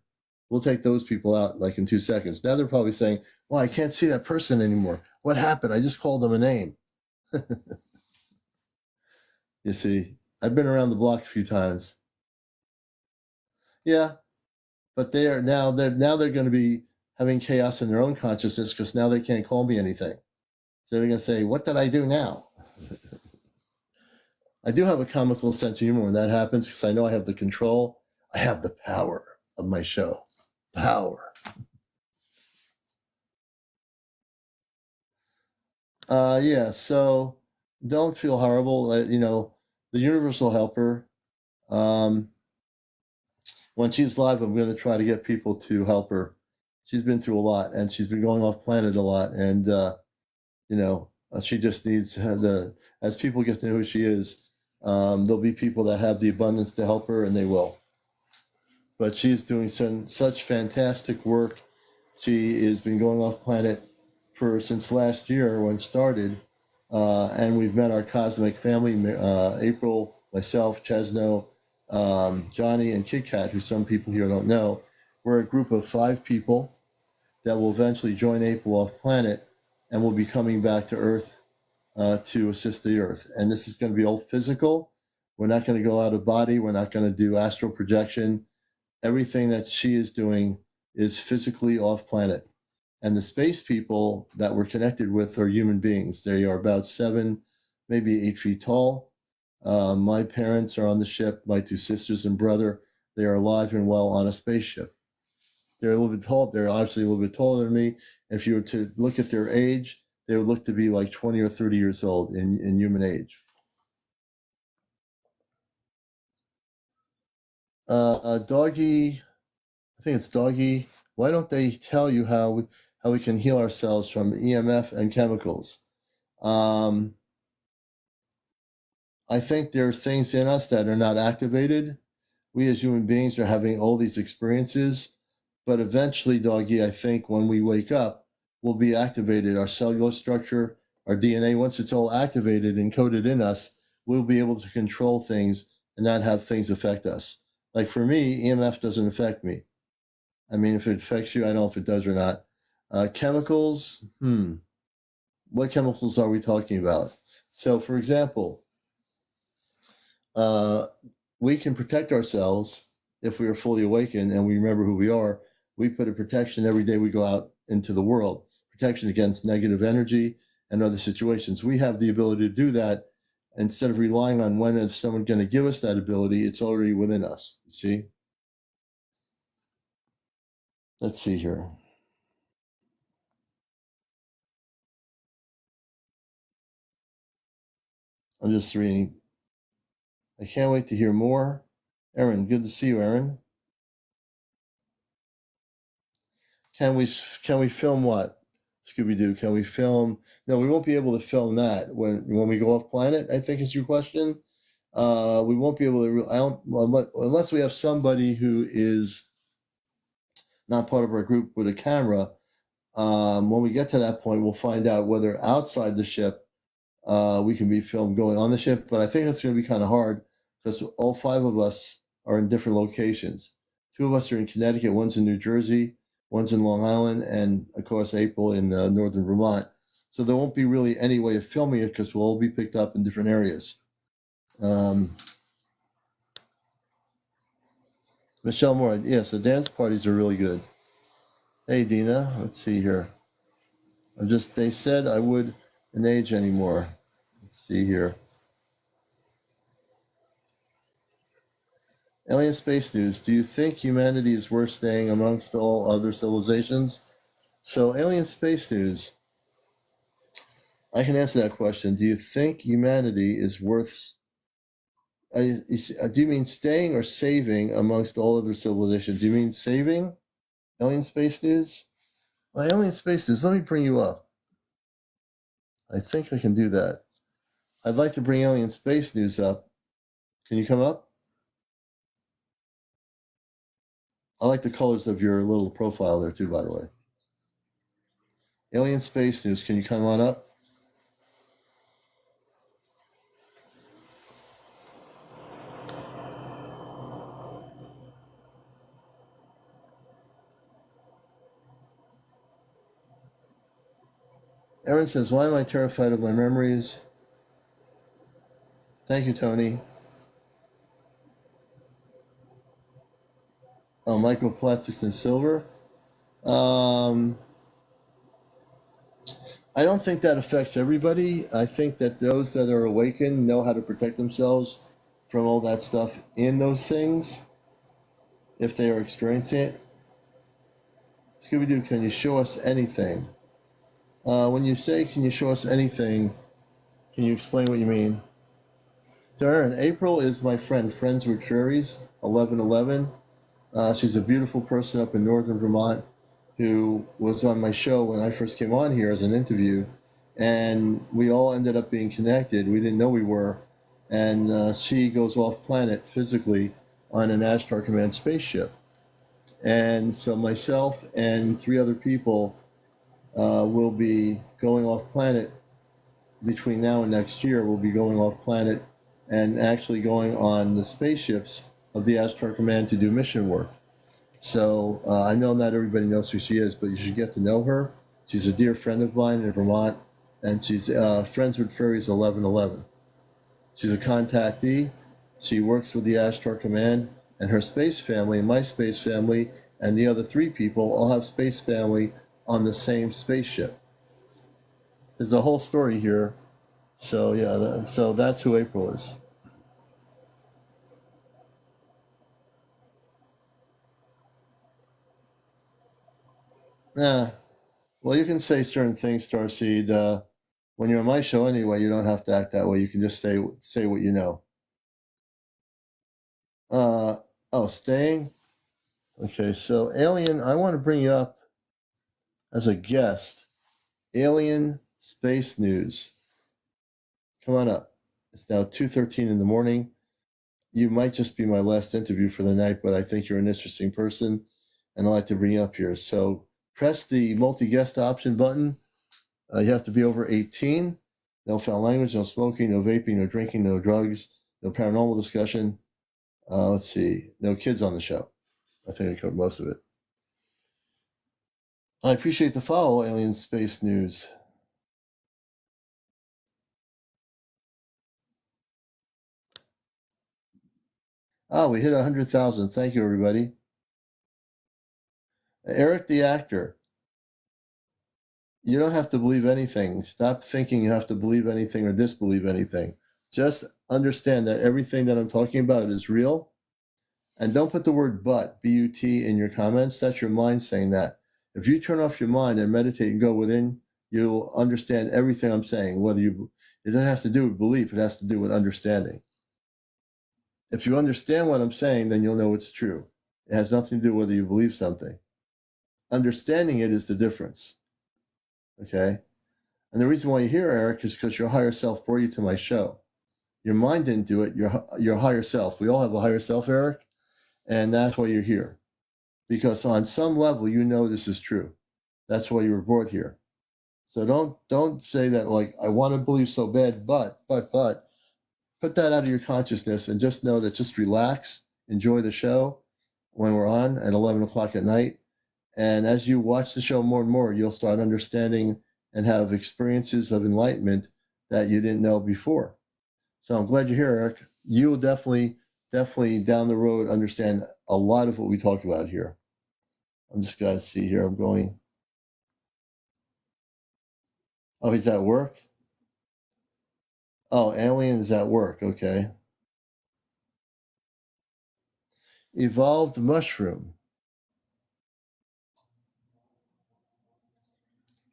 We'll take those people out like in 2 seconds. Now they're probably saying, well, I can't see that person anymore. What happened? I just called them a name. You see, I've been around the block a few times. Yeah, but they're going to be having chaos in their own consciousness because now they can't call me anything. So they're going to say, what did I do now? I do have a comical sense of humor when that happens because I know I have the control. I have the power of my show. Power. Yeah, so don't feel horrible. The universal helper. Um, when she's live, I'm going to try to get people to help her. She's been through a lot, and she's been going off planet a lot, and she just needs as people get to know who she is, there'll be people that have the abundance to help her, and they will. But she's doing such fantastic work. She has been going off planet since last year when it started, and we've met our cosmic family, April, myself, Chesno, Johnny, and Kit Kat, who some people here don't know. We're a group of 5 people that will eventually join April off planet and will be coming back to Earth to assist the Earth. And this is going to be all physical. We're not going to go out of body. We're not going to do astral projection. Everything that she is doing is physically off planet. And the space people that we're connected with are human beings. They are about 7, maybe 8 feet tall. My parents are on the ship, my 2 sisters and brother. They are alive and well on a spaceship. They're a little bit tall. They're obviously a little bit taller than me. And if you were to look at their age, they would look to be like 20 or 30 years old in human age. Doggy, I think it's Doggy. Why don't they tell you how we can heal ourselves from EMF and chemicals? I think there are things in us that are not activated. We as human beings are having all these experiences, but eventually, Doggy, I think when we wake up, we'll be activated. Our cellular structure, our DNA, once it's all activated and coded in us, we'll be able to control things and not have things affect us. Like for me, EMF doesn't affect me. I mean, if it affects you, I don't know if it does or not. Chemicals, what chemicals are we talking about? So, for example, we can protect ourselves if we are fully awakened and we remember who we are. We put a protection every day we go out into the world, protection against negative energy and other situations. We have the ability to do that. Instead of relying on when is someone going to give us that ability, it's already within us. You see? Let's see here. I'm just reading. I can't wait to hear more. Aaron, good to see you, Aaron. Can we film what? Scooby-Doo, can we film? No, we won't be able to film that when we go off planet, I think is your question. We won't be able to, unless we have somebody who is not part of our group with a camera. When we get to that point, we'll find out whether outside the ship we can be filmed going on the ship. But I think it's going to be kind of hard because all 5 of us are in different locations. 2 of us are in Connecticut, one's in New Jersey, one's in Long Island, and of course April in northern Vermont. So there won't be really any way of filming it because we'll all be picked up in different areas. Michelle Moore, yes, the dance parties are really good. Hey Dina, let's see here. They said I wouldn't age anymore. Let's see here. Alien Space News, do you think humanity is worth staying amongst all other civilizations? So, Alien Space News, I can answer that question. Do you think humanity is worth... do you mean staying or saving amongst all other civilizations? Do you mean saving? Alien Space News? Well, Alien Space News, let me bring you up. I think I can do that. I'd like to bring Alien Space News up. Can you come up? I like the colors of your little profile there too, by the way. Alien Space News, can you come on up? Aaron says, why am I terrified of my memories? Thank you, Tony. Oh, microplastics and silver. I don't think that affects everybody. I think that those that are awakened know how to protect themselves from all that stuff in those things if they are experiencing it. Scooby-Doo, can you show us anything? When you say, can you show us anything, can you explain what you mean? So Aaron, April is my friend, Friends with Cherries, 1111. She's a beautiful person up in northern Vermont who was on my show when I first came on here as an interview, and we all ended up being connected. We didn't know we were, and she goes off planet physically on an Ashtar Command spaceship. And so myself and 3 other people will be going off planet between now and next year. We'll be going off planet and actually going on the spaceships of the Ashtar Command to do mission work. So I know not everybody knows who she is, but you should get to know her. She's a dear friend of mine in Vermont, and she's friends with Furries 1111. She's a contactee. She works with the Ashtar Command, and her space family, and my space family, and the other 3 people all have space family on the same spaceship. There's a whole story here. So yeah, so that's who April is. Well, you can say certain things, Starseed. When you're on my show anyway, you don't have to act that way. You can just say what you know. Staying? Okay, so Alien, I want to bring you up as a guest. Alien Space News. Come on up. It's now 2:13 in the morning. You might just be my last interview for the night, but I think you're an interesting person, and I'd like to bring you up here. So press the multi-guest option button. You have to be over 18. No foul language, no smoking, no vaping, no drinking, no drugs, no paranormal discussion. Let's see. No kids on the show. I think I covered most of it. I appreciate the follow, Alien Space News. We hit 100,000. Thank you, everybody. Eric the actor. You don't have to believe anything. Stop thinking you have to believe anything or disbelieve anything. Just understand that everything that I'm talking about is real. And don't put the word but, B-U-T, in your comments. That's your mind saying that. If you turn off your mind and meditate and go within, you'll understand everything I'm saying. It doesn't have to do with belief. It has to do with understanding. If you understand what I'm saying, then you'll know it's true. It has nothing to do with whether you believe something. Understanding it is the difference. Okay? And the reason why you're here, Eric, is because your higher self brought you to my show. Your mind didn't do it. Your higher self. We all have a higher self, Eric, and that's why you're here. Because on some level, you know this is true. That's why you were brought here. So don't say that like I want to believe so bad, but put that out of your consciousness and just know that just relax, enjoy the show when we're on at 11 o'clock at night. And as you watch the show more and more, you'll start understanding and have experiences of enlightenment that you didn't know before. So I'm glad you're here, Eric. You will definitely down the road understand a lot of what we talk about here. I'm just going to see here. I'm going. Oh, he's at work? Oh, Alien is at work. Okay. Evolved mushroom.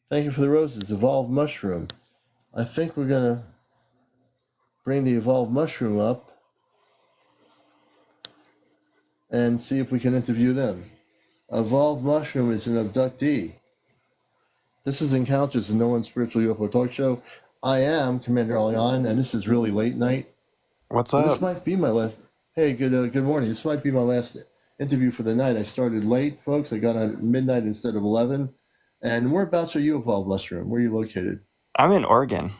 Thank you for the roses. Evolved mushroom. I think we're going to bring the evolved mushroom up and see if we can interview them. Evolved mushroom is an abductee. This is Encounters, the No One Spiritual UFO Talk Show. I am CmdrAleon, and this is really late night. What's So up? this might be my last. Hey, good morning. This might be my last interview for the night. I started late, folks. I got on at midnight instead of 11. And whereabouts are you, Evolved Mushroom? Where are you located? I'm in Oregon.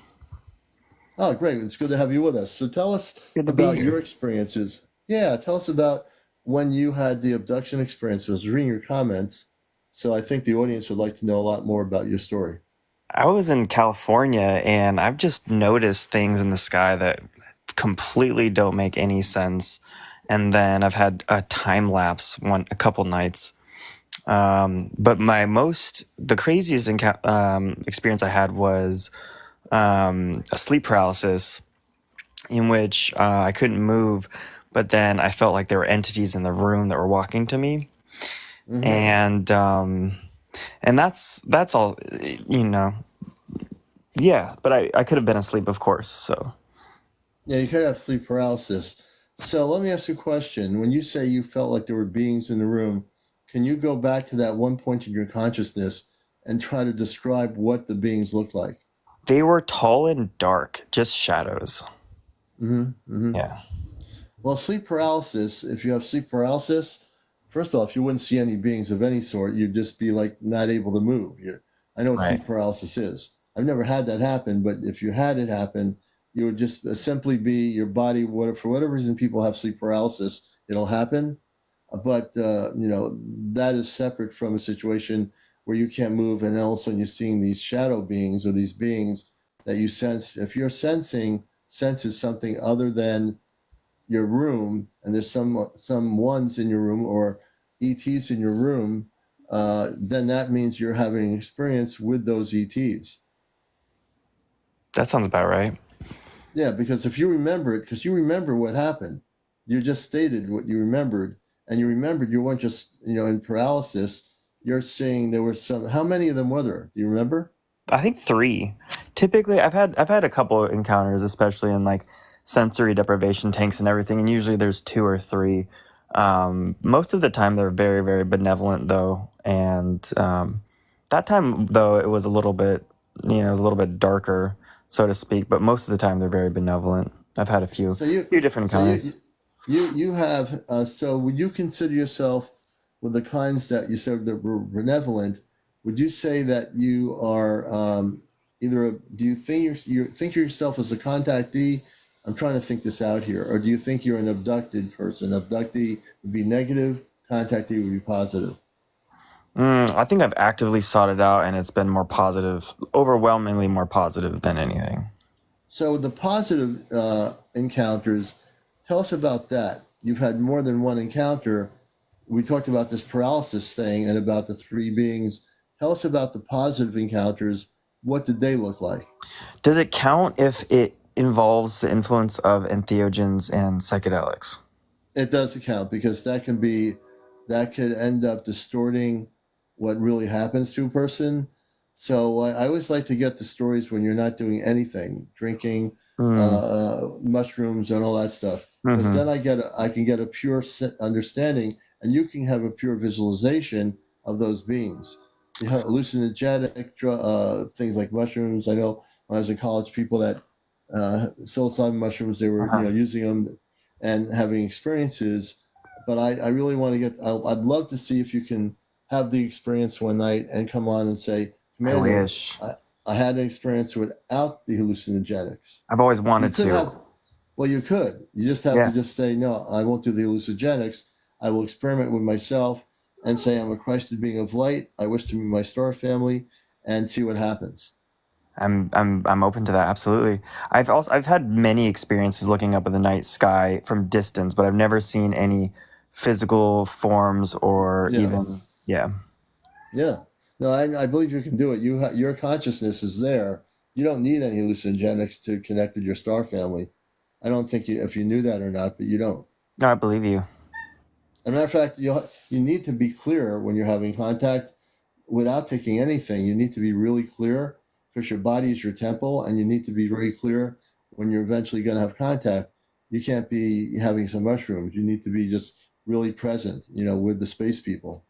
Oh, great. It's good to have you with us. So tell us Good to be about here. your experiences. Yeah, tell us about when you had the abduction experiences. Reading your comments. So I think the audience would like to know a lot more about your story. I was in California, and I've just noticed things in the sky that completely don't make any sense. And then I've had a time lapse a couple nights. But the craziest experience I had was a sleep paralysis in which I couldn't move, but then I felt like there were entities in the room that were walking to me. Mm-hmm. And that's all, yeah, but I could have been asleep, of course. So Yeah, you could have sleep paralysis. So let me ask you a question. When you say you felt like there were beings in the room, can you go back to that one point in your consciousness and try to describe what the beings looked like? they were tall and dark, just shadows. Mm-hmm. Mm-hmm. Yeah. Well, sleep paralysis, if you have sleep paralysis, first off, you wouldn't see any beings of any sort. You'd just be like not able to move. I know what Right. sleep paralysis is. I've never had that happen, but if you had it happen, you would just simply be your body. For whatever reason, people have sleep paralysis. It'll happen, but that is separate from a situation where you can't move, and all of a sudden you're seeing these shadow beings or these beings that you sense. If you're sensing senses something other than your room, and there's some ones in your room or ETs in your room, then that means you're having an experience with those ETs. That sounds about right. Yeah, because if you remember it, because you remember what happened, you just stated what you remembered, and you remembered you weren't just in paralysis. You're saying there were some. How many of them were there? Do you remember? I think 3. Typically, I've had a couple of encounters, especially in like sensory deprivation tanks and everything, and usually there's 2 or 3. Most of the time, they're very, very benevolent, though, and that time, though, it was a little bit, it was a little bit darker, so to speak. But most of the time, they're very benevolent. I've had a few, So you, few different so you, encounters. you have. So would you consider yourself with the kinds that you said that were benevolent? Would you say that you are do you think you think of yourself as a contactee? I'm trying to think this out here. Or do you think you're an abducted person? Abductee would be negative. Contactee would be positive. I think I've actively sought it out, and it's been more positive, overwhelmingly more positive than anything. So the positive encounters, tell us about that. You've had more than one encounter. We talked about this paralysis thing and about the 3 beings. Tell us about the positive encounters. What did they look like? Does it count if it involves the influence of entheogens and psychedelics? It does count because that could end up distorting what really happens to a person. So I always like to get the stories when you're not doing anything, drinking, Mm. mushrooms, and all that stuff, because Hmm. then I can get a pure understanding, and you can have a pure visualization of those beings. The hallucinogenic things like mushrooms. I know when I was in college, people that psilocybin mushrooms, they were Uh-huh. using them and having experiences. But I really want to I'd love to see if you can have the experience one night and come on and say, I Commander, wish. I had an experience without the hallucinogenics. I've always You wanted could to. have, well, you could. You just have to Yeah. just say, no, I won't do the hallucinogenics. I will experiment with myself and say, I'm a Christed being of light. I wish to meet my star family and see what happens. I'm open to that, absolutely. I've had many experiences looking up at the night sky from distance, but I've never seen any physical forms or Yeah. even yeah. Yeah. No, I believe you can do it. Your consciousness is there. You don't need any hallucinogenics to connect with your star family. I don't think if you knew that or not, but you don't. No, I believe you. As a matter of fact, you need to be clear when you're having contact without taking anything. You need to be really clear because your body is your temple, and you need to be very clear when you're eventually going to have contact. You can't be having some mushrooms. You need to be just really present, with the space people.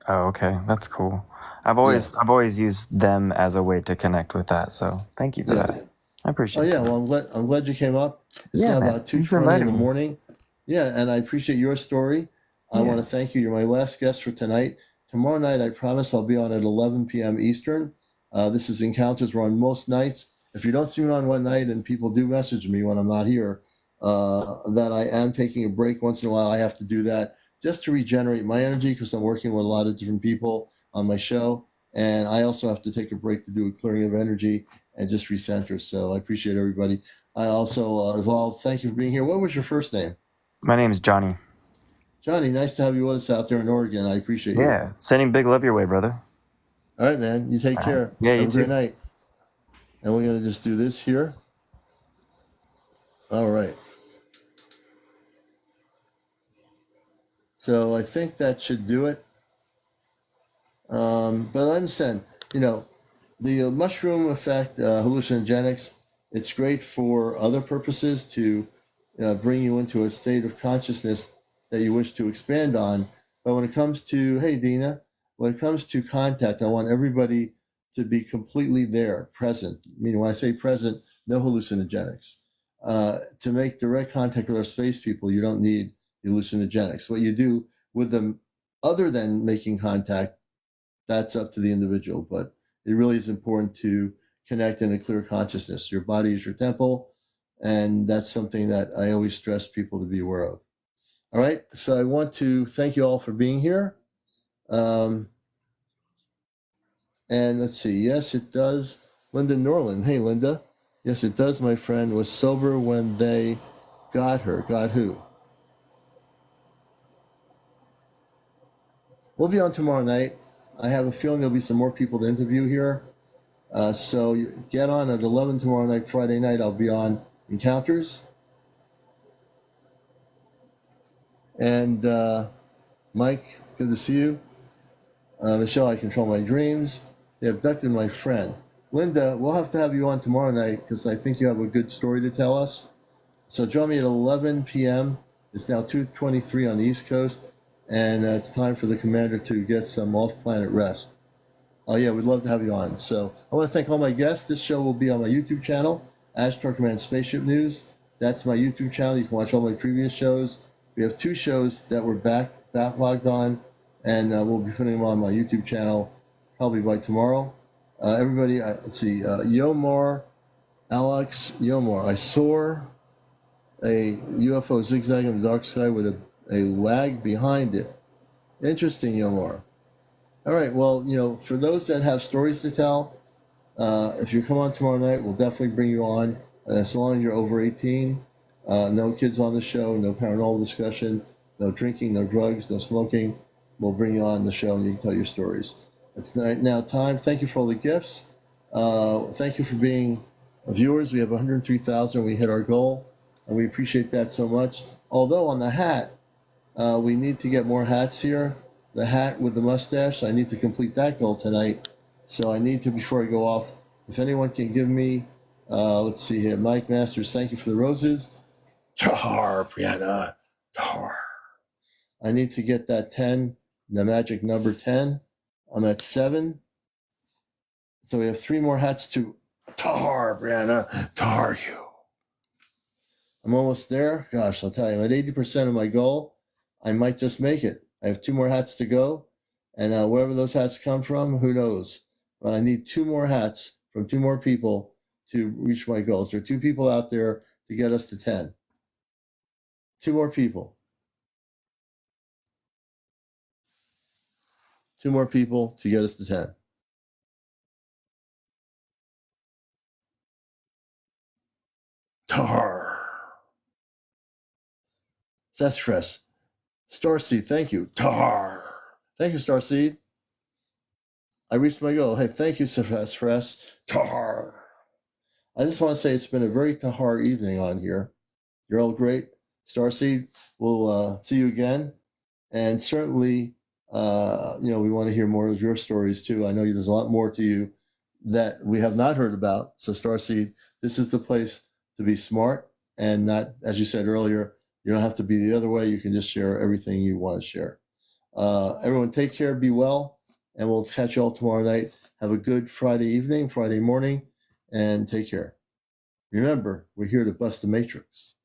Oh, okay. That's cool. Yeah. I've always used them as a way to connect with that. So thank you for Yeah. that. I Oh appreciate yeah, that. well I'm glad you came up. It's Yeah, now man. about Thanks for 2:20 in the inviting me. morning. Yeah, and I appreciate your story. I want Yeah. to thank you. You're my last guest for tonight. Tomorrow night, I promise I'll be on at 11 p.m. Eastern. This is Encounters. We're on most nights. If you don't see me on one night, and people do message me when I'm not here, that I am taking a break once in a while, I have to do that just to regenerate my energy because I'm working with a lot of different people on my show. And I also have to take a break to do a clearing of energy and just recenter. So I appreciate everybody. I also Evolved. Thank you for being here. What was your first name? My name is Johnny. Johnny, nice to have you with us out there in Oregon. I appreciate you. Yeah. Sending big love your way, brother. All right, man. You take All right. care. Yeah, Have you a great too. night. And we're going to just do this here. All right. So I think that should do it. But I'm saying, you know, the mushroom effect, hallucinogenics, it's great for other purposes to bring you into a state of consciousness that you wish to expand on. But when it comes to, hey, Dina, when it comes to contact, I want everybody to be completely there, present. I mean, when I say present, no hallucinogenics. To make direct contact with our space people, you don't need hallucinogenics. What you do with them other than making contact, that's up to the individual. But it really is important to connect in a clear consciousness. Your body is your temple, and that's something that I always stress people to be aware of. All right, so I want to thank you all for being here. And let's see, yes, it does. Linda Norland. Hey, Linda. Yes, it does, my friend. Was sober when they got her. Got who? We'll be on tomorrow night. I have a feeling there'll be some more people to interview here. So get on at 11 tomorrow night, Friday night. I'll be on Encounters. And Mike, good to see you. Michelle, I control my dreams. They abducted my friend. Linda, we'll have to have you on tomorrow night because I think you have a good story to tell us. So join me at 11 p.m. It's now 2:23 on the East Coast, and it's time for the commander to get some off-planet rest. Oh yeah, we'd love to have you on. So I want to thank all my guests. This show will be on my YouTube channel, Ashtar Command Spaceship News. That's my YouTube channel. You can watch all my previous shows. We have 2 shows that we're backlogged on, and we'll be putting them on my YouTube channel probably by tomorrow. Everybody, let's see, Yomar, Alex Yomar. I saw a UFO zigzag in the dark sky with a lag behind it. Interesting, Yomar. All right, well, for those that have stories to tell, if you come on tomorrow night, we'll definitely bring you on. As long as you're over 18, no kids on the show, no paranormal discussion, no drinking, no drugs, no smoking. We'll bring you on the show and you can tell your stories. It's now time. Thank you for all the gifts. Thank you for being viewers. We have 103,000. We hit our goal, and we appreciate that so much. Although on the hat, we need to get more hats here. The hat with the mustache, I need to complete that goal tonight. So I need to, before I go off, if anyone can give me, let's see here, Mike Masters, thank you for the roses. Tahar, Brianna, Tahar. I need to get that 10, the magic number 10. I'm at 7. So we have 3 more hats to Tahar, Brianna, Tahar you. I'm almost there. Gosh, I'll tell you, I'm at 80% of my goal. I might just make it. I have 2 more hats to go. And wherever those hats come from, who knows? But I need 2 more hats from 2 more people to reach my goals. There are 2 people out there to get us to 10. 2 more people. 2 more people to get us to 10. Tar. Zestfres. Starseed, thank you. Tar. Thank you, Starseed. I reached my goal. Hey, thank you, Zestfres. Tar. I just want to say it's been a very Tahar evening on here. You're all great. Starseed, we'll see you again. And certainly, we want to hear more of your stories too. I know there's a lot more to you that we have not heard about. So Starseed, this is the place to be smart and not, as you said earlier, you don't have to be the other way. You can just share everything you want to share. Everyone take care, be well, and we'll catch you all tomorrow night. Have a good Friday evening, Friday morning, and take care. Remember, we're here to bust the matrix.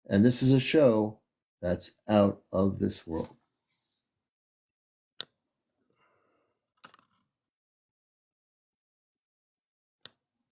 And this is a show that's out of this world.